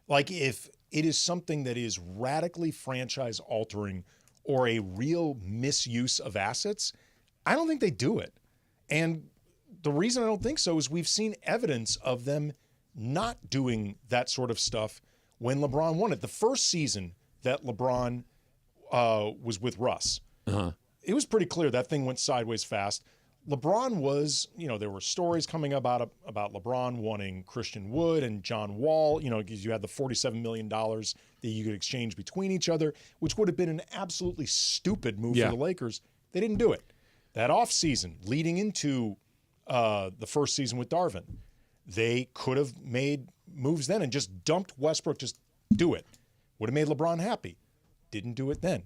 Like, if it is something that is radically franchise altering or a real misuse of assets, I don't think they do it. And the reason I don't think so is we've seen evidence of them not doing that sort of stuff when LeBron won it. The first season that LeBron was with Russ, it was pretty clear that thing went sideways fast. LeBron was, there were stories coming about LeBron wanting Christian Wood and John Wall, because you had the $47 million that you could exchange between each other, which would have been an absolutely stupid move for the Lakers. They didn't do it. That offseason leading into the first season with Darvin, they could have made moves then and just dumped Westbrook, just do it. Would have made LeBron happy. Didn't do it then.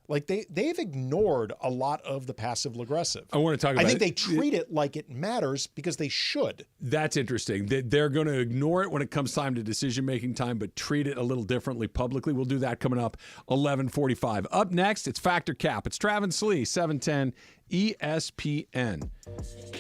Like, they've ignored a lot of the passive aggressive. I want to talk about it. I think they treat it like it matters because they should. That's interesting. They're going to ignore it when it comes time to decision-making time, but treat it a little differently publicly. We'll do that coming up 11:45. Up next, it's Factor Cap. It's Travis Lee, 710 ESPN.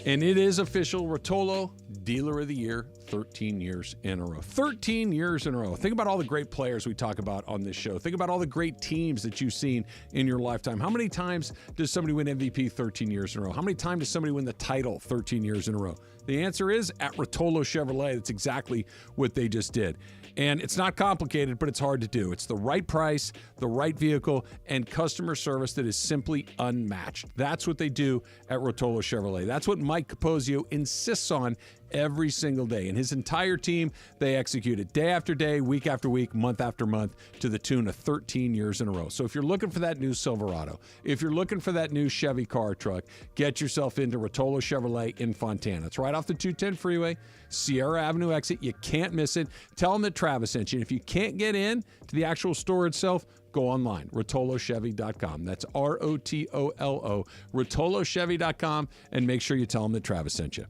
And it is official. Rotolo, Dealer of the Year, 13 years in a row. 13 years in a row. Think about all the great players we talk about on this show. Think about all the great teams that you've seen in your lifetime. How many times does somebody win MVP 13 years in a row? How many times does somebody win the title 13 years in a row? The answer is at Rotolo Chevrolet. That's exactly what they just did. And it's not complicated, but it's hard to do. It's the right price, the right vehicle, and customer service that is simply unmatched. That's what they do at Rotolo Chevrolet. That's what Mike Capozio insists on every single day. And his entire team, they execute it day after day, week after week, month after month, to the tune of 13 years in a row. So if you're looking for that new Silverado, if you're looking for that new Chevy car truck, get yourself into Rotolo Chevrolet in Fontana. It's right off the 210 freeway, Sierra Avenue exit. You can't miss it. Tell them that Travis sent you. And if you can't get in to the actual store itself, go online, rotolochevy.com. That's ROTOLO, rotolochevy.com, and make sure you tell them that Travis sent you.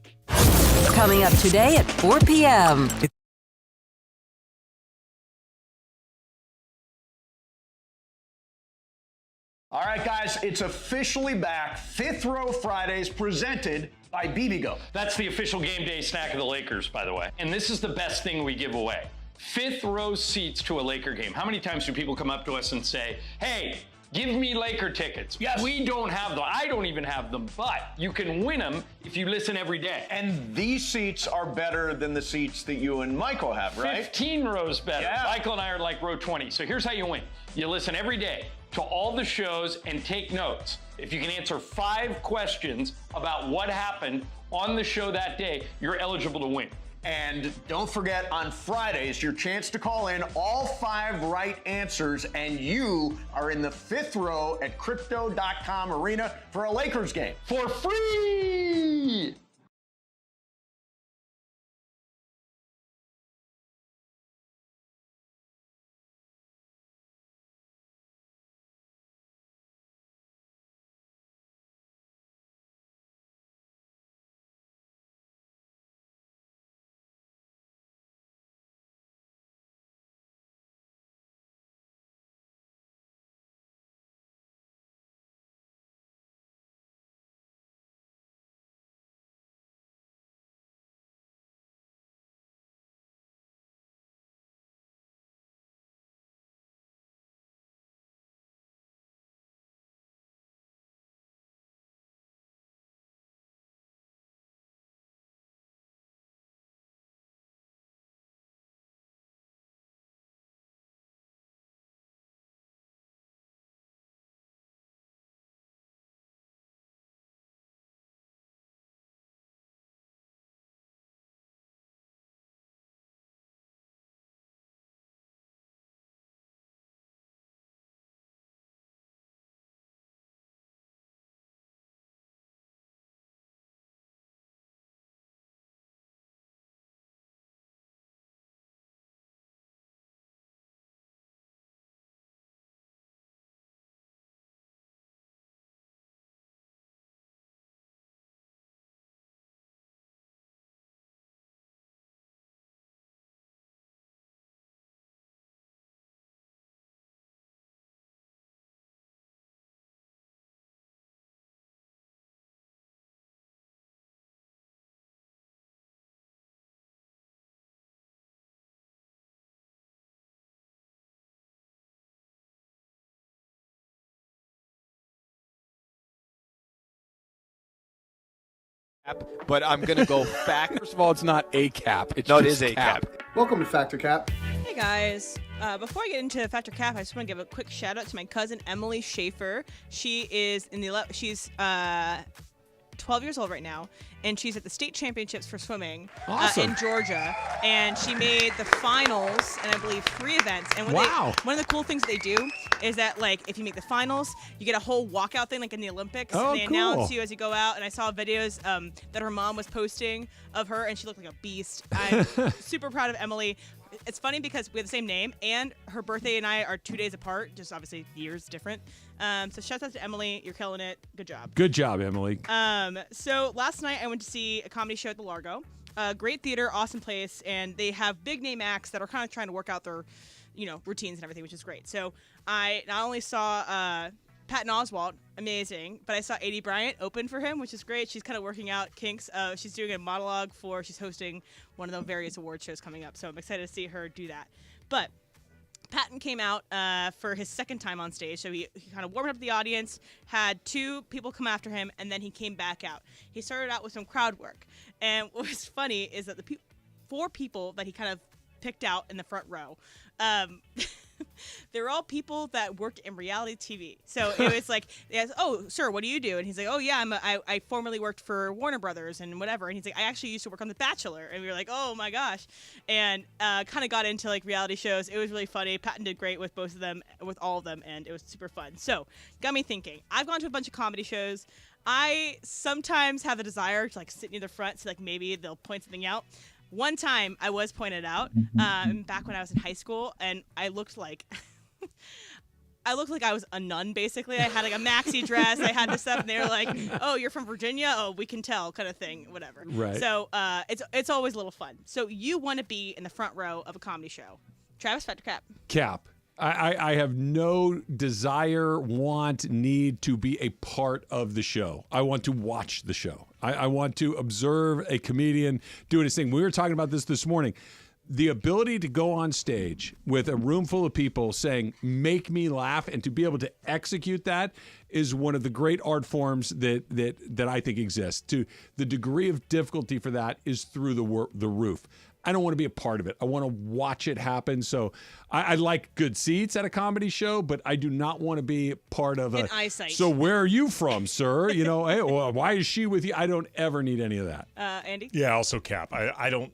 Coming up today at 4 p.m. All right, guys, it's officially back. Fifth Row Fridays presented by BBGO. That's the official game day snack of the Lakers, by the way. And this is the best thing we give away. Fifth row seats to a Laker game. How many times do people come up to us and say, hey, give me Laker tickets? Yes. We don't have them. I don't even have them, but you can win them if you listen every day. And these seats are better than the seats that you and Michael have, right? 15 rows better. Yeah. Michael and I are like row 20. So here's how you win. You listen every day to all the shows and take notes. If you can answer 5 questions about what happened on the show that day, you're eligible to win. And don't forget, on Fridays, your chance to call in all 5 right answers, and you are in the fifth row at Crypto.com Arena for a Lakers game. For free! But I'm going to go back. First of all, it's not a cap. It's No, it just is a cap. Welcome to Factor Cap. Hey guys, before I get into Factor Cap, I just want to give a quick shout out to my cousin Emily Schaefer. She is she's 12 years old right now, and she's at the state championships for swimming in Georgia. And she made the finals, and I believe 3 events. And one of the cool things they do is that, like, if you make the finals, you get a whole walkout thing, like in the Olympics. Oh, and they cool. announce you as you go out. And I saw videos that her mom was posting of her, and she looked like a beast. I'm super proud of Emily. It's funny because we have the same name, and her birthday and I are 2 days apart, just obviously years different. So shout out to Emily. You're killing it. Good job. Good job, Emily. So last night I went to see a comedy show at the Largo. Great theater, awesome place, and they have big name acts that are kind of trying to work out their, routines and everything, which is great. So I not only saw Patton Oswalt, amazing, but I saw A.D. Bryant open for him, which is great. She's kind of working out kinks. She's doing a monologue she's hosting one of the various award shows coming up, so I'm excited to see her do that. But Patton came out for his second time on stage, so he kind of warmed up the audience, had 2 people come after him, and then he came back out. He started out with some crowd work, and what was funny is that the 4 people that he kind of picked out in the front row, they're all people that worked in reality TV. So it was like, oh, sir, what do you do? And he's like, oh, yeah, I formerly worked for Warner Brothers and whatever. And he's like, I actually used to work on The Bachelor. And we were like, oh, my gosh. And kind of got into, like, reality shows. It was really funny. Patton did great with all of them, and it was super fun. So got me thinking. I've gone to a bunch of comedy shows. I sometimes have a desire to, like, sit near the front so, like, maybe they'll point something out. One time I was pointed out back when I was in high school, and I looked like I was a nun, basically. I had like a maxi dress. I had this stuff, and they were like, oh, you're from Virginia? Oh, we can tell, kind of thing, whatever. Right. So it's always a little fun. So you want to be in the front row of a comedy show. Travis, Factor Cap. Cap. I have no desire, want, need to be a part of the show. I want to watch the show. I want to observe a comedian doing his thing. We were talking about this morning. The ability to go on stage with a room full of people saying, make me laugh, and to be able to execute that is one of the great art forms that I think exists. To the degree of difficulty for that is through the roof. I don't want to be a part of it. I want to watch it happen. So I like good seats at a comedy show, but I do not want to be part of an eyesight. So where are you from, sir? Hey, well, why is she with you? I don't ever need any of that. Andy? Yeah, also Cap. I don't,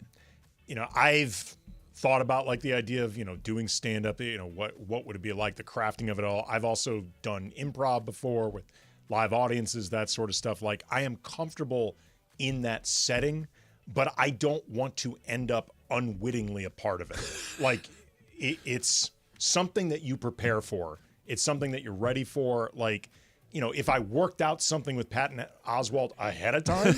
I've thought about like the idea of, doing stand-up, what would it be like, the crafting of it all. I've also done improv before with live audiences, that sort of stuff. Like, I am comfortable in that setting, but I don't want to end up unwittingly a part of it. Like, it's something that you prepare for. It's something that you're ready for. Like, if I worked out something with Patton Oswalt ahead of time,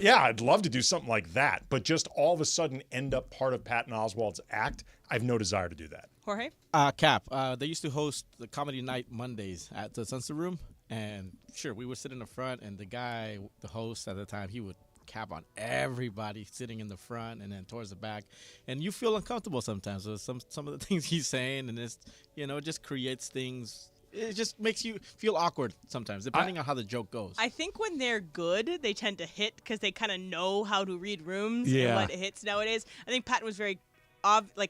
yeah, I'd love to do something like that. But just all of a sudden end up part of Patton Oswalt's act, I have no desire to do that. Jorge? Cap. They used to host the Comedy Night Mondays at the Sunset Room. And sure, we would sit in the front, and the host at the time, he would cap on everybody sitting in the front and then towards the back, and you feel uncomfortable sometimes with some of the things he's saying, and it's it just creates things. It just makes you feel awkward sometimes, depending on how the joke goes. I think when they're good, they tend to hit because they kind of know how to read rooms and Yeah. what hits nowadays. I think Patton was very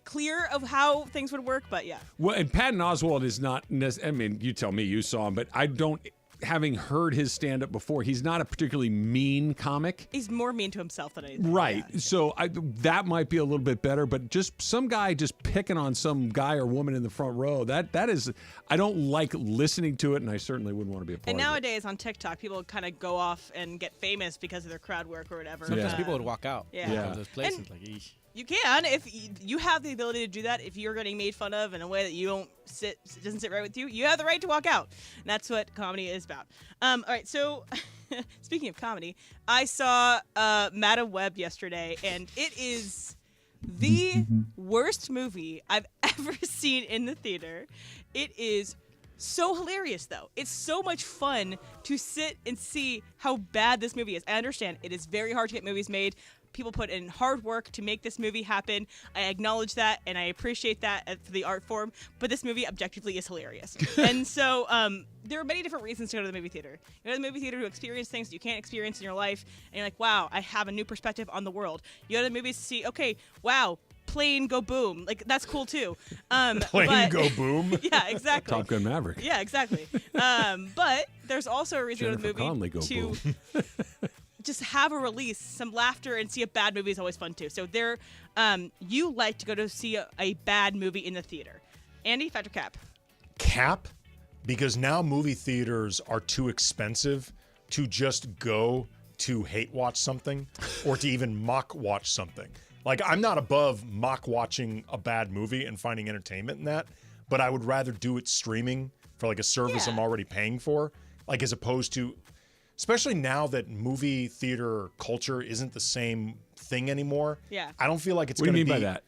clear of how things would work, but yeah. Well, and Patton Oswalt is not. I mean, you tell me, you saw him, but I don't. Having heard his stand-up before, he's not a particularly mean comic. He's more mean to himself than anything. Right. Yeah. So that might be a little bit better, but just some guy just picking on some guy or woman in the front row, that is, I don't like listening to it, and I certainly wouldn't want to be a part And of it. nowadays on TikTok, people kind of go off and get famous because of their crowd work or whatever. Sometimes people would walk out. Yeah. From those places, And like, eesh. you can if you have the ability to do that. If you're getting made fun of in a way that doesn't sit right with you, you have the right to walk out. And that's what comedy is about. All right, so speaking of comedy, I saw Madam Web yesterday, and it is the worst movie I've ever seen in the theater. It is so hilarious, though. It's so much fun to sit and see how bad this movie is. I understand it is very hard to get movies made. people put in hard work to make this movie happen. I acknowledge that, and I appreciate that for the art form. But this movie objectively is hilarious. And so there are many different reasons to go to the movie theater. You go to the movie theater to experience things that you can't experience in your life, and you're like, wow, I have a new perspective on the world. You go to the movies to see, okay, wow, plane go boom. Like, that's cool too. Plane go boom? Yeah, exactly. Top Gun Maverick. Yeah, exactly. But there's also a reason to go to the movie to just have a release, some laughter, and see a bad movie is always fun too. So you like to go to see a bad movie in the theater. Andy, Factor Cap. Cap? Because now movie theaters are too expensive to just go to hate watch something or to even mock watch something. Like, I'm not above mock watching a bad movie and finding entertainment in that, but I would rather do it streaming for like a service I'm already paying for, like as opposed to, especially now that movie theater culture isn't the same thing anymore. Yeah. I don't feel like it's What do going you to mean be. by that?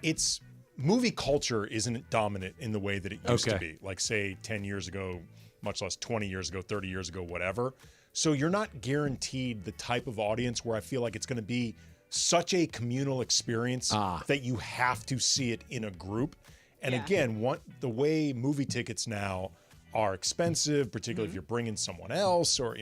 It's movie culture isn't dominant in the way that it used to be. Like, say 10 years ago, much less 20 years ago, 30 years ago, whatever. So you're not guaranteed the type of audience where I feel like it's going to be such a communal experience that you have to see it in a group. And again, the way movie tickets now are expensive, particularly if you're bringing someone else or,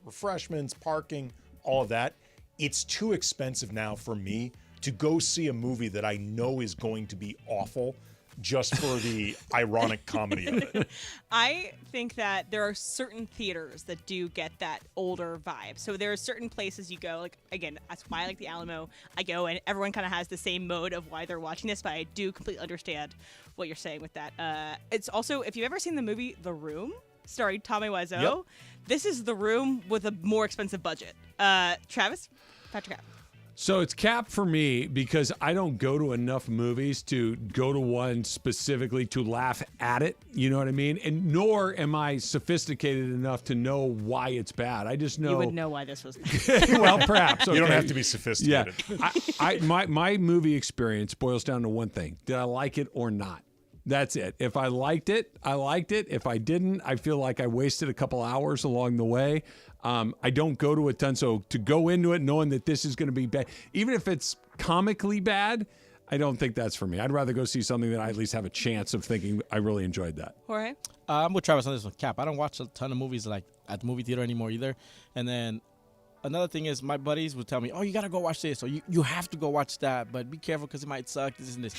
refreshments, parking, all of that, it's too expensive now for me to go see a movie that I know is going to be awful just for the ironic comedy of it. I think that there are certain theaters that do get that older vibe. So there are certain places you go, like, again, that's why I like the Alamo. I go and everyone kind of has the same mode of why they're watching this, but I do completely understand what you're saying with that. It's also, if you've ever seen the movie The Room, starring Tommy Wiseau, this is The Room with a more expensive budget. Travis? Patrick Cap. So it's Cap for me because I don't go to enough movies to go to one specifically to laugh at it. You know what I mean? And nor am I sophisticated enough to know why it's bad. I just know. You would know why this was bad. Well, perhaps. Okay. You don't have to be sophisticated. Yeah. My movie experience boils down to one thing. Did I like it or not? That's it. If I liked it, I liked it. If I didn't, I feel like I wasted a couple hours along the way. I don't go to a ton. So to go into it knowing that this is going to be bad, even if it's comically bad, I don't think that's for me. I'd rather go see something that I at least have a chance of thinking I really enjoyed that. Jorge? I'm with Travis on this one. Cap, I don't watch a ton of movies like at the movie theater anymore either. And then another thing is my buddies would tell me, oh, you got to go watch this or you have to go watch that, but be careful because it might suck, this and this.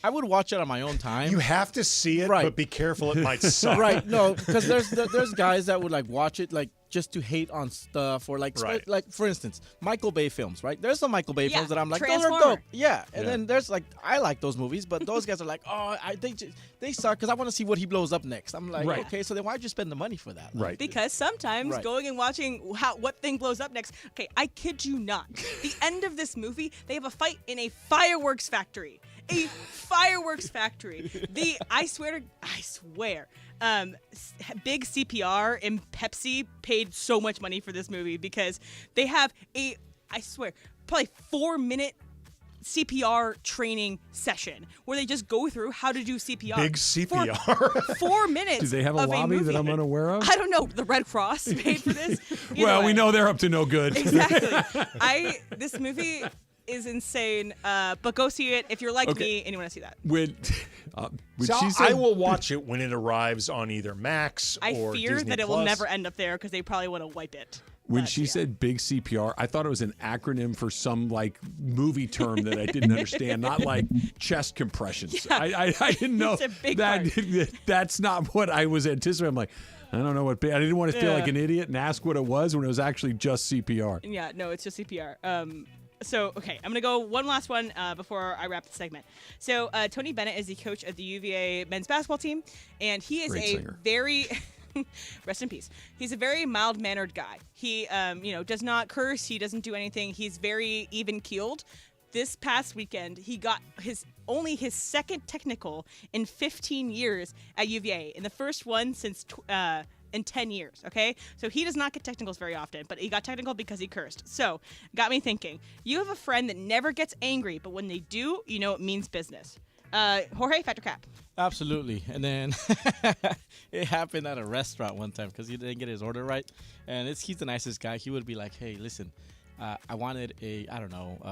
I would watch it on my own time. You have to see it, but be careful, it might suck. Right, no, because there's guys that would like watch it like just to hate on stuff or like like for instance, Michael Bay films, right? There's some Michael Bay films that I'm like, those are dope. Yeah, and then there's like I like those movies, but those guys are like, oh, they suck because I want to see what he blows up next. I'm like, okay, so then why'd you spend the money for that? Right. Because sometimes going and watching what thing blows up next. Okay, I kid you not. The end of this movie, they have a fight in a fireworks factory. A fireworks factory. I swear, big CPR and Pepsi paid so much money for this movie because they have probably 4-minute CPR training session where they just go through how to do CPR. Big CPR. For 4 minutes. Do they have a lobby that I'm unaware of? I don't know. The Red Cross paid for this. Well, we know they're up to no good. Exactly. This movie is insane, but go see it if you're like me and you want to see that. I will watch it when it arrives on either Max or I fear Disney that it Plus. will never end up there because they probably want to wipe it. When she said big CPR, I thought it was an acronym for some like movie term that I didn't understand, not like chest compressions. Yeah. I didn't know It's a big part. That's not what I was anticipating. I'm like, I don't know what. I didn't want to feel like an idiot and ask what it was when it was actually just CPR. Yeah, no, it's just CPR. So, okay, I'm going to go one last one before I wrap the segment. So, Tony Bennett is the coach of the UVA men's basketball team, and he is very... Rest in peace. He's a very mild-mannered guy. He, does not curse. He doesn't do anything. He's very even-keeled. This past weekend, he got only his second technical in 15 years at UVA, and the first one since... in 10 years, okay? So he does not get technicals very often, but he got technical because he cursed. So, got me thinking. You have a friend that never gets angry, but when they do, you know it means business. Jorge, Factor Cap. Absolutely. And then it happened at a restaurant one time because he didn't get his order right. And he's the nicest guy. He would be like, hey, listen, I wanted a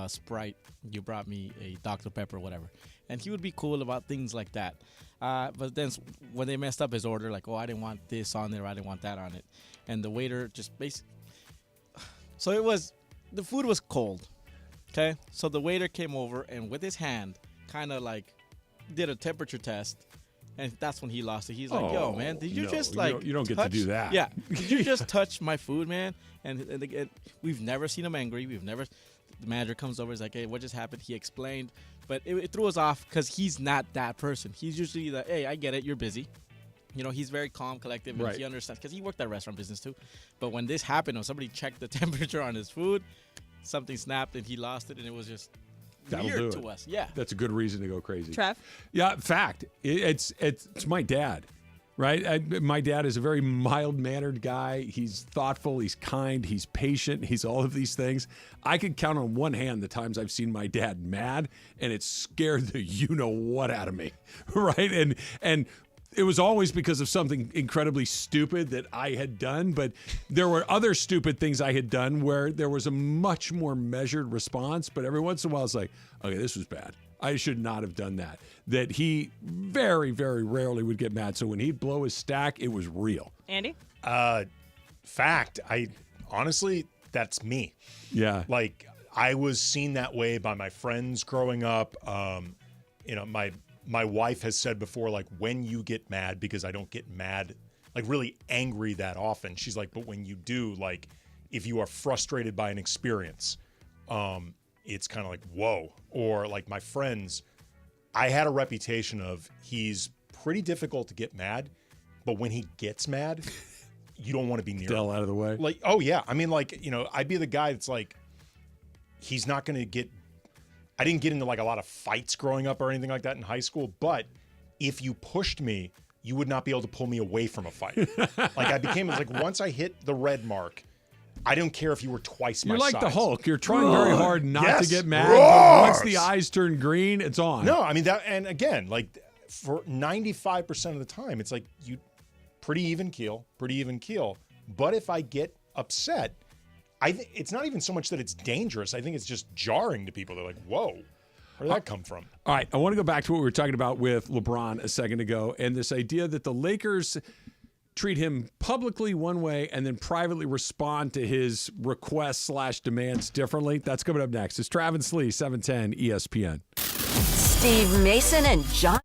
Sprite. You brought me a Dr. Pepper, whatever, and he would be cool about things like that. But then when they messed up his order, like, oh, I didn't want this on there, I didn't want that on it, and the waiter just basically. So the food was cold. Okay, so the waiter came over and with his hand, kind of like, did a temperature test. And that's when he lost it. He's like, "Yo, man, did you just like you don't get to do that? Yeah, did you just touch my food, man?" And again, we've never seen him angry. The manager comes over. He's like, "Hey, what just happened?" He explained, but it threw us off because he's not that person. He's usually like, "Hey, I get it. You're busy." You know, he's very calm, collective, and he understands because he worked at restaurant business too. But when this happened, when somebody checked the temperature on his food, something snapped and he lost it, and it was just. That'll Weird do to it. us, yeah. That's a good reason to go crazy. Trev? Yeah, fact. It's my dad, right? My dad is a very mild-mannered guy. He's thoughtful. He's kind. He's patient. He's all of these things. I could count on one hand the times I've seen my dad mad, and it scared the you-know-what out of me, right? And it was always because of something incredibly stupid that I had done, but there were other stupid things I had done where there was a much more measured response, but every once in a while it's like, okay, this was bad. I should not have done that. That he very, very rarely would get mad. So when he'd blow his stack, it was real. Andy? Fact. Honestly, that's me. Yeah. Like, I was seen that way by my friends growing up. My wife has said before, like, when you get mad, because I don't get mad, like really angry that often. She's like, but when you do, like, if you are frustrated by an experience, it's kind of like, whoa. Or like my friends, I had a reputation of he's pretty difficult to get mad, but when he gets mad, you don't want to be near him. Out of the way. Like, oh yeah. I mean, like, I'd be the guy that's like, he's not going to get. I didn't get into like a lot of fights growing up or anything like that in high school, but if you pushed me, you would not be able to pull me away from a fight. Like I became like, once I hit the red mark, I don't care if you were twice my size. You're like the Hulk. You're trying very hard not to get mad. Roars. But once the eyes turn green, it's on. No, I mean that, and again, like for 95% of the time, it's like you pretty even keel. But if I get upset, it's not even so much that it's dangerous. I think it's just jarring to people. They're like, whoa, where did that come from? All right, I want to go back to what we were talking about with LeBron a second ago, and this idea that the Lakers treat him publicly one way and then privately respond to his requests/demands differently. That's coming up next. It's Travis Lee, 710 ESPN. Steve Mason and John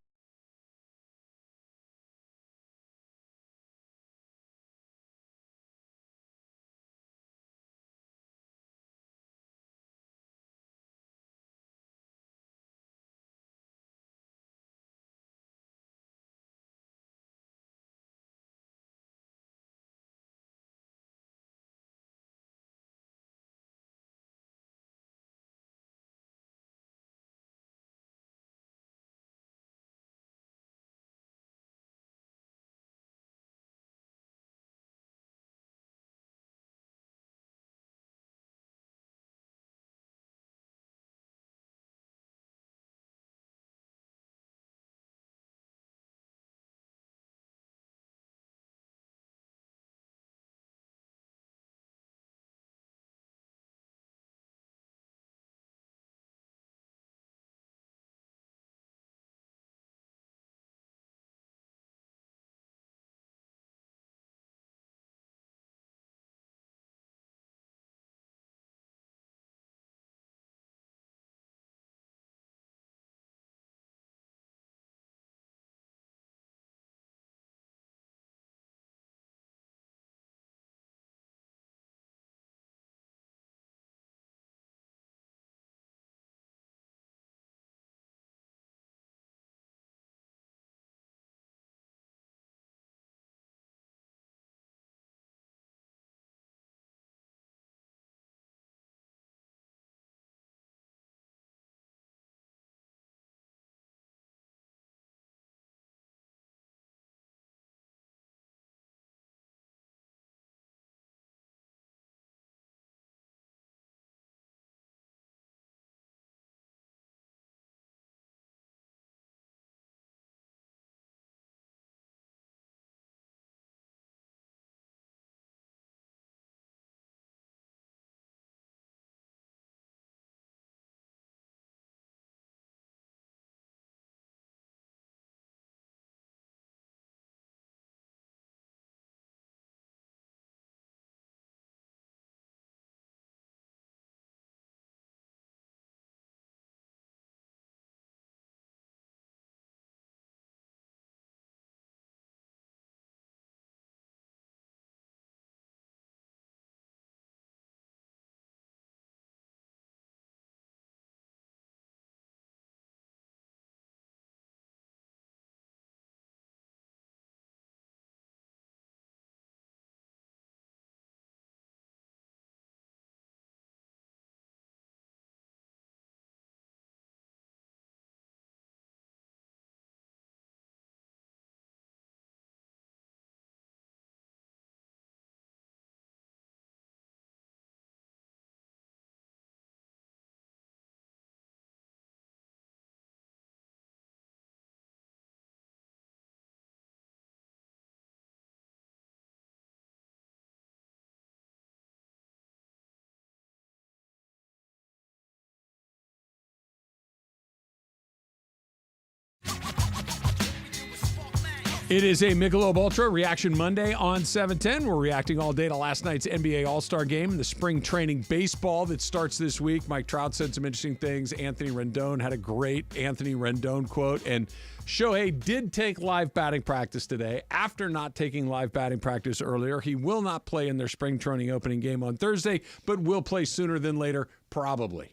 It is a Michelob Ultra Reaction Monday on 710. We're reacting all day to last night's NBA All-Star Game and the spring training baseball that starts this week. Mike Trout said some interesting things. Anthony Rendon had a great Anthony Rendon quote. And Shohei did take live batting practice today. After not taking live batting practice earlier, he will not play in their spring training opening game on Thursday, but will play sooner than later, probably.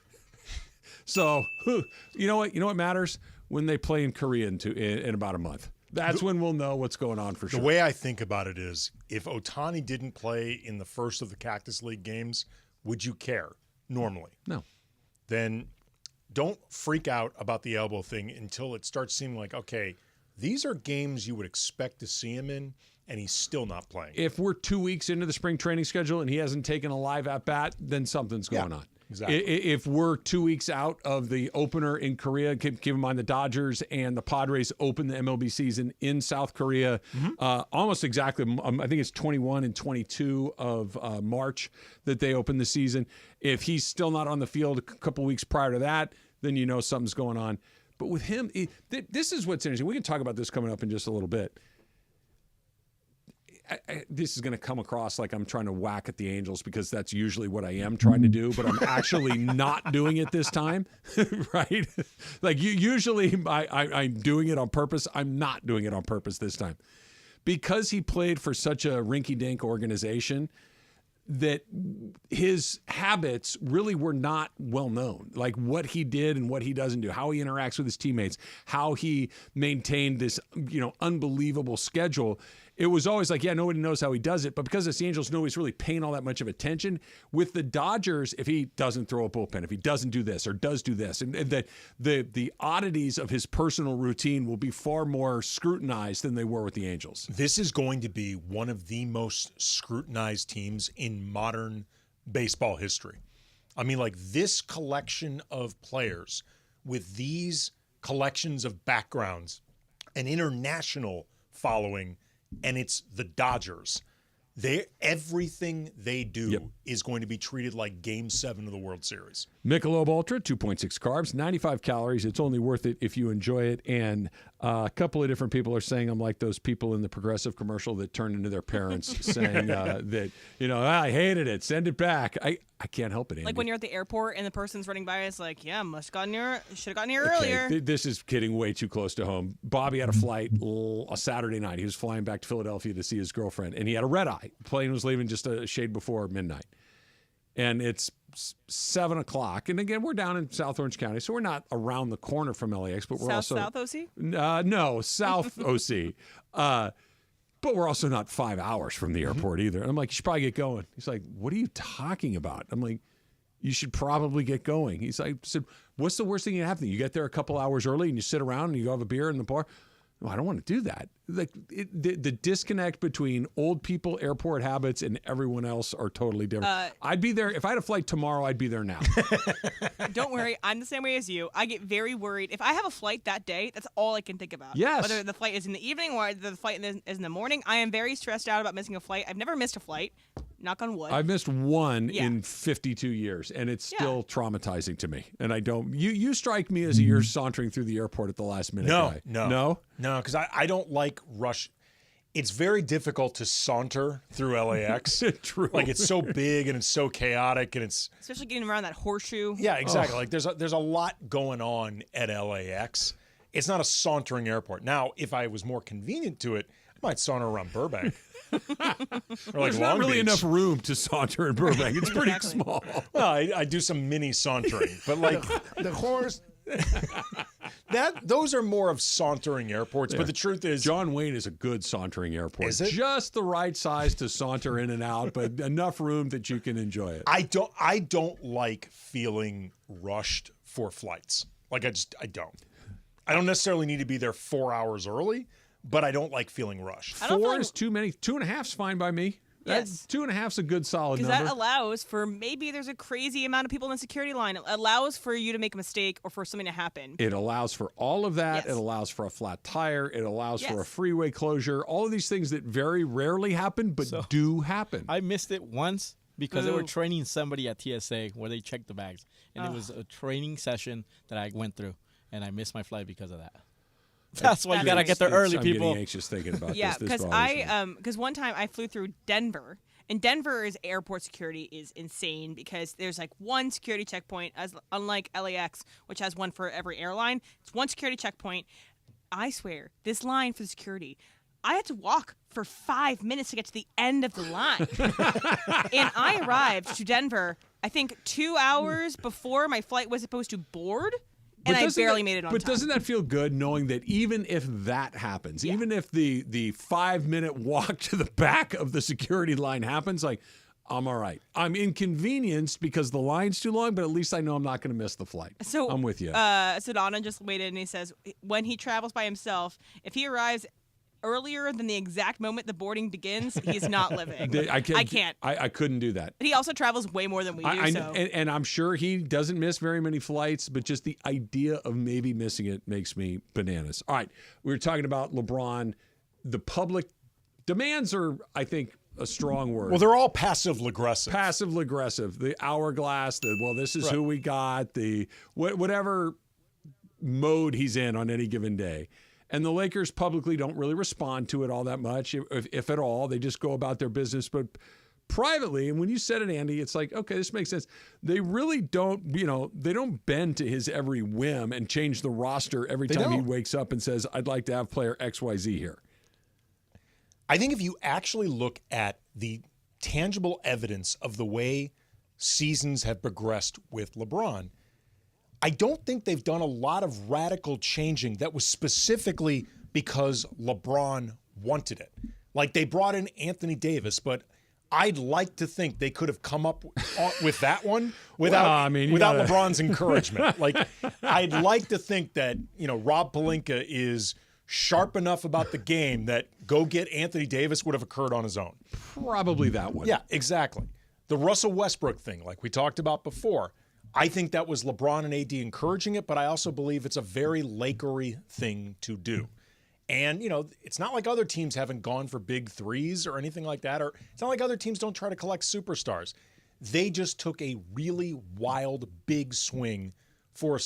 So, you know what matters? When they play in Korea in about a month. That's when we'll know what's going on for sure. The way I think about it is, if Otani didn't play in the first of the Cactus League games, would you care normally? No. Then don't freak out about the elbow thing until it starts seeming like, okay, these are games you would expect to see him in, and he's still not playing. If we're 2 weeks into the spring training schedule and he hasn't taken a live at-bat, then something's going on. Exactly. If we're 2 weeks out of the opener in Korea, keep in mind the Dodgers and the Padres open the MLB season in South Korea almost exactly. I think it's 21 and 22 of March that they open the season. If he's still not on the field a couple weeks prior to that, then you know something's going on. But with him, this is what's interesting. We can talk about this coming up in just a little bit. This is going to come across like I'm trying to whack at the Angels because that's usually what I am trying to do, but I'm actually not doing it this time, right? Like usually I'm doing it on purpose. I'm not doing it on purpose this time. Because he played for such a rinky-dink organization, that his habits really were not well known. Like what he did and what he doesn't do, how he interacts with his teammates, how he maintained this, unbelievable schedule. It was always like, yeah, nobody knows how he does it. But because it's the Angels, nobody's really paying all that much of attention. With the Dodgers, if he doesn't throw a bullpen, if he doesn't do this or does do this, and the oddities of his personal routine will be far more scrutinized than they were with the Angels. This is going to be one of the most scrutinized teams in modern baseball history. I mean, like this collection of players with these collections of backgrounds, an international following, and it's the Dodgers. Everything they do is going to be treated like Game 7 of the World Series. Michelob Ultra, 2.6 carbs, 95 calories. It's only worth it if you enjoy it. And a couple of different people are saying I'm like those people in the Progressive commercial that turned into their parents saying that, I hated it. Send it back. I can't help it, Andy. Like when you're at the airport and the person's running by, it's like, yeah, should have gotten here earlier. This is getting way too close to home. Bobby had a flight a Saturday night. He was flying back to Philadelphia to see his girlfriend, and he had a red eye. The plane was leaving just a shade before midnight. And it's 7 o'clock. And again, we're down in South Orange County, so we're not around the corner from LAX, but we're South OC? No, South OC. But we're also not 5 hours from the airport either. And I'm like, you should probably get going. He's like, what are you talking about? I'm like, you should probably get going. He's like, what's the worst thing that happens? You get there a couple hours early and you sit around and you go have a beer in the bar. No, I don't want to do that. Like the disconnect between old people, airport habits, and everyone else are totally different. I'd be there if I had a flight tomorrow. I'd be there now. Don't worry, I'm the same way as you. I get very worried if I have a flight that day. That's all I can think about. Yes. Whether the flight is in the evening or the flight is in the morning, I am very stressed out about missing a flight. I've never missed a flight. Knock on wood. I've missed one in 52 years, and it's still traumatizing to me. And I don't. You strike me as a you're sauntering through the airport at the last minute guy. No, because I don't like rush. It's very difficult to saunter through LAX. True. Like it's so big and it's so chaotic and it's especially getting around that horseshoe. Yeah, exactly. Like there's a lot going on at LAX. It's not a sauntering airport. Now, if I was more convenient to it, I might saunter around Burbank. Or There's not really enough room to saunter in Burbank. It's pretty small. Well, I do some mini sauntering, but like the horse. Those are more of sauntering airports. Yeah. But the truth is, John Wayne is a good sauntering airport. Is it? Just the right size to saunter in and out, but enough room that you can enjoy it. I don't like feeling rushed for flights. Like I don't. I don't necessarily need to be there 4 hours early, but I don't like feeling rushed. 4 is too many. 2.5 is fine by me. Yes. 2.5 is a good solid number. Because that allows for maybe there's a crazy amount of people in the security line. It allows for you to make a mistake or for something to happen. It allows for all of that. Yes. It allows for a flat tire. It allows for a freeway closure. All of these things that very rarely happen, but do happen. I missed it once because they were training somebody at TSA where they checked the bags. And it was a training session that I went through. And I missed my flight because of that. That's why you gotta get there early, I'm people. getting anxious thinking about Yeah, this. because one time I flew through Denver, and Denver's airport security is insane because there's like one security checkpoint, as unlike LAX, which has one for every airline. It's one security checkpoint. I swear, this line for the security, I had to walk for 5 minutes to get to the end of the line. And I arrived to Denver, I think 2 hours before my flight was supposed to board. And I barely made it on time. But doesn't that feel good knowing that even if that happens, even if the 5-minute walk to the back of the security line happens, like, I'm all right. I'm inconvenienced because the line's too long, but at least I know I'm not going to miss the flight. So I'm with you. Sedona just weighed in and he says when he travels by himself, if he arrives earlier than the exact moment the boarding begins, he's not living. I can't. I couldn't do that. But he also travels way more than we do. And I'm sure he doesn't miss very many flights, but just the idea of maybe missing it makes me bananas. All right, we were talking about LeBron. The public demands are, I think, a strong word. Well, they're all passive-aggressive. Passive-aggressive. The hourglass, this is who we got, the whatever mode he's in on any given day. And the Lakers publicly don't really respond to it all that much, if at all. They just go about their business. But privately, and when you said it, Andy, it's like, okay, this makes sense. They really don't, they don't bend to his every whim and change the roster every time he wakes up and says, I'd like to have player XYZ here. I think if you actually look at the tangible evidence of the way seasons have progressed with LeBron, I don't think they've done a lot of radical changing that was specifically because LeBron wanted it. Like they brought in Anthony Davis, but I'd like to think they could have come up with that one without LeBron's encouragement. Like I'd like to think that, Rob Pelinka is sharp enough about the game that go get Anthony Davis would have occurred on his own. Probably that one. Yeah, exactly. The Russell Westbrook thing, like we talked about before, I think that was LeBron and AD encouraging it, but I also believe it's a very Lakery thing to do. And, it's not like other teams haven't gone for big threes or anything like that, or it's not like other teams don't try to collect superstars. They just took a really wild, big swing for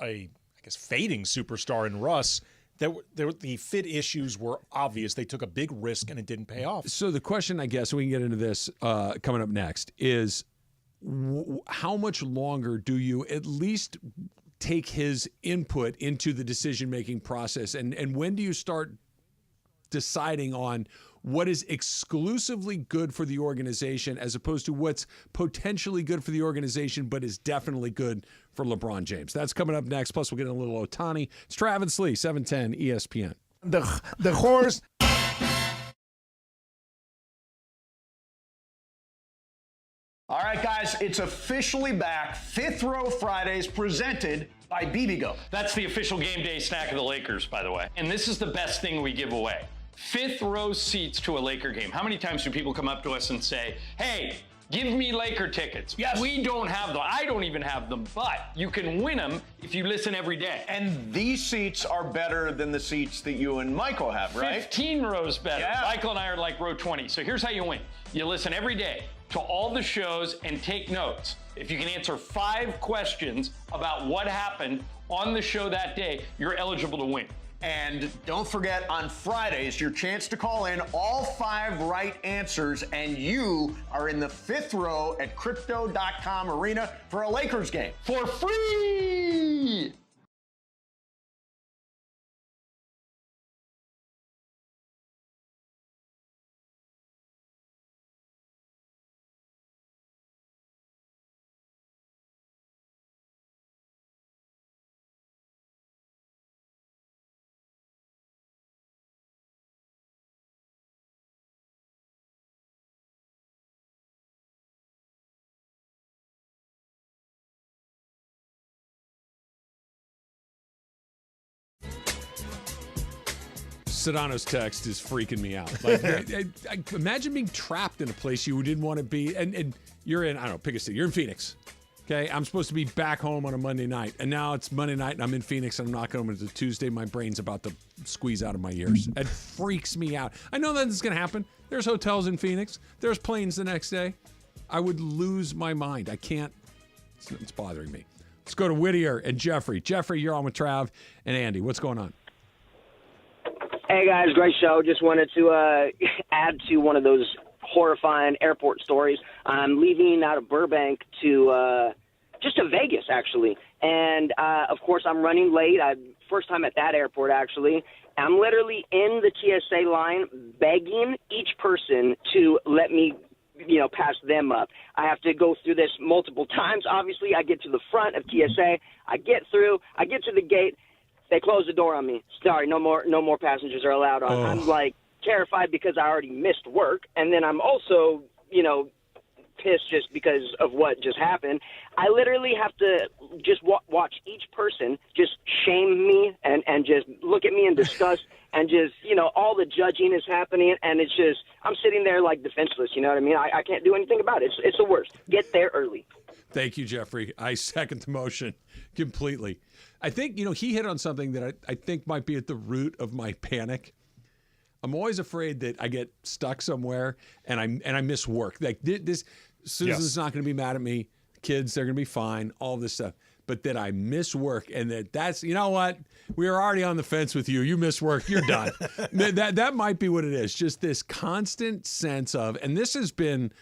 a fading superstar in Russ. The fit issues were obvious. They took a big risk, and it didn't pay off. So the question, I guess, we can get into this coming up next, is how much longer do you at least take his input into the decision-making process? And when do you start deciding on what is exclusively good for the organization as opposed to what's potentially good for the organization but is definitely good for LeBron James? That's coming up next. Plus, we'll get a little Otani. It's Travis Lee, 710 ESPN. The horse... All right, guys, it's officially back. Fifth Row Fridays presented by BBGO. That's the official game day snack of the Lakers, by the way. And this is the best thing we give away. Fifth row seats to a Laker game. How many times do people come up to us and say, hey, give me Laker tickets? Yeah, we don't have them. I don't even have them, but you can win them if you listen every day. And these seats are better than the seats that you and Michael have, right? 15 rows better. Yeah. Michael and I are like row 20. So here's how you win. You listen every day to all the shows and take notes. If you can answer 5 questions about what happened on the show that day, you're eligible to win. And don't forget, on Fridays, your chance to call in all 5 right answers, and you are in the fifth row at Crypto.com Arena for a Lakers game. For free! Sedano's text is freaking me out. Like, I imagine being trapped in a place you didn't want to be, and you're in, I don't know, pick a city. You're in Phoenix. Okay, I'm supposed to be back home on a Monday night, and now it's Monday night, and I'm in Phoenix, and I'm not going to Tuesday. My brain's about to squeeze out of my ears. It freaks me out. I know that's going to happen. There's hotels in Phoenix. There's planes the next day. I would lose my mind. I can't. It's bothering me. Let's go to Whittier and Jeffrey. Jeffrey, you're on with Trav and Andy. What's going on? Hey guys, great show. Just wanted to add to one of those horrifying airport stories. I'm leaving out of Burbank to just to Vegas, actually. And, of course, I'm running late. First time at that airport, actually. I'm literally in the TSA line begging each person to let me, pass them up. I have to go through this multiple times. Obviously, I get to the front of TSA. I get through. I get to the gate. They close the door on me. Sorry, no more passengers are allowed on. I'm, like, terrified because I already missed work. And then I'm also, pissed just because of what just happened. I literally have to just watch each person just shame me and just look at me in disgust and just, all the judging is happening and it's just, I'm sitting there like defenseless, you know what I mean? I can't do anything about it. It's the worst. Get there early. Thank you, Jeffrey. I second the motion completely. I think, he hit on something that I think might be at the root of my panic. I'm always afraid that I get stuck somewhere and I miss work. Like this, Susan's not going to be mad at me. Kids, they're going to be fine. All this stuff, but that I miss work, and that's you know what? We are already on the fence with you. You miss work, you're done. that might be what it is. Just this constant sense of, and this has been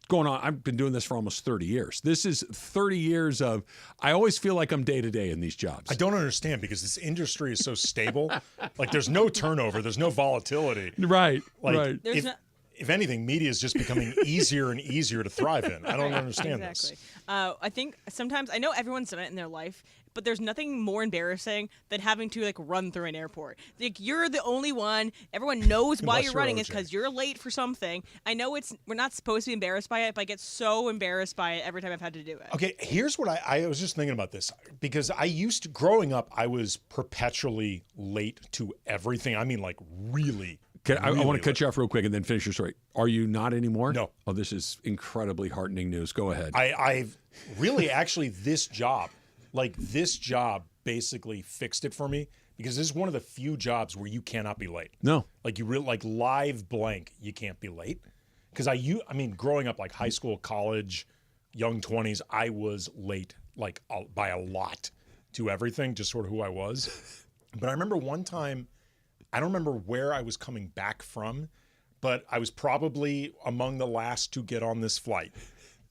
going on. I've been doing this for almost 30 years. This is 30 years of, I always feel like I'm day to day in these jobs. I don't understand because this industry is so stable. Like there's no turnover. There's no volatility. Right. Like, right. If anything, media is just becoming easier and easier to thrive in. I don't understand this. I think sometimes, I know everyone's done it in their life, but there's nothing more embarrassing than having to run through an airport. Like you're the only one. Everyone knows why you're running is because you're late for something. I know we're not supposed to be embarrassed by it, but I get so embarrassed by it every time I've had to do it. Okay, here's what I was just thinking about this because growing up, I was perpetually late to everything. I mean, like really. I want to cut you off real quick and then finish your story. Are you not anymore? No. Oh, this is incredibly heartening news. Go ahead. I've really actually this job basically fixed it for me because this is one of the few jobs where you cannot be late. No. Like live blank, you can't be late. Because growing up like high school, college, young 20s, I was late by a lot to everything, just sort of who I was. But I remember one time, I don't remember where I was coming back from, but I was probably among the last to get on this flight.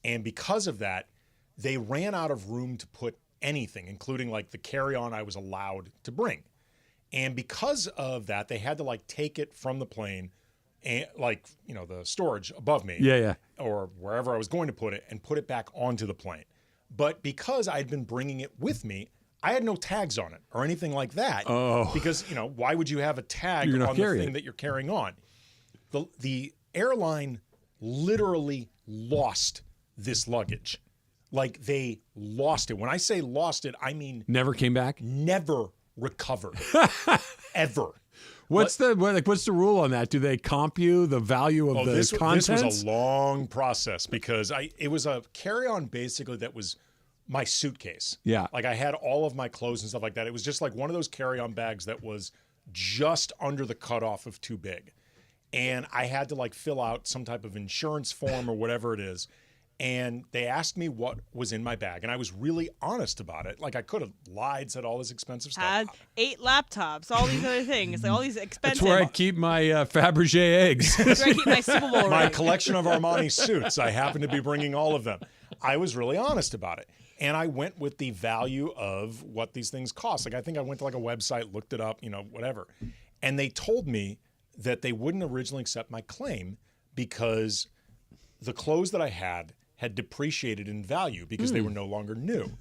And because of that, they ran out of room to put anything, including the carry-on I was allowed to bring. And because of that, they had to take it from the plane and the storage above me. Yeah. Or wherever I was going to put it and put it back onto the plane. But because I'd been bringing it with me, I had no tags on it or anything like that. Oh. Because, why would you have a tag on the thing that you're carrying on? The airline literally lost this luggage. Like they lost it. When I say lost it, I mean never came back? Never recovered. Ever. What's the rule on that? Do they comp you the value of the contents? This was a long process because it was a carry-on basically that was my suitcase. Yeah. Like I had all of my clothes and stuff like that. It was just like one of those carry-on bags that was just under the cutoff of too big. And I had to fill out some type of insurance form or whatever it is. And they asked me what was in my bag. And I was really honest about it. Like I could have lied, said all this expensive stuff. Had 8 laptops, all these other things, all these expensive. That's where I keep my Fabergé eggs. That's where I keep my Super Bowl My ring. collection of Armani suits. I happen to be bringing all of them. I was really honest about it. And I went with the value of what these things cost. I think I went to a website, looked it up, whatever. And they told me that they wouldn't originally accept my claim because the clothes that I had depreciated in value because they were no longer new.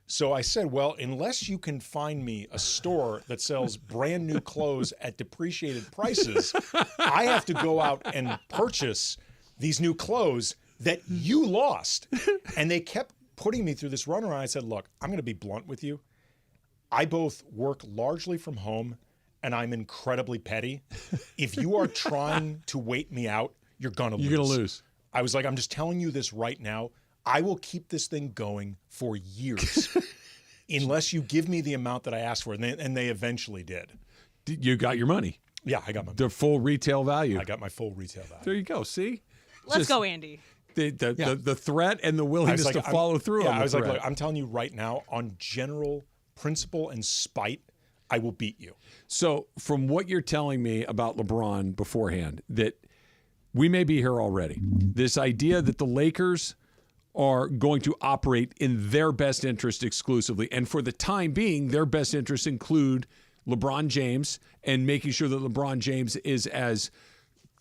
So I said, well, unless you can find me a store that sells brand new clothes at depreciated prices, I have to go out and purchase these new clothes that you lost. And they kept putting me through this runaround. I said, look, I'm going to be blunt with you. I both work largely from home and I'm incredibly petty. If you are trying to wait me out, you're going to lose. You're going to lose. I was like, I'm just telling you this right now. I will keep this thing going for years unless you give me the amount that I asked for. And they eventually did. You got your money. Yeah, I got my money. The full retail value. I got my full retail value. There you go. See? Let's go, Andy. The threat and the willingness to follow through on the threat. Look, I'm telling you right now, on general principle and spite, I will beat you. So from what you're telling me about LeBron beforehand, that we may be here already. This idea that the Lakers are going to operate in their best interest exclusively. And for the time being, their best interests include LeBron James and making sure that LeBron James is as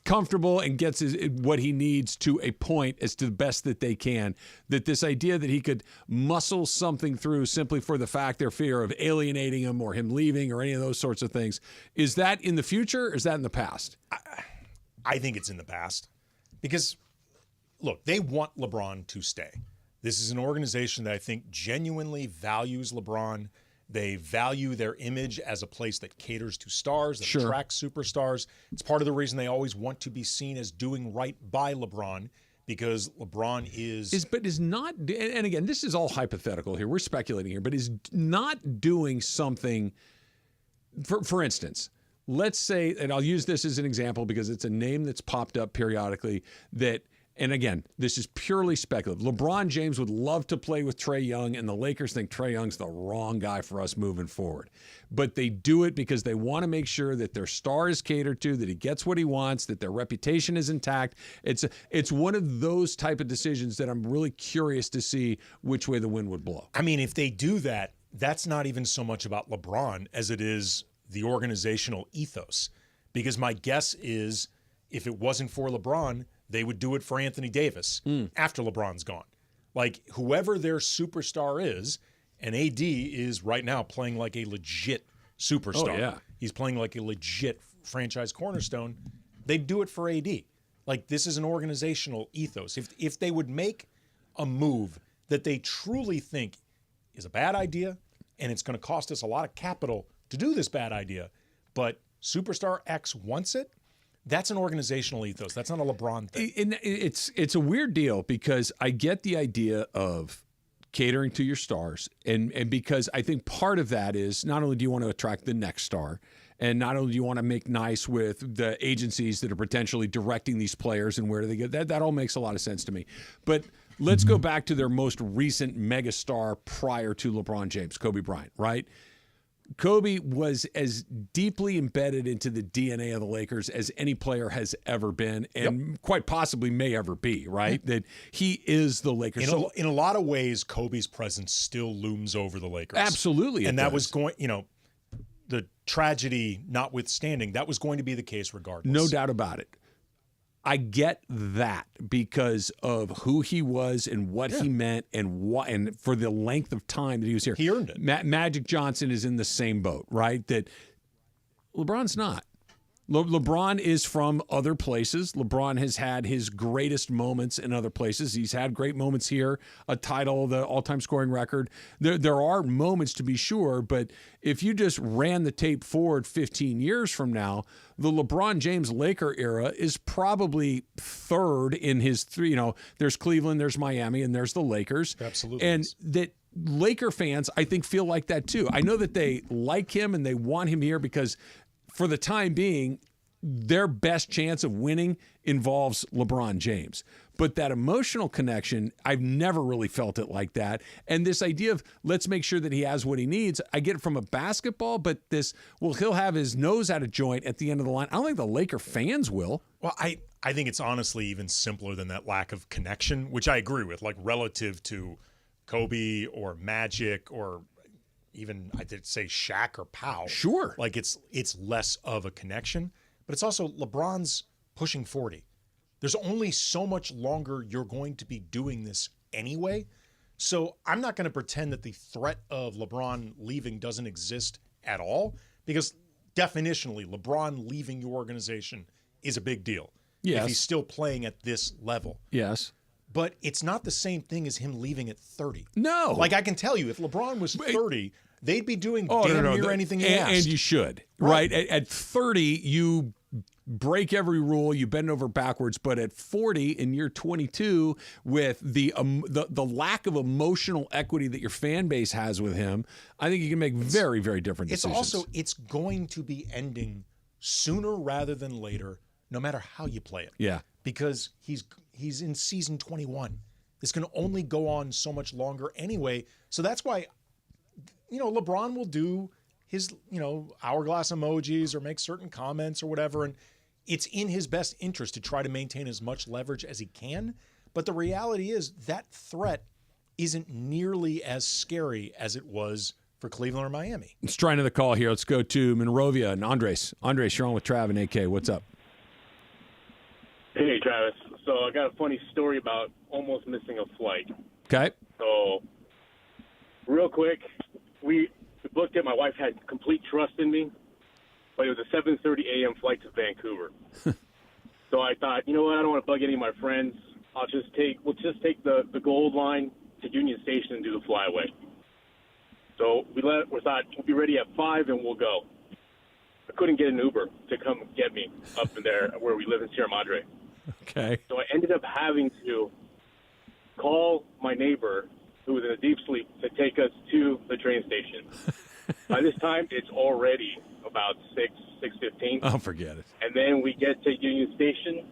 comfortable and gets what he needs to a point as to the best that they can. That this idea that he could muscle something through simply for the fact their fear of alienating him or him leaving or any of those sorts of things, is that in the future or is that in the past? I think it's in the past because, look, they want LeBron to stay. This is an organization that I think genuinely values LeBron. They value their image as a place that caters to stars, that attracts superstars. It's part of the reason they always want to be seen as doing right by LeBron, because LeBron is not, and again, this is all hypothetical here. We're speculating here, but is not doing something, for instance, let's say, and I'll use this as an example because it's a name that's popped up periodically that, and again, this is purely speculative. LeBron James would love to play with Trae Young, and the Lakers think Trae Young's the wrong guy for us moving forward. But they do it because they want to make sure that their star is catered to, that he gets what he wants, that their reputation is intact. It's one of those type of decisions that I'm really curious to see which way the wind would blow. I mean, if they do that, that's not even so much about LeBron as it is the organizational ethos. Because my guess is if it wasn't for LeBron, they would do it for Anthony Davis after LeBron's gone. Like, whoever their superstar is, and AD is right now playing like a legit superstar. Oh, yeah. He's playing like a legit franchise cornerstone. They'd do it for AD. Like, this is an organizational ethos. If they would make a move that they truly think is a bad idea, and it's going to cost us a lot of capital to do this bad idea, but superstar X wants it, that's an organizational ethos. That's not a LeBron thing. And it's a weird deal because I get the idea of catering to your stars, and because I think part of that is not only do you want to attract the next star, and not only do you want to make nice with the agencies that are potentially directing these players and where do they go. That all makes a lot of sense to me. But let's go back to their most recent megastar prior to LeBron James, Kobe Bryant, right? Kobe was as deeply embedded into the DNA of the Lakers as any player has ever been, and quite possibly may ever be, right? That he is the Lakers. In a lot of ways, Kobe's presence still looms over the Lakers. Absolutely. And that was going, the tragedy notwithstanding, that was going to be the case regardless. No doubt about it. I get that because of who he was and what he meant and for the length of time that he was here. He earned it. Magic Johnson is in the same boat, right? That LeBron's not. LeBron is from other places. LeBron has had his greatest moments in other places. He's had great moments here, a title, the all-time scoring record. There are moments to be sure, but if you just ran the tape forward 15 years from now, the LeBron James Laker era is probably third in his three. There's Cleveland, there's Miami, and there's the Lakers. Absolutely. And that Laker fans, I think, feel like that too. I know that they like him and they want him here because for the time being, their best chance of winning involves LeBron James. But that emotional connection, I've never really felt it like that. And this idea of let's make sure that he has what he needs, I get it from a basketball, but he'll have his nose out of joint at the end of the line. I don't think the Laker fans will. Well, I think it's honestly even simpler than that lack of connection, which I agree with, like relative to Kobe or Magic or even I did say Shaq or Powell. Sure. Like it's less of a connection, but it's also LeBron's pushing 40. There's only so much longer you're going to be doing this anyway. So I'm not going to pretend that the threat of LeBron leaving doesn't exist at all, because definitionally LeBron leaving your organization is a big deal. Yes. If he's still playing at this level. Yes. But it's not the same thing as him leaving at 30. No. Like I can tell you, if LeBron was 30, they'd be doing damn near anything he asked. And you should, right? At 30, you break every rule, you bend over backwards. But at 40, in year 22, with the lack of emotional equity that your fan base has with him, I think you can make very, very different decisions. It's going to be ending sooner rather than later, no matter how you play it. Yeah. Because he's in season 21. This can only go on so much longer anyway. So that's why, LeBron will do his, hourglass emojis or make certain comments or whatever. And it's in his best interest to try to maintain as much leverage as he can. But the reality is that threat isn't nearly as scary as it was for Cleveland or Miami. Let's try another call here. Let's go to Monrovia and Andres. Andres, you're on with Trav and AK. What's up? Hey, Travis. So I got a funny story about almost missing a flight. Okay. So real quick, we booked it. My wife had complete trust in me, but it was a 7:30 a.m. flight to Vancouver. So I thought, you know what? I don't want to bug any of my friends. We'll just take the Gold Line to Union Station and do the flyaway. So we thought we'll be ready at 5 and we'll go. I couldn't get an Uber to come get me up in there where we live in Sierra Madre. Okay. So I ended up having to call my neighbor, who was in a deep sleep, to take us to the train station. By this time, it's already about 6:15. Oh, forget it. And then we get to Union Station.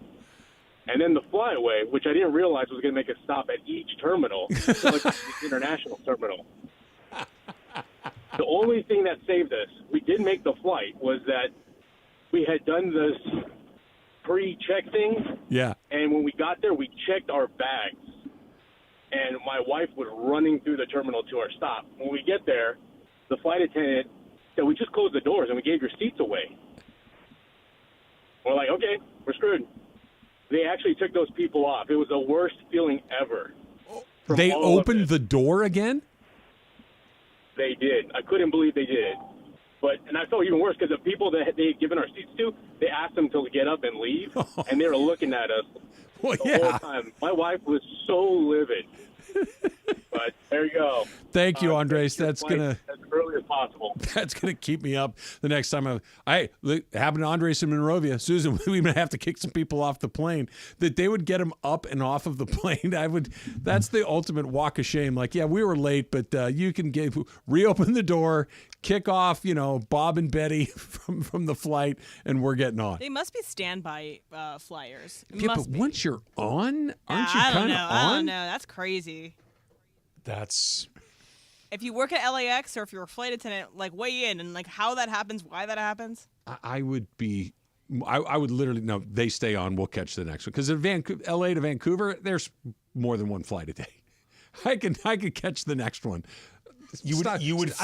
And then the flyaway, which I didn't realize was going to make a stop at each terminal, like the international terminal. The only thing that saved us, we did make the flight, was that we had done this pre-check thing. Yeah. And when we got there, we checked our bags. And my wife was running through the terminal to our stop. When we get there, the flight attendant said, we just closed the doors and we gave your seats away. We're like, okay, we're screwed. They actually took those people off. It was the worst feeling ever. They opened the door again? They did. I couldn't believe they did. And I felt even worse because the people that they had given our seats to, they asked them to get up and leave, and they were looking at us the whole time. My wife was so livid. But there you go. Thank you, Andres. That's gonna as early as possible. That's gonna keep me up the next time. Look, happened to Andres in Monrovia. Susan, we would have to kick some people off the plane. That they would get them up and off of the plane. That's the ultimate walk of shame. Like, yeah, we were late, but you can reopen the door, kick off, Bob and Betty from the flight, and we're getting on. They must be standby flyers. But once you're on, aren't you kind of on? I don't know. That's crazy. That's... If you work at LAX or if you're a flight attendant, weigh in and how that happens, why that happens. I would literally, no, they stay on. We'll catch the next one. Because LA to Vancouver, there's more than one flight a day. I could catch the next one. You would I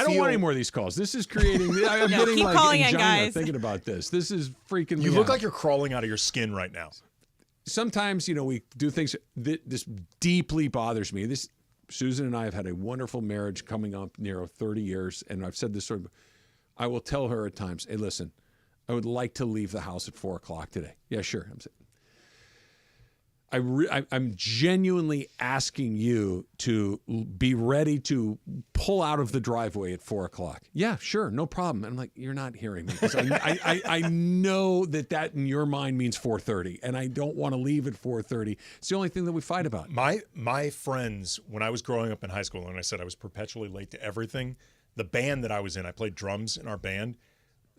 don't want any more of these calls. This is creating. I'm getting keep calling in, guys. Thinking about this. This is freaking. You look like you're crawling out of your skin right now. Sometimes, we do things. This deeply bothers me. Susan and I have had a wonderful marriage coming up near 30 years, and I've said this I will tell her at times, hey, listen, I would like to leave the house at 4 o'clock today. Yeah, sure. I'm genuinely asking you to be ready to pull out of the driveway at 4 o'clock. Yeah, sure, no problem. And I'm like, you're not hearing me. I know that in your mind means 4:30, and I don't want to leave at 4:30. It's the only thing that we fight about. My friends, when I was growing up in high school, and I said I was perpetually late to everything, the band that I was in, I played drums in our band.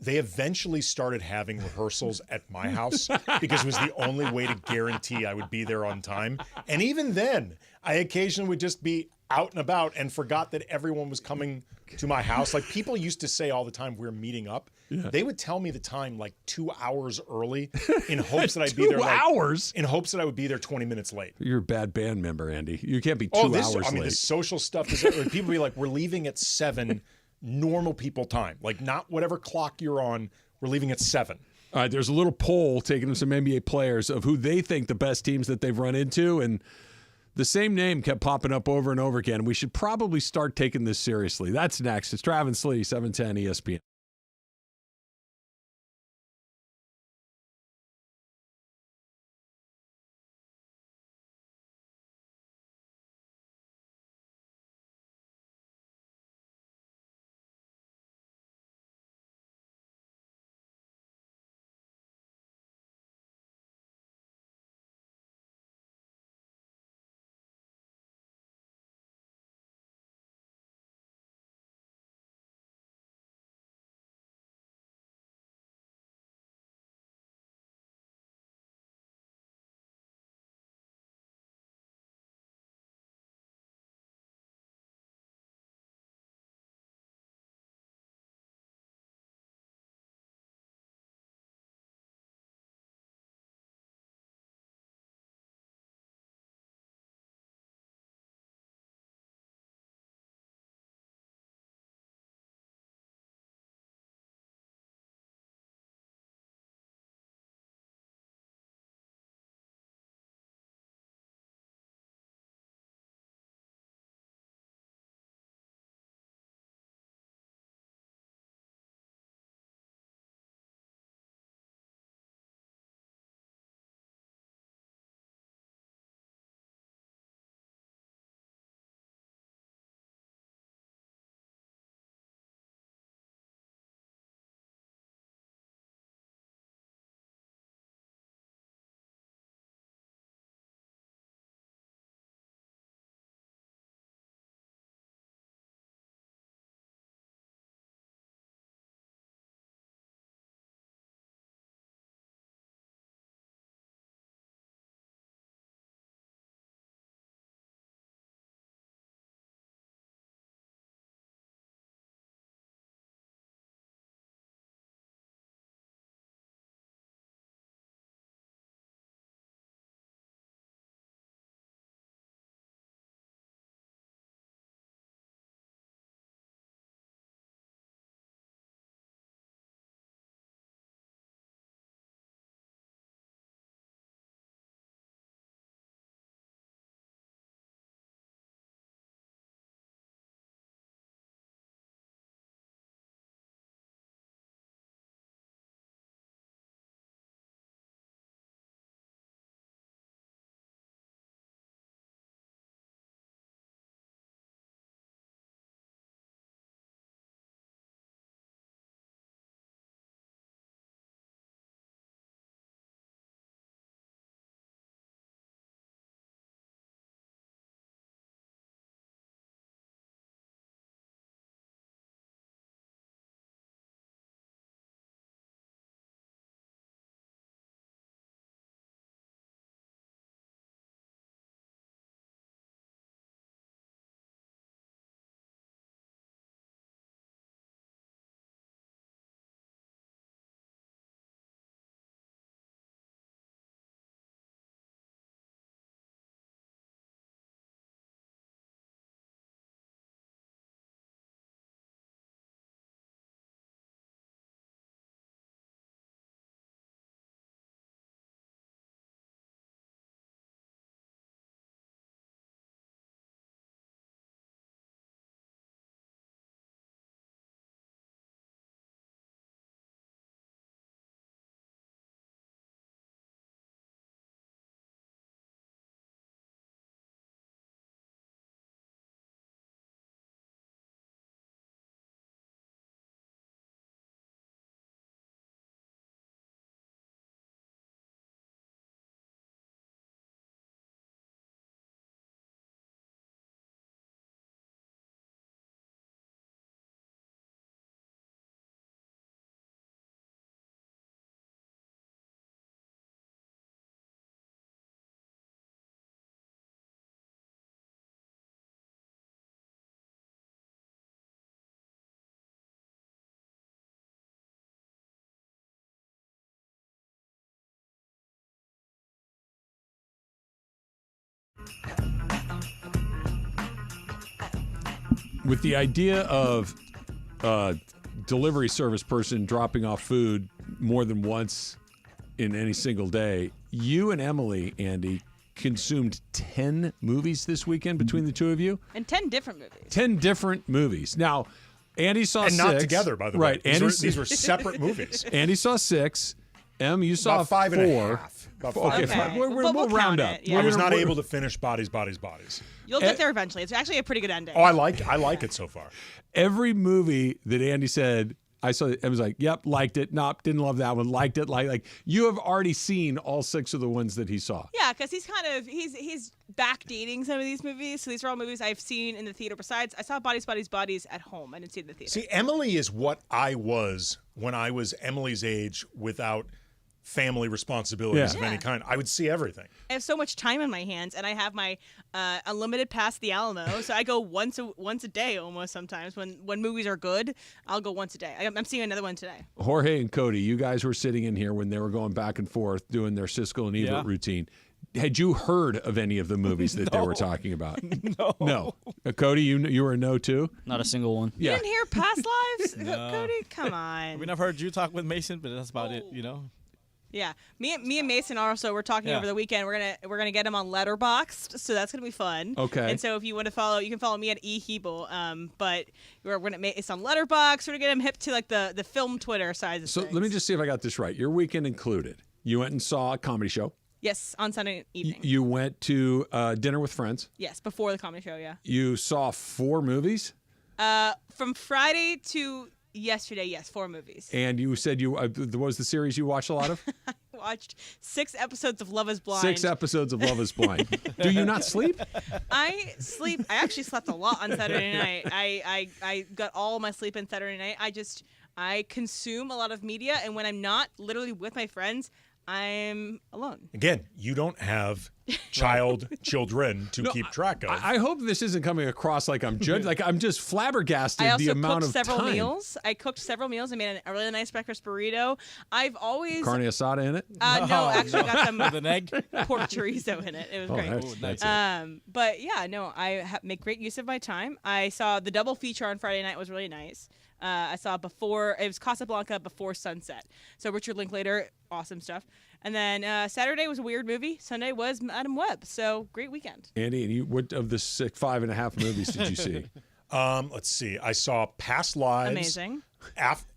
They eventually started having rehearsals at my house because it was the only way to guarantee I would be there on time. And even then, I occasionally would just be out and about and forgot that everyone was coming to my house. Like, people used to say all the time, we're meeting up. Yeah. They would tell me the time 2 hours early in hopes that I'd be there. 2 hours? In hopes that I would be there 20 minutes late. You're a bad band member, Andy. You can't be 2 hours late. I mean, the social stuff is people be like, we're leaving at 7. Normal people time, not whatever clock you're on. We're leaving at 7. All right, there's a little poll taking some NBA players of who they think the best teams that they've run into, and the same name kept popping up over and over again. We should probably start taking this seriously. That's next. It's Trav and Slee, 710 ESPN. With the idea of delivery service person dropping off food more than once in any single day, you and Emily, Andy, consumed 10 movies this weekend between the two of you. And 10 different movies. 10 different movies. Now, Andy saw and 6. not together, by the right. way. These were separate movies. Andy saw 6. Em, you saw About 5 4. and a half. About Okay, five. fine. But We'll we'll round count up. it, yeah. I was not able to finish Bodies. You'll get there eventually. It's actually a pretty good ending. Oh, I like it so far. Every movie that Andy said, I saw it, I was like, yep, liked it. Nope, didn't love that one. Liked it. Like you have already seen all 6 of the ones that he saw. Yeah, because he's backdating some of these movies. So these are all movies I've seen in the theater. Besides, I saw Bodies at home. I didn't see it in the theater. See, Emily is what I was when I was Emily's age without family responsibilities of any kind. I would see everything. I have so much time on my hands, and I have my unlimited pass at the Alamo, so I go once a day almost sometimes. When movies are good, I'll go once a day. I'm seeing another one today. Jorge and Cody, you guys were sitting in here when they were going back and forth doing their Siskel and Ebert routine. Had you heard of any of the movies that they were talking about? No. Cody, you were a no too? Not a single one. You didn't hear Past Lives? No. Cody? Come on. I mean, I've heard you talk with Mason, but that's about it, Yeah, me and Mason also were talking over the weekend. We're gonna get him on Letterboxd, so that's gonna be fun. Okay. And so if you want to follow, you can follow me at ehebel. But we're gonna make it's on Letterboxd. We're gonna get him hip to like the film Twitter side of So things. let me just see if I got this right. Your weekend included. You went and saw a comedy show. Yes, on Sunday evening. You went to dinner with friends. Yes, before the comedy show. Yeah. You saw 4 movies. From Friday to yesterday, yes, 4 movies. And you said what was the series you watched a lot of? I watched 6 episodes of Love Is Blind. 6 episodes of Love Is Blind. Do you not sleep? I actually slept a lot on Saturday night. I got all my sleep on Saturday night. I consume a lot of media, and when I'm not literally with my friends, I'm alone. Again, you don't have children to keep track of. I hope this isn't coming across like I'm judged. Like I'm just flabbergasted I also the amount cooked of several time. meals. I cooked several meals. I made a really nice breakfast burrito. I've always Carne asada in it? no, actually got some with an egg, pork chorizo in it. It was great. Nice. But yeah, no, I make great use of my time. I saw the double feature on Friday night was really nice. I saw it was Casablanca before sunset. So Richard Linklater, awesome stuff. And then Saturday was a weird movie. Sunday was Adam Webb. So great weekend. Andy, and what of the 5.5 movies did you see? Let's see. I saw Past Lives. Amazing.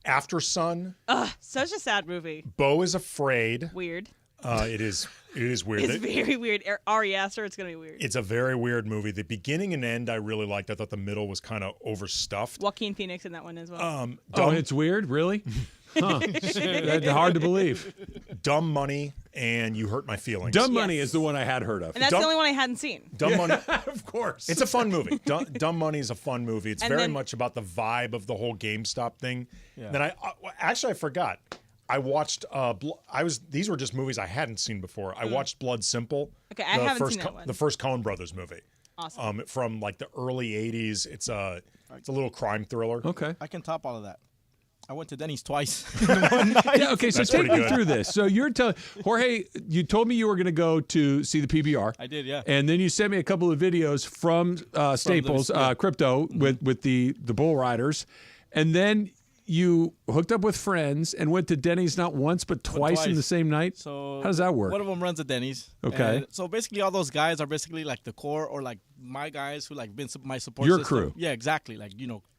After Sun. Such a sad movie. Beau is Afraid. Weird. It is weird. It's very weird. Ari Aster, it's going to be weird. It's a very weird movie. The beginning and end I really liked. I thought the middle was kind of overstuffed. Joaquin Phoenix in that one as well. It's weird? Really? Huh. That's hard to believe. Dumb Money and You Hurt My Feelings. Dumb Money is the one I had heard of. And that's the only one I hadn't seen. Dumb Money. Of course. It's a fun movie. Dumb Money is a fun movie. It's And very then- much about the vibe of the whole GameStop thing. Yeah. Then I forgot. I watched. These were just movies I hadn't seen before. I watched Blood Simple. Okay, I haven't seen that one. The first Coen Brothers movie. Awesome. From like the early '80s. It's a little crime thriller. Okay. I can top all of that. I went to Denny's twice. Yeah, okay, so That's take pretty me good. through this. So you're telling Jorge, you told me you were going to go to see the PBR. I did, yeah. And then you sent me a couple of videos from Staples Crypto with the Bull Riders, and then you hooked up with friends and went to Denny's not once but twice in the same night. So how does that work? One of them runs at Denny's. Okay. And so basically, all those guys are basically like the core or like my guys who like been my support Your system. crew. Yeah, exactly. Like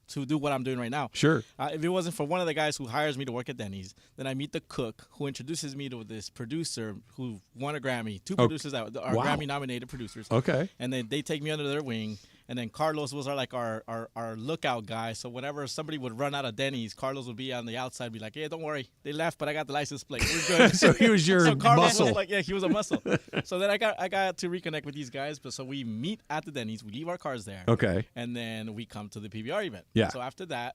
to do what I'm doing right now. Sure. If it wasn't for one of the guys who hires me to work at Denny's, then I meet the cook who introduces me to this producer who won a Grammy. 2 producers that are Wow. Grammy-nominated producers. Okay. And then they take me under their wing. And then Carlos was our lookout guy. So whenever somebody would run out of Denny's, Carlos would be on the outside, be like, "Hey, don't worry, they left, but I got the license plate. We're good." So he was your so Carlos muscle. Was like, yeah, he was a muscle. So then I got to reconnect with these guys. But so we meet at the Denny's, we leave our cars there. Okay. And then we come to the PBR event. Yeah. So after that,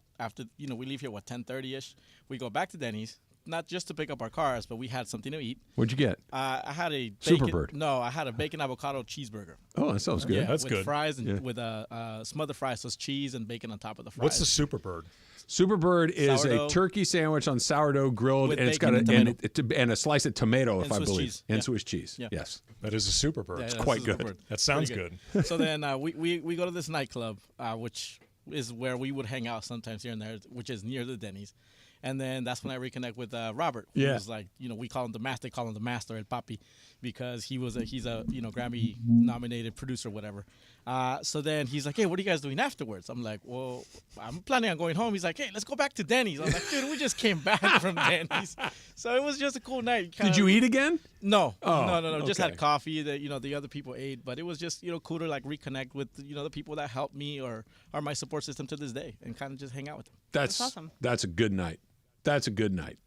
we leave here 10:30ish. We go back to Denny's. not just to pick up our cars, but we had something to eat. What'd you get? I had a Superbird. No, I had a bacon avocado cheeseburger. Oh, that sounds good. Yeah, that's with good. Fries and with smothered fries, so it's cheese and bacon on top of the fries. What's the Superbird? Superbird is Sourdough. a turkey sandwich on sourdough grilled, With and it's got bacon and a slice of tomato, And if I Swiss believe, cheese. and Yeah. Swiss cheese. Yeah. Yes, that is a Superbird. Yeah, It's that's quite a good. Superbird. That sounds Pretty good. So then we go to this nightclub, which is where we would hang out sometimes here and there, which is near the Denny's. And then that's when I reconnect with Robert. Who Yeah. was like, we call him the master. They call him the master, El Papi, because he's a Grammy nominated producer, whatever. So then he's like, hey, what are you guys doing afterwards? I'm like, well, I'm planning on going home. He's like, hey, let's go back to Denny's. I'm like, dude, we just came back from Denny's. So it was just a cool night. Did you eat again? No. Oh, No. Just okay. had coffee. The other people ate, but it was just cool to like reconnect with the people that helped me or are my support system to this day, and kind of just hang out with them. that's awesome. That's a good night. That's a good night.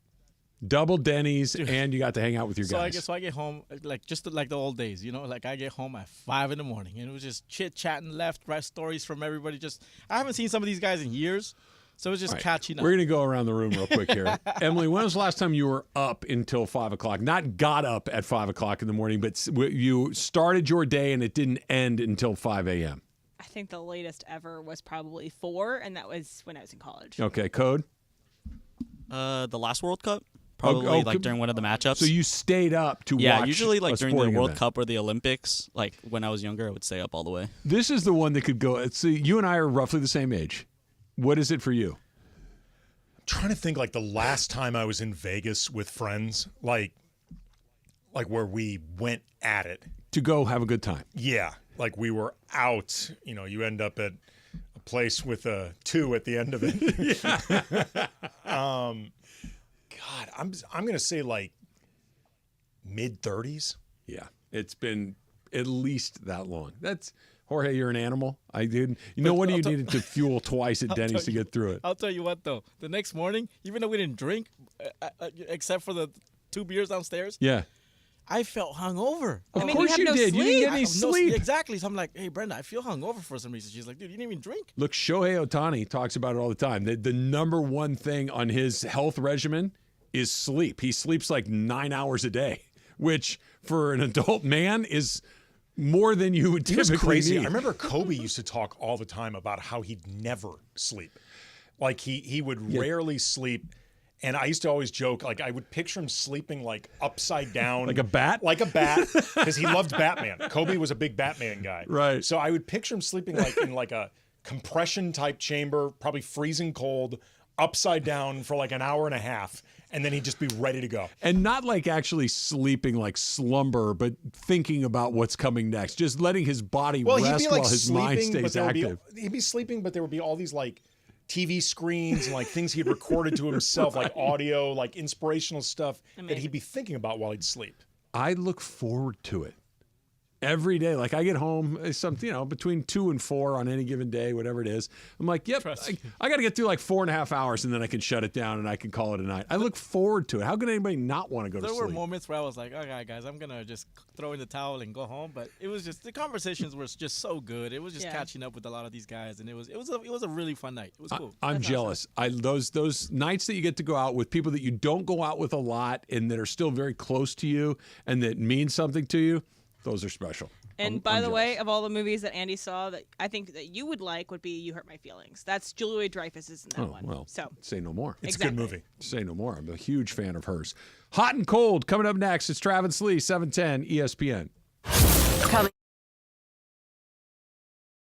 Double Denny's, and you got to hang out with your guys. So I get home like just like the old days, like I get home at 5 a.m. and it was just chit chatting, right stories from everybody. Just I haven't seen some of these guys in years, so it was just All right. catching up. We're gonna go around the room real quick here. Emily, when was the last time you were up until 5 o'clock? Not got up at 5 o'clock in the morning, but you started your day and it didn't end until 5 a.m. I think the latest ever was probably 4, and that was when I was in college. Okay, Code. The last World Cup, probably like during one of the matchups. So you stayed up to yeah, watch usually like a during the sporting World event. Cup or the Olympics. Like when I was younger, I would stay up all the way. This is the one that could go. See, you and I are roughly the same age. What is it for you? I'm trying to think like the last time I was in Vegas with friends, like where we went at it. To go have a good time. Yeah, like we were out. You end up at a place with a 2 at the end of it. God, I'm gonna say like mid-30s. Yeah, it's been at least that long. That's Jorge. You're an animal. I did. No wonder you needed to fuel twice at Denny's to get through it. I'll tell you what though, the next morning, even though we didn't drink, except for the 2 beers downstairs, Yeah. I felt hungover. Of course you did. You didn't get any sleep. Exactly. So I'm like, hey, Brenda, I feel hungover for some reason. She's like, dude, you didn't even drink. Look, Shohei Otani talks about it all the time. The number one thing on his health regimen is sleep. He sleeps like 9 hours a day, which for an adult man is more than you would It was typically crazy. need. I remember Kobe used to talk all the time about how he'd never sleep. Like he would rarely sleep. And I used to always joke, like I would picture him sleeping like upside down. Like a bat? Like a bat, because he loved Batman. Kobe was a big Batman guy. Right. So I would picture him sleeping like in like a compression type chamber, probably freezing cold, upside down for like an hour and a half. And then he'd just be ready to go. And not like actually sleeping like slumber, but thinking about what's coming next. Just letting his body Well, rest he'd be like while his sleeping, mind but stays there would be, active. he'd be sleeping, but there would be all these like TV screens and like things he'd recorded to himself, like audio, like inspirational stuff that he'd be thinking about while he'd sleep. I look forward to it every day. Like I get home, between 2 and 4 on any given day, whatever it is. I'm like, yep, I got to get through like 4.5 hours and then I can shut it down and I can call it a night. I look forward to it. How could anybody not want to go to There sleep? were moments where I was like, okay, guys, I'm going to just throw in the towel and go home. But it was just, the conversations were just so good. It was just catching up with a lot of these guys. And it was a really fun night. It was cool. I'm jealous. Those nights that you get to go out with people that you don't go out with a lot and that are still very close to you and that mean something to you, those are special. And by the way, of all the movies that Andy saw that I think that you would like would be You Hurt My Feelings. That's Julia Louis-Dreyfus is in that one. Well, so say no more. It's a good movie. Say no more. I'm a huge fan of hers. Hot and Cold coming up next. It's Travis Lee, 710 ESPN.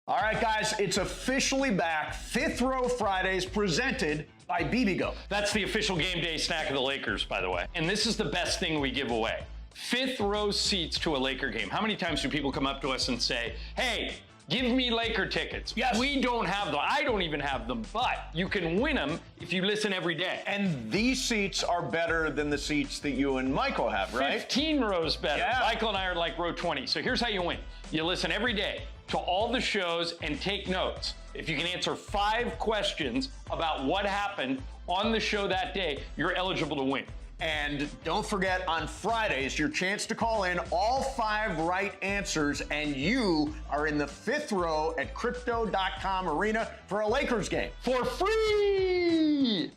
All right, guys, it's officially back. Fifth Row Fridays presented by BBGO. That's the official game day snack of the Lakers, by the way. And this is the best thing we give away. Fifth row seats to a Laker game. How many times do people come up to us and say, hey, give me Laker tickets? Yes. We don't have them. I don't even have them, but you can win them if you listen every day. And these seats are better than the seats that you and Michael have, right? 15 rows better. Yeah. Michael and I are like row 20. So here's how you win. You listen every day to all the shows and take notes. If you can answer 5 questions about what happened on the show that day, you're eligible to win. And don't forget, on Fridays, your chance to call in all 5 right answers, and you are in the fifth row at Crypto.com Arena for a Lakers game. For free!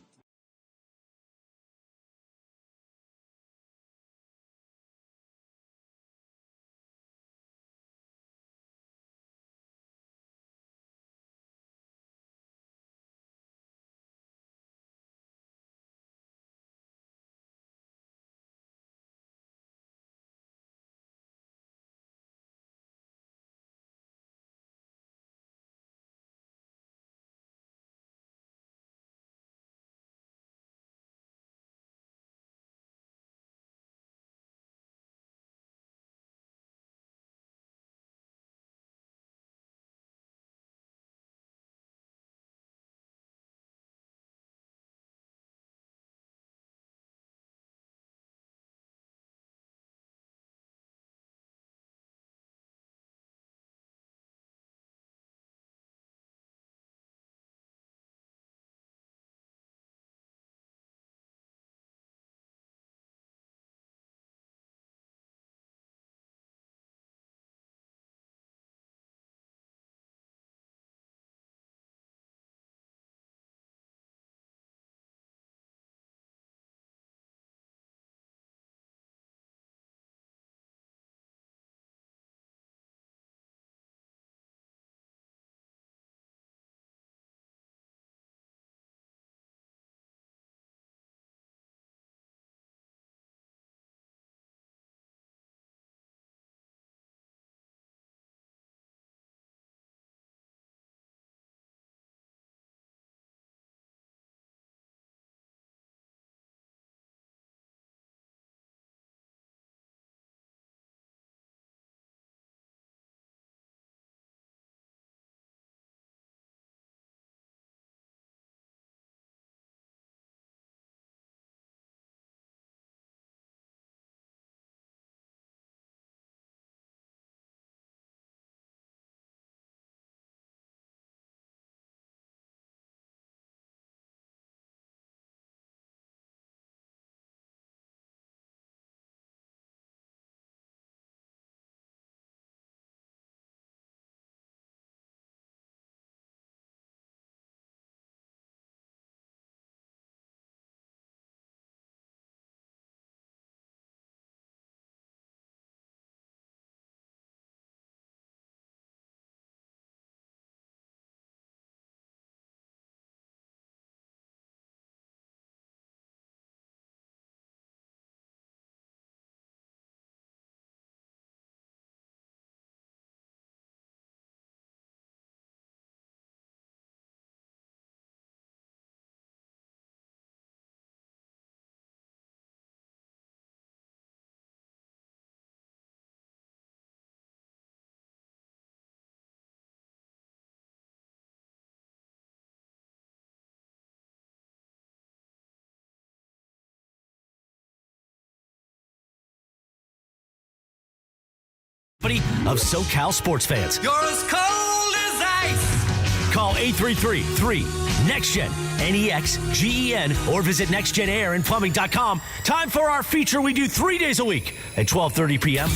of SoCal sports fans. You're as cold as ice. Call 833-3-NEXTGEN, NEXGEN, or visit nextgenairandplumbing.com. Time for our feature we do 3 days a week at 12:30 p.m.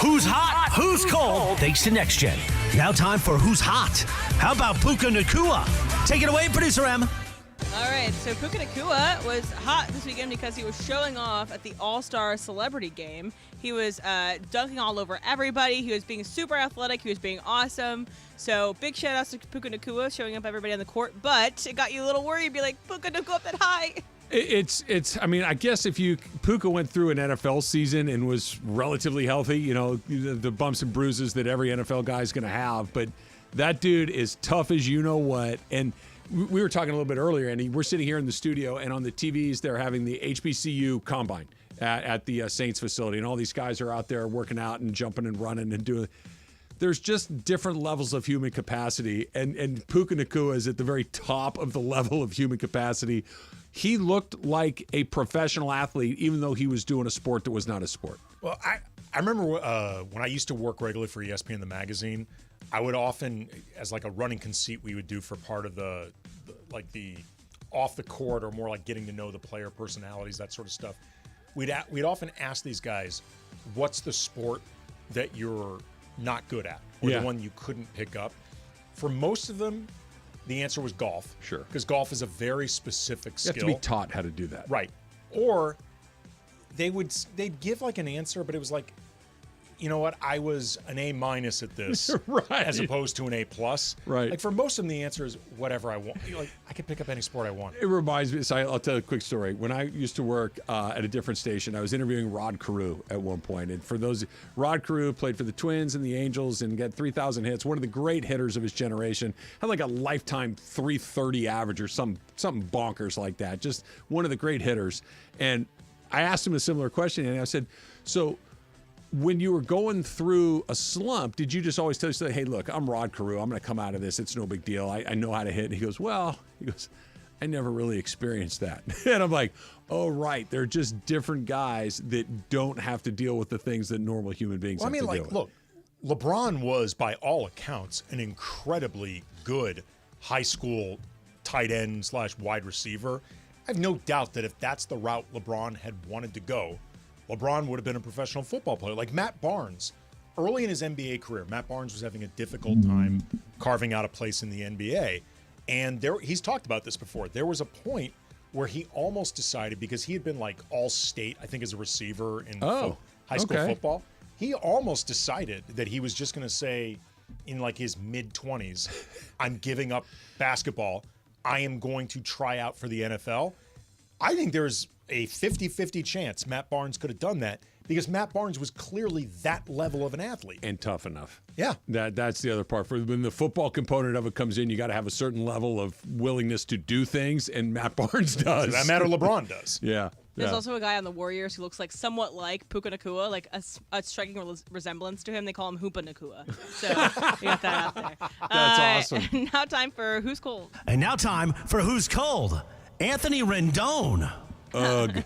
Who's hot? Who's cold? Thanks to NextGen. Now time for Who's Hot. How about Puka Nacua? Take it away, Producer M. All right, so Puka Nacua was hot this weekend because he was showing off at the All-Star Celebrity Game. He was dunking all over everybody. He was being super athletic. He was being awesome. So big shout-outs to Puka Nacua showing up everybody on the court. But it got you a little worried. Be like, Puka Nacua up that high. It's. I mean, I guess if Puka went through an NFL season and was relatively healthy, the bumps and bruises that every NFL guy is going to have. But that dude is tough as you know what. And we were talking a little bit earlier, Andy. We're sitting here in the studio, and on the TVs, they're having the HBCU Combine at the Saints facility, and all these guys are out there working out and jumping and running and doing. There's just different levels of human capacity, and Puka Nacua is at the very top of the level of human capacity. He looked like a professional athlete, even though he was doing a sport that was not a sport. Well, I remember when I used to work regularly for ESPN, the magazine, I would often, as like a running conceit we would do for part of the off the court or more like getting to know the player personalities, that sort of stuff, we'd often ask these guys, what's the sport that you're not good at or the one you couldn't pick up? For most of them, the answer was golf. Sure. Because golf is a very specific skill. You have to be taught how to do that. Right. Or they'd give like an answer, but it was like, you know what, I was an A- at this, right, as opposed to an A+. Right. Like for most of them, the answer is whatever I want. Like I can pick up any sport I want. It reminds me. So I'll tell you a quick story. When I used to work at a different station, I was interviewing Rod Carew at one point. And for those, Rod Carew played for the Twins and the Angels and got 3,000 hits. One of the great hitters of his generation. Had like a lifetime 330 average or something bonkers like that. Just one of the great hitters. And I asked him a similar question, and I said, so when you were going through a slump, did you just always tell yourself, hey, look, I'm Rod Carew. I'm going to come out of this. It's no big deal. I know how to hit. And he goes, I never really experienced that. And I'm like, oh, right. They're just different guys that don't have to deal with the things that normal human beings have to deal with. Look, LeBron was, by all accounts, an incredibly good high school tight end / wide receiver. I have no doubt that if that's the route LeBron had wanted to go, LeBron would have been a professional football player. Like Matt Barnes, early in his NBA career, Matt Barnes was having a difficult time carving out a place in the NBA. And he's talked about this before. There was a point where he almost decided, because he had been like all-state, I think, as a receiver in high school football. He almost decided that he was just going to say in like his mid-20s, I'm giving up basketball. I am going to try out for the NFL. I think there's a 50-50 chance Matt Barnes could have done that because Matt Barnes was clearly that level of an athlete. And tough enough. Yeah. That's the other part. When the football component of it comes in, you got to have a certain level of willingness to do things, and Matt Barnes does. For that matter, LeBron does. Yeah. There's also a guy on the Warriors who looks like somewhat like Puka Nacua, like a striking resemblance to him. They call him Hoopa Nacua. So we got that out there. That's awesome. And now time for Who's Cold. And now time for Who's Cold. Anthony Rendon. Ugh.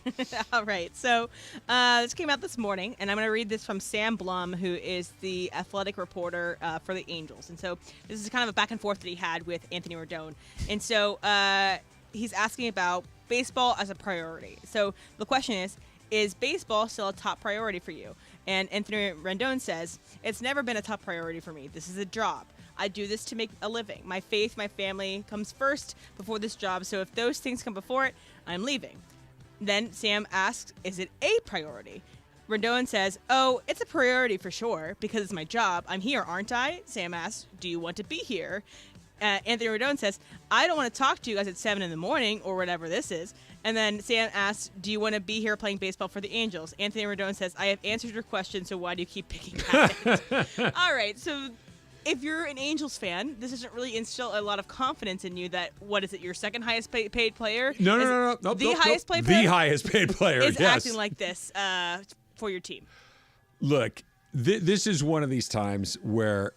All right. So this came out this morning, and I'm going to read this from Sam Blum, who is the athletic reporter for the Angels. And so this is kind of a back and forth that he had with Anthony Rendon. And so he's asking about baseball as a priority. So the question is baseball still a top priority for you? And Anthony Rendon says, it's never been a top priority for me. This is a job. I do this to make a living. My faith, my family comes first before this job. So if those things come before it, I'm leaving. Then Sam asks, is it a priority? Rendon says, oh, it's a priority for sure because it's my job. I'm here, aren't I? Sam asks, do you want to be here? Anthony Rendon says, I don't want to talk to you guys at 7 in the morning or whatever this is. And then Sam asks, do you want to be here playing baseball for the Angels? Anthony Rendon says, I have answered your question, so why do you keep picking at it? All right, so if you're an Angels fan, this doesn't really instill a lot of confidence in you that, what is it, your second highest paid player? No. The highest paid player? The highest paid player, is yes. acting like this for your team. Look, this is one of these times where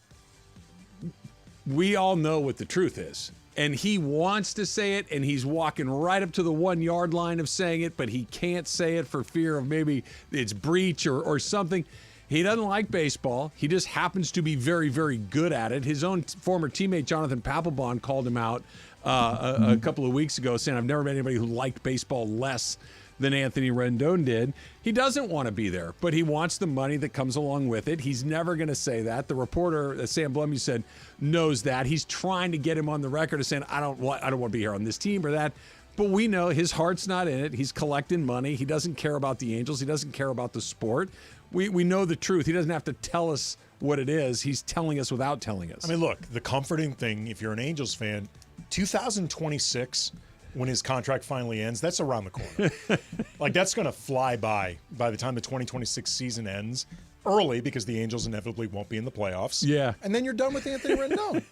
we all know what the truth is. And he wants to say it, and he's walking right up to the 1 yard line of saying it, but he can't say it for fear of maybe it's breach or something. He doesn't like baseball. He just happens to be very, very good at it. His own former teammate, Jonathan Papelbon, called him out a couple of weeks ago, saying, I've never met anybody who liked baseball less than Anthony Rendon did. He doesn't want to be there, but he wants the money that comes along with it. He's never going to say that. The reporter, Sam Blum, you said, knows that. He's trying to get him on the record as saying, I don't want to be here on this team or that. But we know his heart's not in it. He's collecting money. He doesn't care about the Angels. He doesn't care about the sport. We know the truth. He doesn't have to tell us what it is. He's telling us without telling us. I mean, look, the comforting thing, if you're an Angels fan, 2026, when his contract finally ends, that's around the corner. Like, that's going to fly by the time the 2026 season ends, early, because the Angels inevitably won't be in the playoffs. Yeah. And then you're done with Anthony Rendon.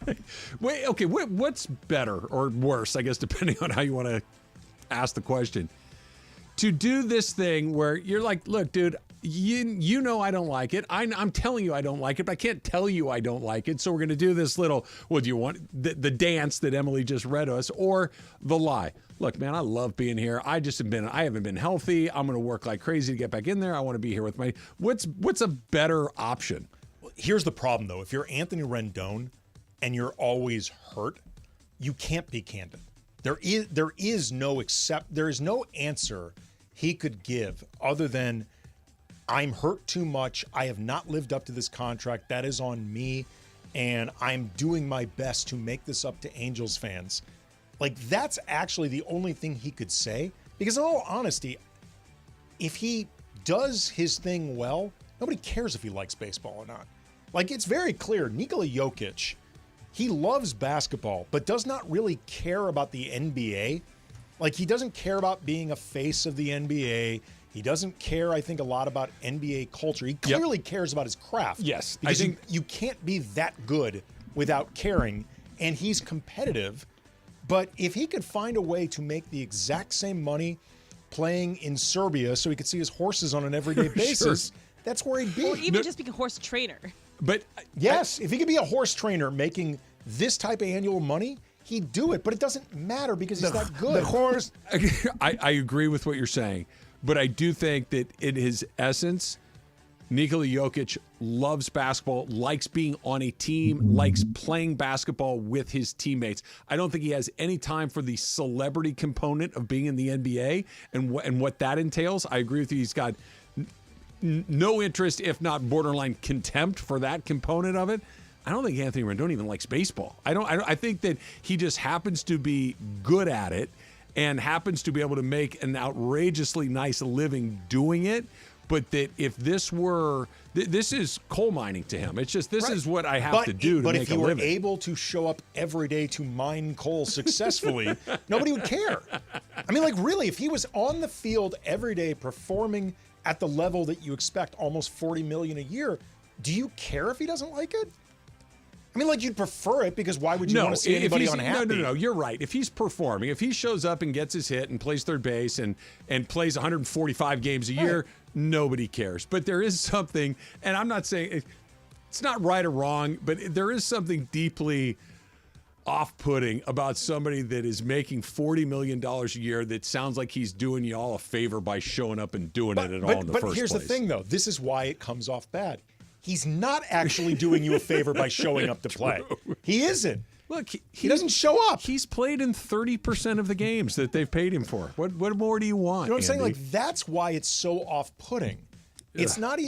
Wait, okay, what's better or worse, I guess, depending on how you want to ask the question? To do this thing where you're like, look, dude, you know I don't like it. I'm telling you I don't like it, but I can't tell you I don't like it. So we're going to do this little, what do you want? The dance that Emily just read us, or the lie. Look, man, I love being here. I haven't been healthy. I'm going to work like crazy to get back in there. I want to be here with my, what's a better option? Here's the problem, though. If you're Anthony Rendon and you're always hurt, you can't be candid. There is no answer he could give other than, I'm hurt too much. I have not lived up to this contract. That is on me. And I'm doing my best to make this up to Angels fans. Like, that's actually the only thing he could say. Because in all honesty, if he does his thing well, nobody cares if he likes baseball or not. Like, it's very clear. Nikola Jokic, he loves basketball, but does not really care about the NBA. Like, he doesn't care about being a face of the NBA. He doesn't care, I think, a lot about NBA culture. He clearly cares about his craft. Yes. Because you can't be that good without caring, and he's competitive. But if he could find a way to make the exact same money playing in Serbia so he could see his horses on an everyday basis, that's where he'd be. Or even just being a horse trainer. But yes, if he could be a horse trainer making this type of annual money, he'd do it. But it doesn't matter because he's that good. The horse. I agree with what you're saying. But I do think that in his essence, Nikola Jokic loves basketball, likes being on a team, likes playing basketball with his teammates. I don't think he has any time for the celebrity component of being in the NBA and what that entails. I agree with you. He's got no interest, if not borderline contempt, for that component of it. I don't think Anthony Rendon even likes baseball. I think that he just happens to be good at it and happens to be able to make an outrageously nice living doing it. But that if this were, this is coal mining to him. It's just, this is what I have to do to make a living. But if he were able to show up every day to mine coal successfully, nobody would care. I mean, like, really, if he was on the field every day performing at the level that you expect, almost $40 million a year, do you care if he doesn't like it? I mean, like, you'd prefer it because why would you want to see anybody unhappy? No, you're right. If he's performing, if he shows up and gets his hit and plays third base and plays 145 games a year, nobody cares. But there is something, and I'm not saying it's not right or wrong, but there is something deeply off-putting about somebody that is making $40 million a year that sounds like he's doing you all a favor by showing up and doing it at all in the first place. But here's the thing, though. This is why it comes off bad. He's not actually doing you a favor by showing up to play. He isn't. Look, he doesn't show up. He's played in 30% of the games that they've paid him for. What more do you want? You know what I'm saying? Andy? Like, that's why it's so off-putting. It's not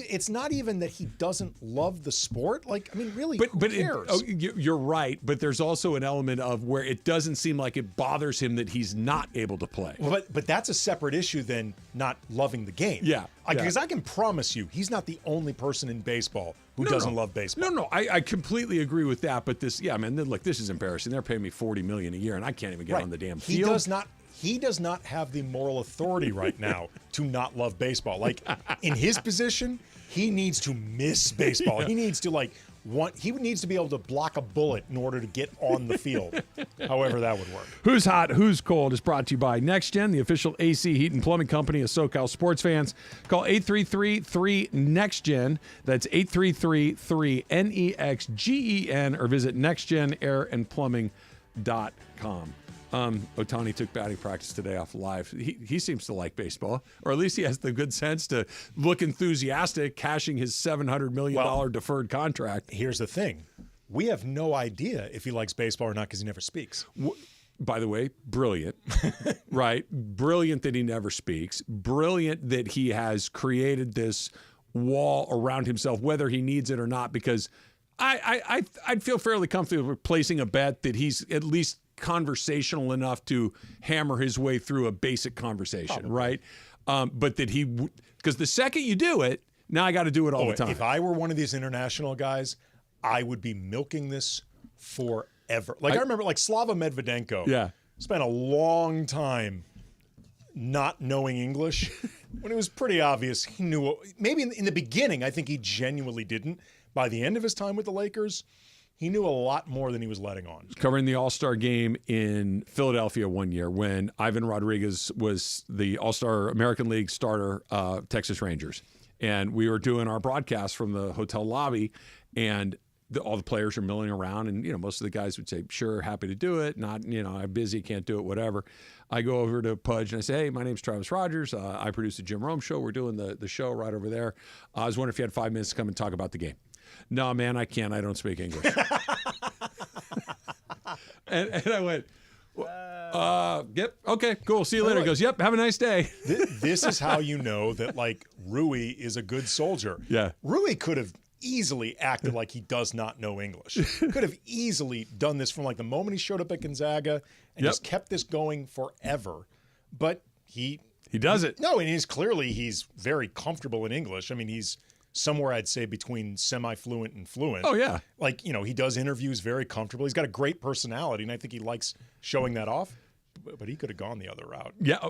even that he doesn't love the sport. Like, I mean, really, who cares? You're right, but there's also an element of where it doesn't seem like it bothers him that he's not able to play. Well, but that's a separate issue than not loving the game. Yeah. Because I can promise you, he's not the only person in baseball who doesn't love baseball. No, I completely agree with that. But this is embarrassing. They're paying me $40 million a year, and I can't even get on the damn field. He does not have the moral authority right now to not love baseball. Like, in his position, he needs to miss baseball. He needs to he needs to be able to block a bullet in order to get on the field. However that would work. Who's Hot, Who's Cold is brought to you by NextGen, the official AC heat and plumbing company of SoCal sports fans. Call 833-3-NEXTGen. That's 833-3-NEXGEN, or visit nextgenairandplumbing.com. Otani took batting practice today off live. He seems to like baseball, or at least he has the good sense to look enthusiastic, cashing his $700 million deferred contract. Here's the thing. We have no idea if he likes baseball or not because he never speaks. By the way, brilliant, right? Brilliant that he never speaks. Brilliant that he has created this wall around himself, whether he needs it or not, because I'd feel fairly comfortable placing a bet that he's at least conversational enough to hammer his way through a basic conversation, right? But that because the second you do it, now I got to do it all the time. If I were one of these international guys, I would be milking this forever. Like I remember, like Slava Medvedenko spent a long time not knowing English when it was pretty obvious he knew. Maybe in the beginning, I think he genuinely didn't. By the end of his time with the Lakers, he knew a lot more than he was letting on. Covering the All-Star game in Philadelphia one year when Ivan Rodriguez was the All-Star American League starter, Texas Rangers. And we were doing our broadcast from the hotel lobby, and all the players are milling around, and most of the guys would say, "Sure, happy to do it." Not, I'm busy, can't do it, whatever. I go over to Pudge and I say, "Hey, my name's Travis Rogers. I produce the Jim Rome Show. We're doing the show right over there. I was wondering if you had 5 minutes to come and talk about the game." "No, man, I can't. I don't speak English." and I went, "Yep, okay, cool. See you later." He goes, "Yep, have a nice day." This is how you know that Rui is a good soldier. Yeah, Rui could have easily acted like he does not know English. Could have easily done this from the moment he showed up at Gonzaga and just kept this going forever. But he does it. No, and he's very comfortable in English. I mean, he's somewhere I'd say between semi-fluent and fluent. Oh yeah. He does interviews very comfortable. He's got a great personality, and I think he likes showing that off. But he could have gone the other route. Yeah,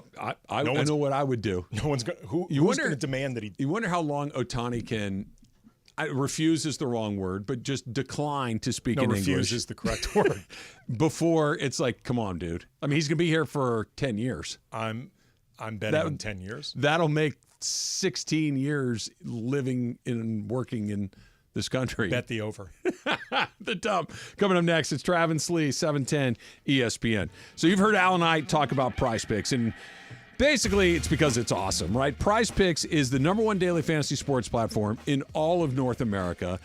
I know what I would do. No one's going. Who's going to demand that he? You wonder how long Otani can. Refuse is the wrong word, but just decline to speak in English. Refuse is the correct word. Before it's come on, dude. I mean, he's going to be here for 10 years. I'm betting on 10 years. That'll make 16 years living and working in this country. Bet the over. The dump. Coming up next, it's Travis Lee, 710 ESPN. So you've heard Al and I talk about Prize Picks, and basically, it's because it's awesome, right? Prize Picks is the #1 daily fantasy sports platform in all of North America.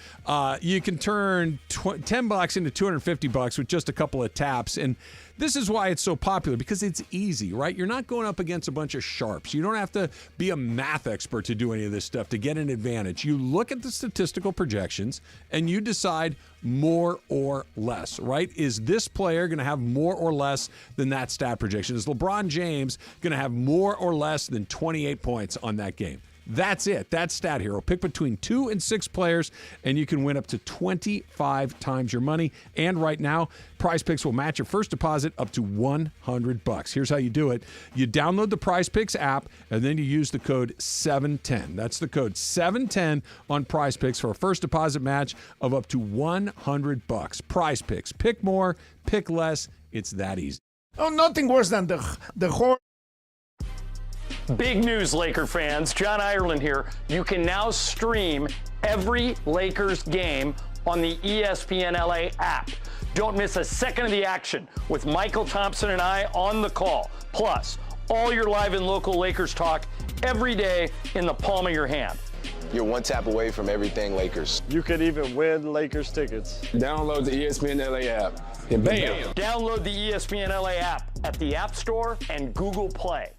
You can turn $10 into $250 with just a couple of taps, and this is why it's so popular, because it's easy, right? You're not going up against a bunch of sharps. You don't have to be a math expert to do any of this stuff to get an advantage. You look at the statistical projections and you decide more or less, right? Is this player going to have more or less than that stat projection? Is LeBron James going to have more or less than 28 points on that game? That's it. That's Stat Hero. Pick between 2 and 6 players, and you can win up to 25 times your money. And right now, Prize Picks will match your first deposit up to $100. Here's how you do it. You download the Prize Picks app, and then you use the code 710. That's the code 710 on Prize Picks for a first deposit match of up to $100. Prize Picks. Pick more, pick less. It's that easy. Oh, nothing worse than the horse. Big news, Laker fans. John Ireland here. You can now stream every Lakers game on the ESPN LA app. Don't miss a second of the action with Michael Thompson and I on the call. Plus, all your live and local Lakers talk every day in the palm of your hand. You're one tap away from everything Lakers. You could even win Lakers tickets. Download the ESPN LA app, and bam! Download the ESPN LA app at the App Store and Google Play.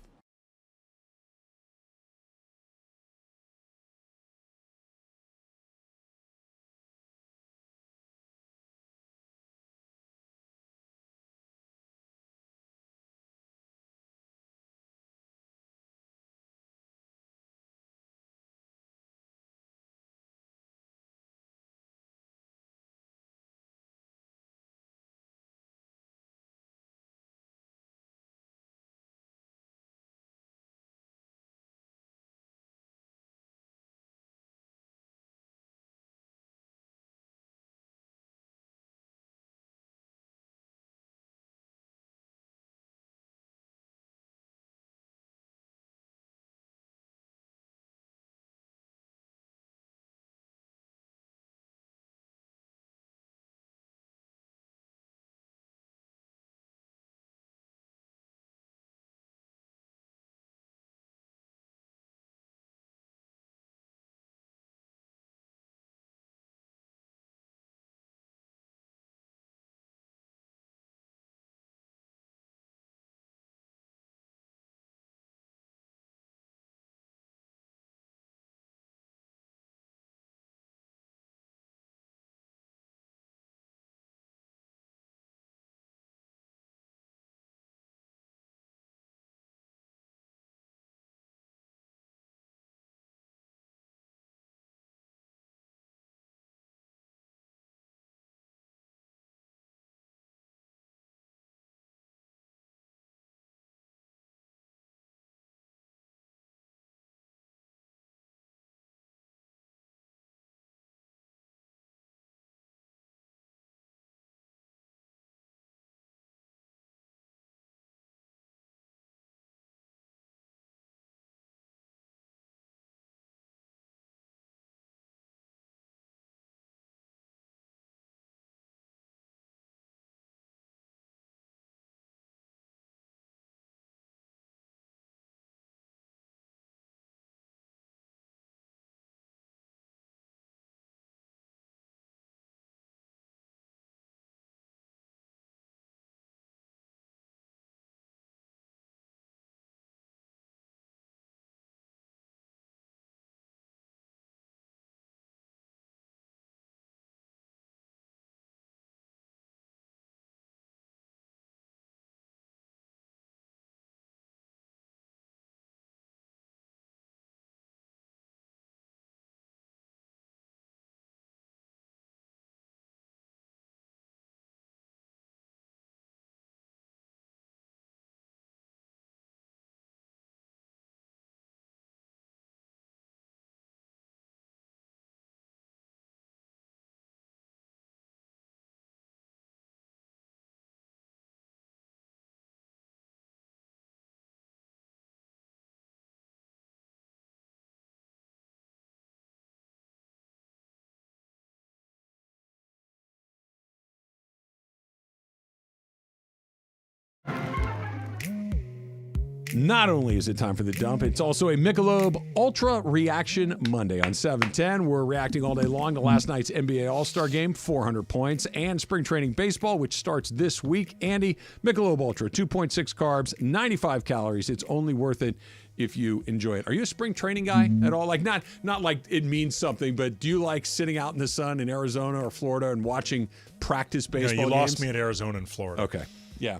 Not only is it time for the dump, it's also a Michelob Ultra Reaction Monday on 710. We're reacting all day long to last night's NBA All-Star Game, 400 points, and spring training baseball, which starts this week. Andy, Michelob Ultra, 2.6 carbs, 95 calories. It's only worth it if you enjoy it. Are you a spring training guy at all? Like not like it means something, but do you like sitting out in the sun in Arizona or Florida and watching practice baseball games? You lost me at Arizona and Florida. Okay. Yeah.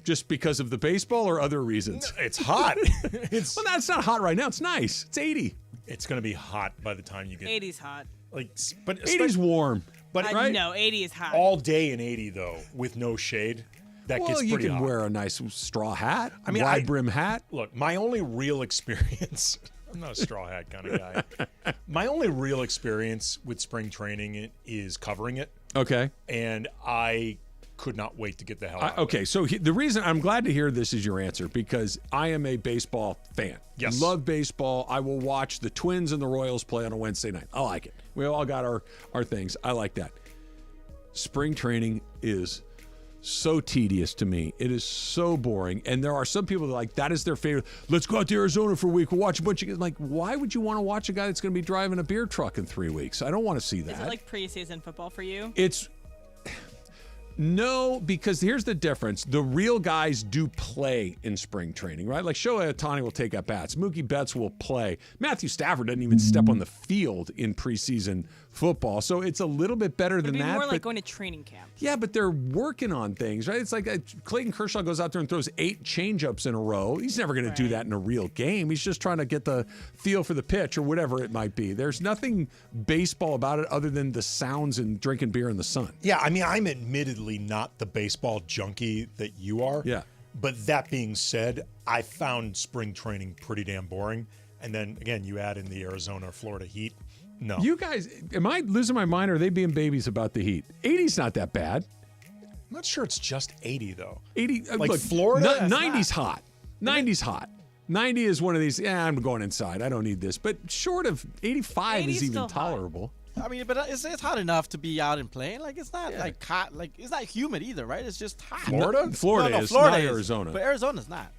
Just because of the baseball or other reasons? It's hot. Well, that's not hot right now. It's nice. It's 80. It's going to be hot by the time you get 80's hot. But 80's warm. But right? No, 80 is hot. All day in 80 though, with no shade, that gets pretty hot. You can wear a nice straw hat, wide brim hat. Look, my only real experience. I'm not a straw hat kind of guy. My only real experience with spring training is covering it. Okay. And I could not wait to get the hell out. Okay, so the reason I'm glad to hear this is your answer, because I am a baseball fan. Yes. Love baseball. I will watch the Twins and the Royals play on a Wednesday night. I like it. We all got our things. I like that. Spring training is so tedious to me. It is so boring. And there are some people that is their favorite. Let's go out to Arizona for a week. We'll watch a bunch of, why would you want to watch a guy that's going to be driving a beer truck in 3 weeks? I don't want to see that. Is it like preseason football for you? No, because here's the difference. The real guys do play in spring training, right? Like Shohei Otani will take at bats. Mookie Betts will play. Matthew Stafford doesn't even step on the field in preseason football. So it's a little bit better than It'd be that. more like going to training camp. Yeah, but they're working on things, right? It's like Clayton Kershaw goes out there and throws 8 changeups in a row. He's never going to do that in a real game. He's just trying to get the feel for the pitch or whatever it might be. There's nothing baseball about it other than the sounds and drinking beer in the sun. Yeah, I mean, I'm admittedly not the baseball junkie that you are. Yeah. But that being said, I found spring training pretty damn boring. And then, again, you add in the Arizona or Florida heat. No. You guys, am I losing my mind or are they being babies about the heat? 80's not that bad. I'm not sure it's just 80, though. 80, like look, Florida? 90's hot. 90's hot. 90 is one of these, I'm going inside. I don't need this. But short of 85 is even tolerable. I mean, but it's hot enough to be out and playing. Like, it's not like hot. Like, it's not humid either, right? It's just hot. Florida? Florida is, Florida not is, Arizona. But Arizona's not.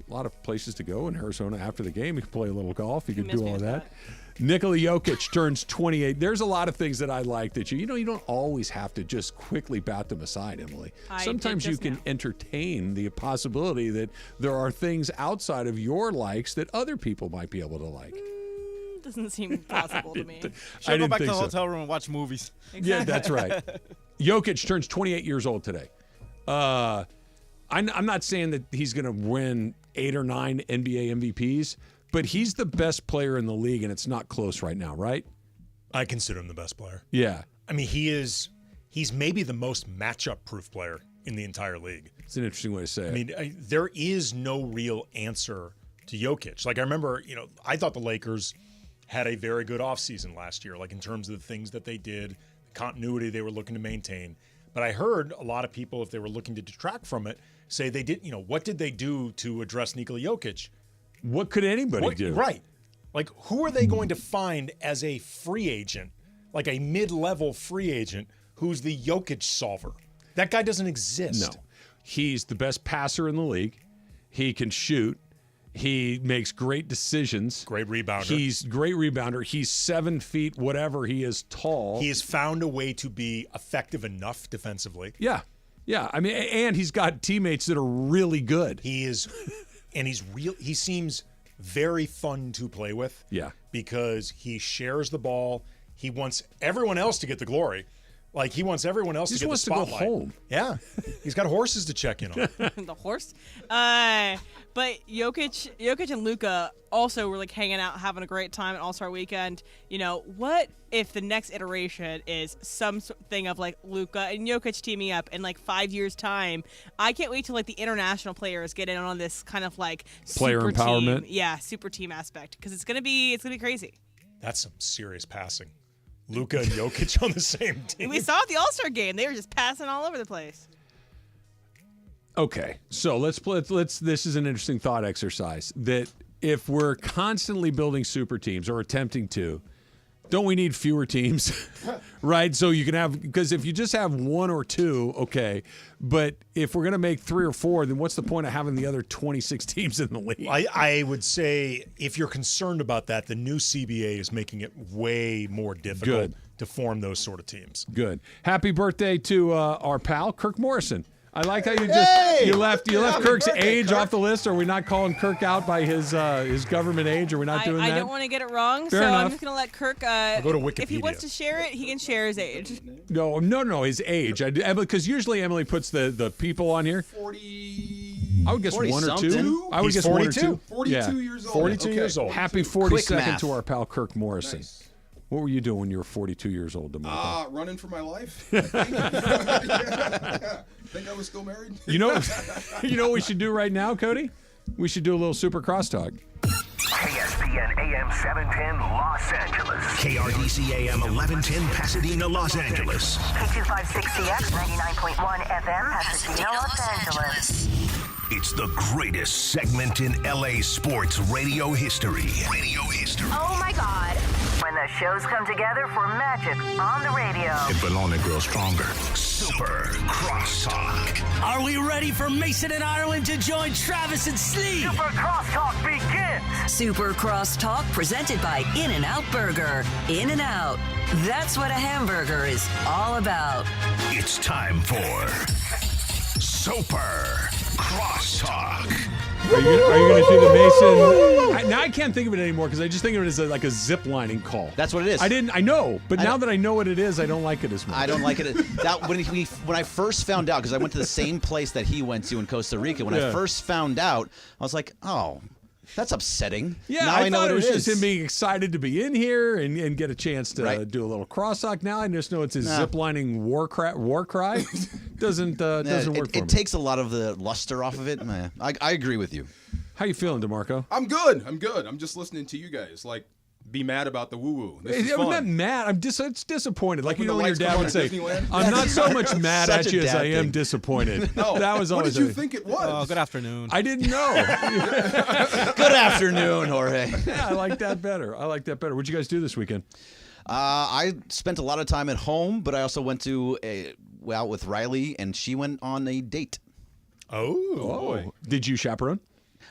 A lot of places to go in Arizona after the game. You can play a little golf. You can do all of that. Nikola Jokic turns 28. There's a lot of things that I like that you don't always have to just quickly bat them aside, Emily. Sometimes you can entertain the possibility that there are things outside of your likes that other people might be able to like. Doesn't seem possible to me. Should go back to the hotel room and watch movies. Exactly. Yeah, that's right. Jokic turns 28 years old today. I'm not saying that he's going to win 8 or 9 NBA MVPs, but he's the best player in the league, and it's not close right now, right? I consider him the best player. Yeah. I mean, he's maybe the most matchup-proof player in the entire league. It's an interesting way to say it. I mean, there is no real answer to Jokic. Like, I remember, I thought the Lakers had a very good offseason last year, like in terms of the things that they did, the continuity they were looking to maintain. But I heard a lot of people, if they were looking to detract from it, say they did, what did they do to address Nikola Jokic? What could anybody do? Right. Like, who are they going to find as a free agent, like a mid-level free agent, who's the Jokic solver? That guy doesn't exist. No. He's the best passer in the league. He can shoot. He makes great decisions. Great rebounder. He's great rebounder. He's 7 feet, whatever he is, tall. He has found a way to be effective enough defensively. Yeah. Yeah. I mean, and he's got teammates that are really good. He is, and he seems very fun to play with. Yeah. Because he shares the ball. He wants everyone else to get the glory. Like, he wants everyone else to get the spotlight. He just wants to go home. Yeah. He's got horses to check in on. The horse? But Jokic and Luka also were like hanging out, having a great time at All-Star Weekend. What if the next iteration is something of like Luka and Jokic teaming up in like 5 years' time? I can't wait till like the international players get in on this kind of like player super empowerment. Team. Yeah, super team aspect, because it's gonna be crazy. That's some serious passing. Luka and Jokic on the same team. We saw at the All-Star game; they were just passing all over the place. Okay, so let's this is an interesting thought exercise, that if we're constantly building super teams or attempting to, Don't we need fewer teams? Right? So you can have, because if you just have one or two, okay. But if we're going to make 3 or 4, then what's the point of having the other 26 teams in the league? I would say if you're concerned about that, the new CBA is making it way more difficult to form those sort of teams. Good. Happy birthday to our pal, Kirk Morrison. I like how you left Kirk's age off the list. Are we not calling Kirk out by his government age? Are we not doing that? I don't want to get it wrong, Fair so enough. I'm just going to let Kirk. I'll go to Wikipedia. If he wants to share it, he can share his age. No, his age. Because usually Emily puts the people on here. 40. I would guess 40 one or something. two. I would He's guess 42. 1 or 2. 42 years old. 42 Okay. years old. Happy Quick 42nd math. to our pal Kirk Morrison. Nice. What were you doing when you were 42 years old, DeMarco? Running for my life. I think. Yeah. Think I was still married. You know what we should do right now, Cody? We should do a little super crosstalk. ESPN AM 710 Los Angeles. KRDC AM 1110 Pasadena, Los Angeles. K256CX 99.1 FM Pasadena, Los Angeles. It's the greatest segment in LA sports radio history. Oh my God. When the shows come together for magic on the radio. It will only grow stronger. Super Crosstalk. Are we ready for Mason and Ireland to join Travis and Slee? Super Crosstalk begins. Super Crosstalk presented by In-N-Out Burger. In-N-Out. That's what a hamburger is all about. It's time for Super Crosstalk. Are you going to do the Mason? Now I can't think of it anymore because I just think of it as like a zip lining call. That's what it is. I know, but now that I know what it is, I don't like it as much. I don't like it. When I first found out, because I went to the same place that he went to in Costa Rica, when I first found out, I was like, oh, that's upsetting. Yeah, now I know thought what it was is. just him being excited to be in here and get a chance to do a little crosstalk. Now I just know it's his ziplining war cry. Doesn't work for me. It takes a lot of the luster off of it. I agree with you. How you feeling, DeMarco? I'm good. I'm just listening to you guys. Like, be mad about the woo-woo. This is I'm fun. not mad. I'm disappointed. Like when you know the when your lights dad come on would at say, Disneyland? I'm not so much mad Such at a you as dad I am thing. disappointed. No. That was What always did you think it was? Oh, good afternoon. I didn't know. Good afternoon, Jorge. Yeah, I like that better. What'd you guys do this weekend? I spent a lot of time at home, but I also went to out with Riley, and she went on a date. Oh, boy. Did you chaperone?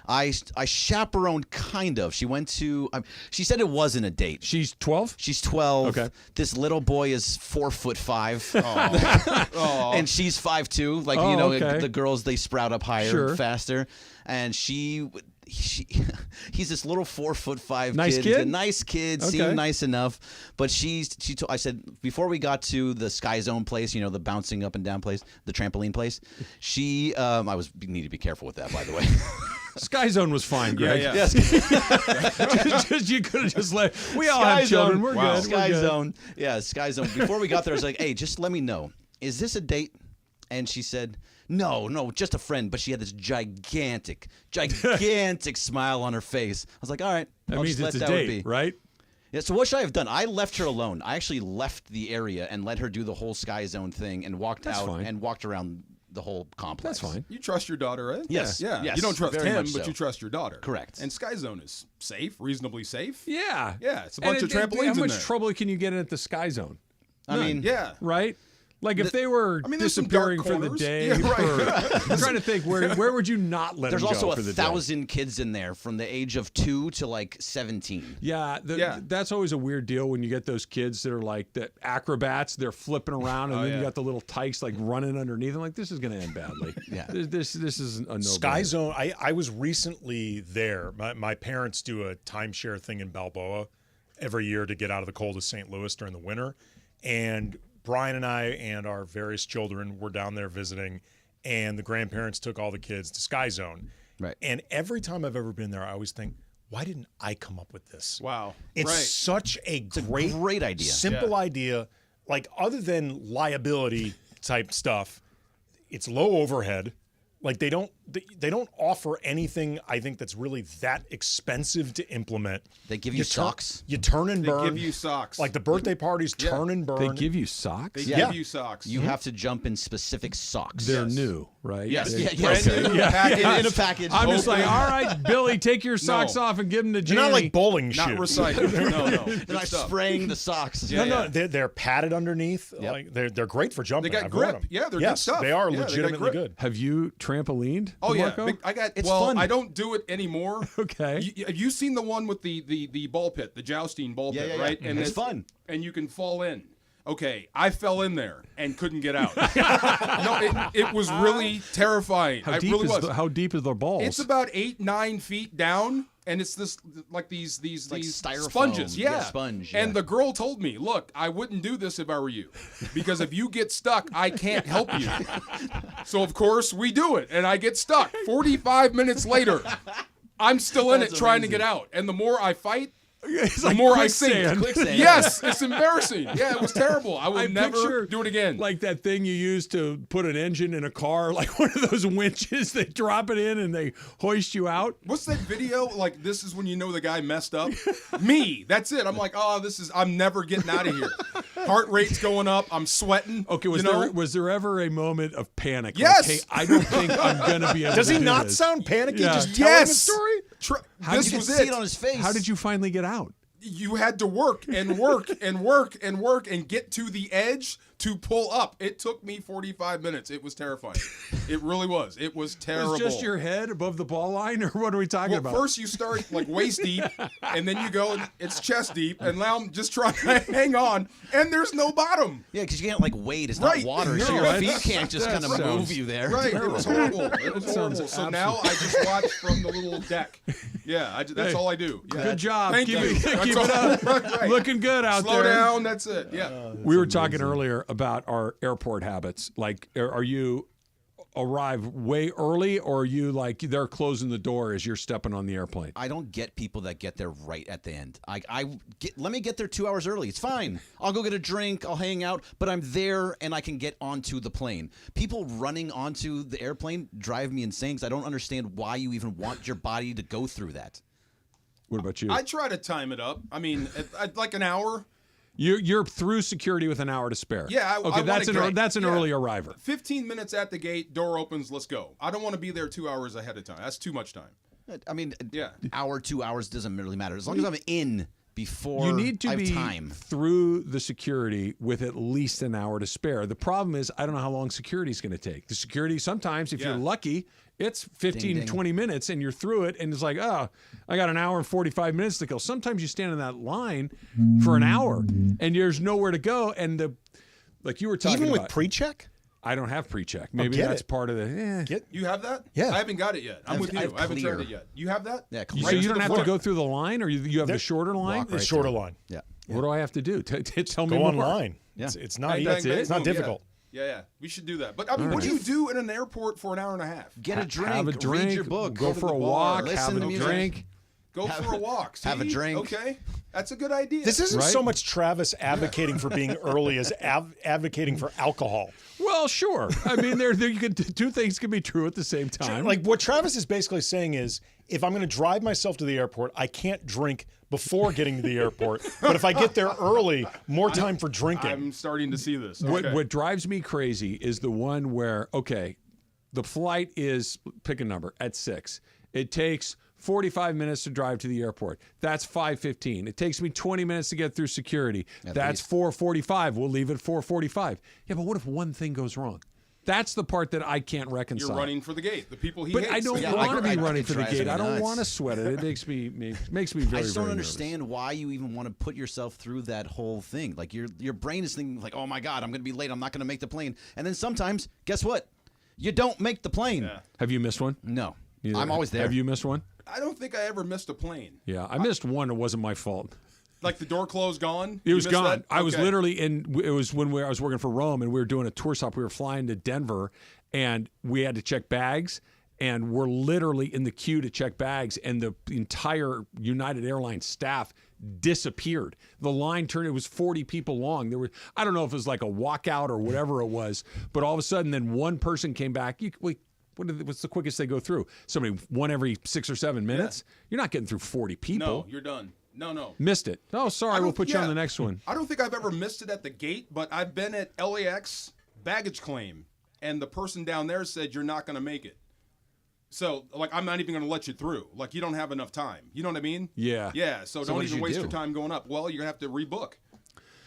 I chaperoned, kind of. She went to. She said it wasn't a date. She's 12. She's 12. Okay. This little boy is 4'5", and she's 5'2". Like okay. the girls, they sprout up higher, Sure. faster, and he's this little 4'5" Nice kid. kid? He's a nice kid, Okay. seemed nice enough, but I said before we got to the Sky Zone place, the bouncing up and down place, the trampoline place, need to be careful with that, by the way. Sky Zone was fine, Greg. Yeah. Yes. You could have just let. We all Sky have children. Zone. We're Wow. good. Sky We're good. Zone. Yeah, Sky Zone. Before we got there, I was like, hey, just let me know. Is this a date? And she said, no, just a friend. But she had this gigantic smile on her face. I was like, all right. That I'll means just it's let a that date, be. right? Yeah, so what should I have done? I left her alone. I actually left the area and let her do the whole Sky Zone thing and walked That's out fine. and walked around the whole complex. That's fine. You trust your daughter, right? Yes. Yeah. Yes, You don't trust very him, much but so. you trust your daughter. Correct. And Sky Zone is safe, reasonably safe. Yeah. Yeah. It's a bunch of trampolines How in much there. trouble can you get in at the Sky Zone? I mean, yeah. Right? Like if they were there's some disappearing dark for the corners. day. Yeah, right. I'm trying to think where would you not let there's them also go for the day? 1,000 kids in there from the age of 2 to like 17. Yeah, that's always a weird deal when you get those kids that are like the acrobats. They're flipping around, and then you got the little tykes like running underneath. I'm like, this is going to end badly. Yeah, this is a no. Sky Zone. I was recently there. My parents do a timeshare thing in Balboa every year to get out of the cold of St. Louis during the winter, and Brian and I and our various children were down there visiting, and the grandparents took all the kids to Sky Zone. Right. And every time I've ever been there, I always think, why didn't I come up with this? Wow. It's such a great idea. Simple idea. Like, other than liability type stuff, it's low overhead. Like, they don't they don't offer anything, I think, that's really that expensive to implement. They give you socks. You turn and burn. They give you socks. Like the birthday parties, turn and burn. They give you socks? They give you socks. You have to jump in specific socks. They're new, right? Yes. Yes. Okay. In a package. I'm just like, all right, Billy, take your socks off and give them to Jenny. They're not like bowling Not shoes. recycled. No. They're not spraying the socks. No, they're padded underneath. Yep. Like they're great for jumping. They got I've worn grip. them. Yeah, they're good yes, stuff. they are Yeah, they got legitimately grip. good. Have you trampolined? Oh yeah, Marco? I got. It's well, fun. I don't do it anymore. Okay. Have you seen the one with the ball pit, the jousting ball pit, right? And it's fun. And you can fall in. Okay, I fell in there and couldn't get out. It was really terrifying. How It deep really is was. how deep is the balls? It's about 8-9 feet down, and it's this like these styrofoam. sponges. Yeah, sponge. And the girl told me, "Look, I wouldn't do this if I were you, because if you get stuck, I can't help you." So of course we do it, and I get stuck. 45 minutes later, I'm still in it trying to get out, and the more I fight, It's the like more quicksand. I sink. Yes, it's embarrassing. Yeah, it was terrible. I will never picture, do it again. Like that thing you use to put an engine in a car, like one of those winches. They drop it in and they hoist you out. What's that video? Like, this is when you know the guy messed up. Me. That's it. I'm like, I'm never getting out of here. Heart rate's going up. I'm sweating. Okay, was there ever a moment of panic? Yes. Like, hey, I don't think I'm going to be able Does to he do not this. sound panicky? Yeah. Just telling the story? This you was can see it. it on his face. How did you finally get out? You had to work and work and work and work and get to the edge to pull up. It took me 45 minutes. It was terrifying. It really was. It was terrible. Is just your head above the ball line, or what are we talking about? First you start like waist deep, and then you go, and it's chest deep, and now I'm just trying to hang on, and there's no bottom. Yeah, because you can't like wade. It's not water, so your feet can't just kind of move you there. Right. It was horrible. It was horrible. So now I just watch from the little deck. Yeah, that's all I do. Yeah. Good job. Thank Keep you. it up. Right. Looking good out Slow there. down. That's it. Yeah. We were talking earlier about our airport habits. Like, are you arrive way early, or are you like they're closing the door as you're stepping on the airplane? I don't get people that get there right at the end. Let me get there 2 hours early. It's fine. I'll go get a drink. I'll hang out, but I'm there and I can get onto the plane. People running onto the airplane drive me insane because I don't understand why you even want your body to go through that. What about you? I try to time it up. I mean, at like an hour. You're through security with an hour to spare. Yeah. Okay, that's an early arriver. 15 minutes at the gate, door opens, let's go. I don't want to be there 2 hours ahead of time. That's too much time. I mean, yeah, hour, 2 hours doesn't really matter as long as I'm in before you need to I have be time. through the security with at least an hour to spare. The problem is I don't know how long security is going to take. The security sometimes, if you're lucky, it's 15, 20 minutes and you're through it, and it's like, oh, I got an hour and 45 minutes to kill. Sometimes you stand in that line for an hour and there's nowhere to go. And like you were talking Even about. with pre-check? I don't have pre-check. Maybe that's part of the. You have that? Yeah. I haven't got it yet. I'm with you. I haven't tried it yet. You have that? Yeah. So you don't have to go through the line, or you have the shorter line? The shorter line. Yeah. What do I have to do? Tell me Go more. online. Yeah. It's not Bang, easy. bang, bang, It's not boom, difficult. Yeah. We should do that. But I mean, what do you do in an airport for an hour and a half? Get a drink. Have a drink. Read your book. Go to for the a bar, walk. Listen Have to a music. drink. Go for a walk. Have a See? drink. Okay. That's a good idea. This isn't Right? so much Travis advocating for being early as advocating for alcohol. Well, sure. I mean, two things can be true at the same time. Like what Travis is basically saying is, if I'm going to drive myself to the airport, I can't drink before getting to the airport. But if I get there early, more time for drinking. I'm starting to see this. What drives me crazy is the one where, okay, the flight is, pick a number, at 6. It takes 45 minutes to drive to the airport. That's 5:15. It takes me 20 minutes to get through security. That's 4:45. We'll leave at 4:45. Yeah, but what if one thing goes wrong? That's the part that I can't reconcile. You're running for the gate. The people he But hates. I don't want to be running for the gate. I don't want to sweat it. It makes me very, I just don't very understand why you even want to put yourself through that whole thing. Like your brain is thinking like, oh my God, I'm going to be late. I'm not going to make the plane. And then sometimes, guess what? You don't make the plane. Yeah. Have you missed one? No. Neither. I'm always there. Have you missed one? I don't think I ever missed a plane. Yeah, I missed one. It wasn't my fault. Like the door closed, gone? It was You missed gone. that? I was Okay. literally in. It was when I was working for Rome, and we were doing a tour stop. We were flying to Denver, and we had to check bags. And we're literally in the queue to check bags, and the entire United Airlines staff disappeared. The line turned. It was 40 people long. There were. I don't know if it was like a walkout or whatever it was, but all of a sudden, then one person came back. what's the quickest they go through? Somebody one every 6 or 7 minutes. You're not getting through 40 people. No, you're done. No. Missed it. Oh, sorry. We'll put you on the next one. I don't think I've ever missed it at the gate, but I've been at LAX baggage claim, and the person down there said you're not going to make it. So, like, I'm not even going to let you through. Like, you don't have enough time. You know what I mean? Yeah. Yeah, so don't even waste your time going up. Well, you're going to have to rebook.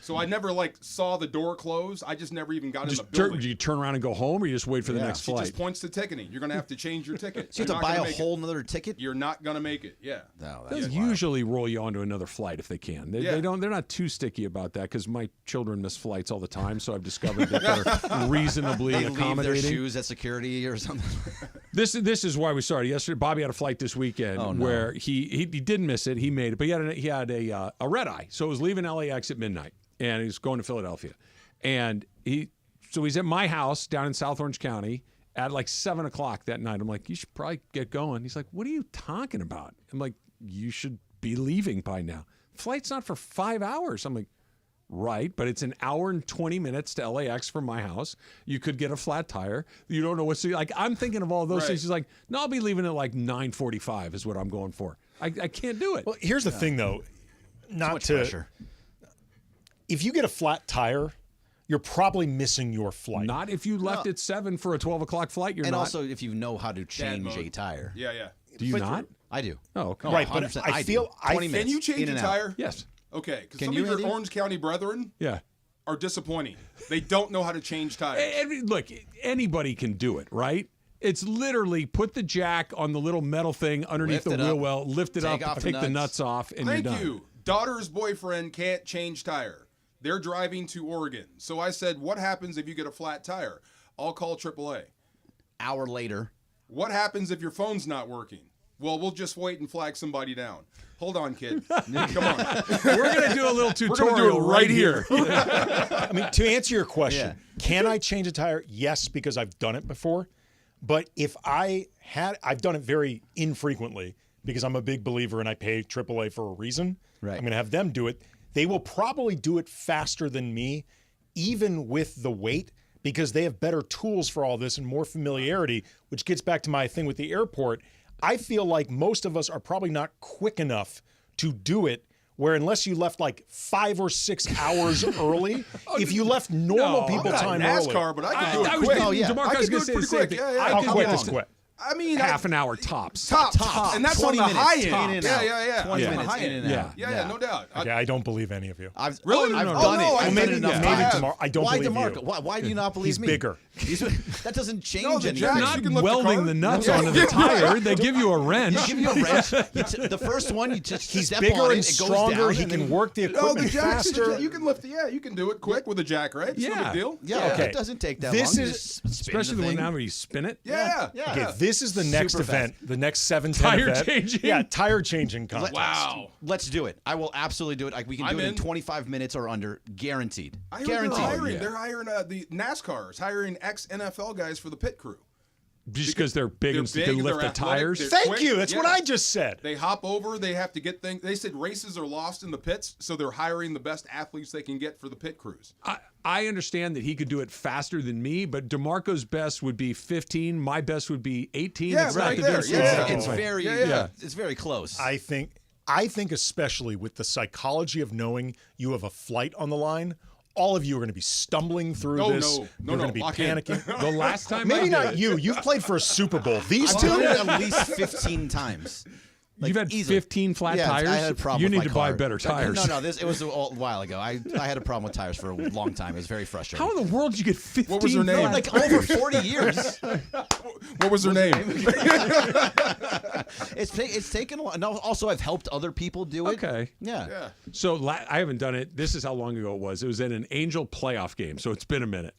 So I never, like, saw the door close. I just never even got in the building. Do you turn around and go home, or you just wait for the next flight? She just points to ticketing. You're going to have to change your ticket. So you have to buy a whole nother ticket? You're not going to make it, yeah. No, They'll usually roll you onto another flight if they can. They're not too sticky about that because my children miss flights all the time, so I've discovered that they're reasonably they accommodating. leave their shoes at security or something. This is why we started yesterday. Bobby had a flight this weekend where he didn't miss it. He made it, but he had a red eye, so it was leaving LAX at midnight. And he's going to Philadelphia. And he's at my house down in South Orange County at like 7 o'clock that night. I'm like, you should probably get going. He's like, what are you talking about? I'm like, you should be leaving by now. Flight's not for 5 hours. I'm like, right, but it's an hour and 20 minutes to LAX from my house. You could get a flat tire. You don't know what's to, like, I'm thinking of all those things. He's like, no, I'll be leaving at like 9:45 is what I'm going for. I can't do it. Well, here's the thing, though. Not to pressure. If you get a flat tire, you're probably missing your flight. Not if you left at 7 for a 12 o'clock flight. You're and not. also if you know how to change a tire. Yeah. Do you not? I do. Oh, okay. Right, but I feel 20 minutes. Can you change a tire? Yes. Okay, because Can some you, of your Andy? Orange County brethren are disappointing. They don't know how to change tires. Look, anybody can do it, right? It's literally put the jack on the little metal thing underneath the wheel well, lift it up, take the nuts off, and Thank you're done. you. Daughter's boyfriend can't change tire. They're driving to Oregon. So I said, what happens if you get a flat tire? I'll call AAA. Hour later. What happens if your phone's not working? Well, we'll just wait and flag somebody down. Hold on, kid. Come on. We're going to do a little tutorial We're gonna do it right here. I mean, to answer your question, can I change a tire? Yes, because I've done it before. But if I've done it very infrequently because I'm a big believer and I pay AAA for a reason. Right. I'm going to have them do it. They will probably do it faster than me, even with the wait, because they have better tools for all this and more familiarity, which gets back to my thing with the airport. I feel like most of us are probably not quick enough to do it, where unless you left like 5 or 6 hours early, if you left normal people time NASCAR, early. but I can do it quick. DeMarco was going to say the same thing. How quick is quick? I mean, half an hour tops. Tops. And that's on the high end. Yeah. 20 minutes in and out. Yeah, no doubt. Okay, I don't believe any of you. I've Really? done it. I've done it enough times. I don't Why believe DeMarco? you. Why do you not believe He's me? bigger. That doesn't change No, the anything. jacks, Not you can lift the welding car. the nuts onto the tire. They give you a wrench. They give you a wrench. The first one, you just He's step bigger on and it, it goes stronger. down, He and can then- work the No, equipment the jacks, faster. you can lift. Yeah, you can do it quick with a jack, right? It's no big deal. Yeah, Okay. it doesn't take that This long. is- Just spin Especially the one thing. now where you spin it. Yeah. Okay, this is the next Super event, the next 7-10 Tire event. changing? Yeah, tire changing contest. Wow. Let's do it. I will absolutely do it. We can do I'm it in in. 25 minutes or under, guaranteed. I heard Guaranteed. They're hiring the NASCARs, hiring ex-NFL guys for the pit crew. Just because they're big and can lift they're the tires. athletic, they're Thank quick. you. That's what I just said. They hop over. They have to get things. They said races are lost in the pits, so they're hiring the best athletes they can get for the pit crews. I understand that he could do it faster than me, but DeMarco's best would be 15. My best would be 18. Yeah, It's right not the there. difference. Yeah. It's very, it's very close. I think especially with the psychology of knowing you have a flight on the line, all of you are going to be stumbling through this. You're going to be lock in. panicking. The last time Maybe I did not it- you. You've played for a Super Bowl. These I've two? done it at least 15 times. You've had easily. 15 flat Yeah, tires? I had a problem You with need my to buy car. better tires. No, it was a while ago. I had a problem with tires for a long time. It was very frustrating. How in the world did you get 15 What was her name? flat Like tires? over 40 years. What was her name? It's taken a lot. No, also, I've helped other people do it. Okay. Yeah. So I haven't done it. This is how long ago it was. It was at an Angel playoff game, so it's been a minute.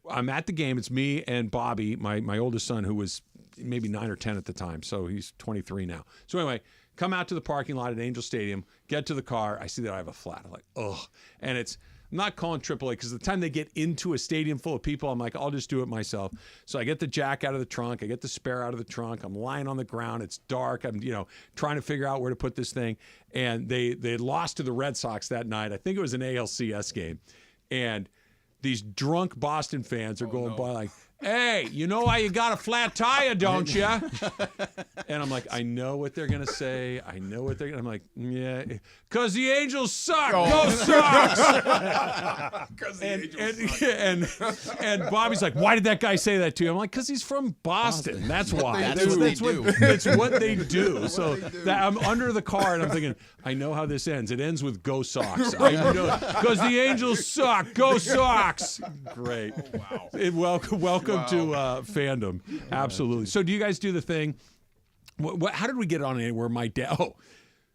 I'm at the game. It's me and Bobby, my oldest son, who was maybe 9 or 10 at the time, so he's 23 now. So anyway, come out to the parking lot at Angel Stadium, get to the car. I see that I have a flat. I'm like, ugh. And I'm not calling AAA because the time they get into a stadium full of people, I'm like, I'll just do it myself. So I get the jack out of the trunk. I get the spare out of the trunk. I'm lying on the ground. It's dark. I'm, trying to figure out where to put this thing. And they lost to the Red Sox that night. I think it was an ALCS game. And these drunk Boston fans are going by like, hey, you know why you got a flat tire, don't you? And I'm like, I know what they're going to say. I know what they're going to, I'm like, yeah, because the Angels suck. Go Sox. And Bobby's like, why did that guy say that to you? I'm like, because he's from Boston. That's why. That's what they do. It's what they do. So I'm under the car and I'm thinking, I know how this ends. It ends with go Sox. I know, because the Angels suck. Go Sox. Great. Oh, wow. Welcome to fandom. Absolutely. So do you guys do the thing? How did we get on it where my dad? Oh,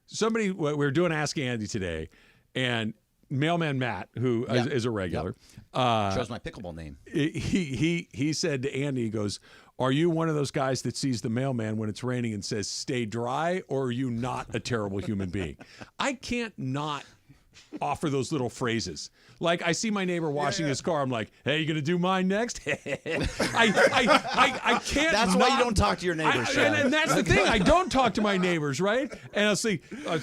somebody. We were doing Ask Andy today, and Mailman Matt, who is a regular, chose my pickleball name. He said to Andy, he goes, are you one of those guys that sees the mailman when it's raining and says, stay dry, or are you not a terrible human being? I can't not offer those little phrases. Like I see my neighbor washing his car. I'm like, hey, you going to do mine next? I can't. That's why you don't talk to your neighbors. And that's the thing. I don't talk to my neighbors, right? And I'll see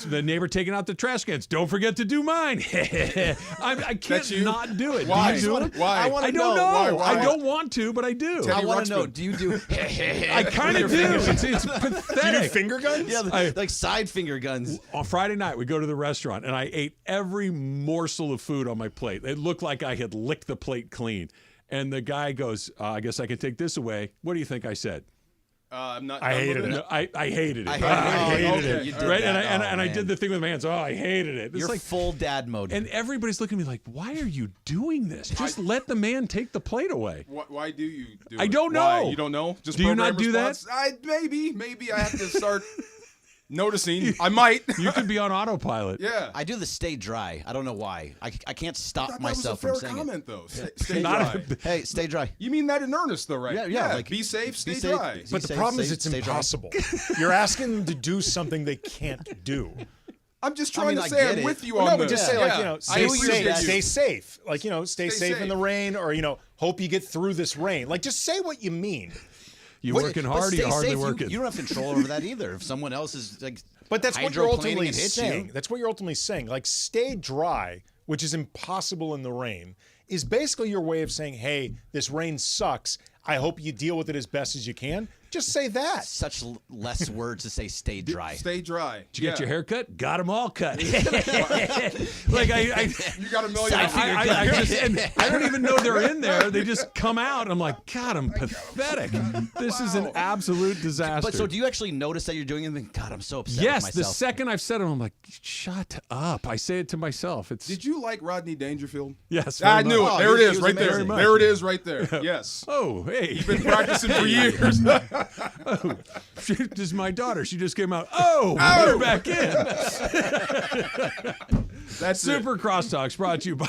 the neighbor taking out the trash cans. Don't forget to do mine. I can't not do it. Why? Do you do it? Why? I don't know. Why? I don't want to, but I do. I want to know. Do you do? I kind of do. It's pathetic. Do you do finger guns? Yeah, like side finger guns. On Friday night, we go to the restaurant, and I ate every morsel of food on my plate. It looked like I had licked the plate clean. And the guy goes, I guess I can take this away. What do you think I said? I'm not. I hated it. I hated it. I hated it. You did right? And I did the thing with my hands. Oh, I hated it. It's You're like full dad mode. And everybody's looking at me like, why are you doing this? Just let the man take the plate away. Why do you do it? I don't know. Why? You don't know? Just do you not do that? Maybe I have to start noticing. I might. You could be on autopilot. Yeah. I do the stay dry. I don't know why. I can't stop myself from saying comment, it. Though. Stay dry. Hey, stay dry. You mean that in earnest, though, right? Yeah. Like, be safe, stay dry. But the problem is it's impossible. You're asking them to do something they can't do. I'm just trying to say I'm with you on this. Just say, stay safe. Stay safe. Like, stay safe in the rain, or, hope you get through this rain. Like, just say what you mean. You working hard, or you hardly working? You don't have control over that either. If someone else is like, but that's what you're ultimately saying. That's what you're ultimately saying. Like, stay dry, which is impossible in the rain, is basically your way of saying, hey, this rain sucks. I hope you deal with it as best as you can. Just say that. Such less words to say stay dry. Stay dry. Did you get your hair cut? Got them all cut. You got a million. I don't even know they're in there. They just come out. I'm like, God, I'm pathetic. This is an absolute disaster. But so do you actually notice that you're doing it? And God, I'm so upset Yes, with the myself. second I've said it, I'm like, shut up. I say it to myself. Did you like Rodney Dangerfield? Yes. I knew it. There it is, right there. There it is, right there. Yes. Oh, hey. You've been practicing for years. Oh, this is my daughter. She just came out. Oh, put her back in. That's Super Crosstalks brought to you by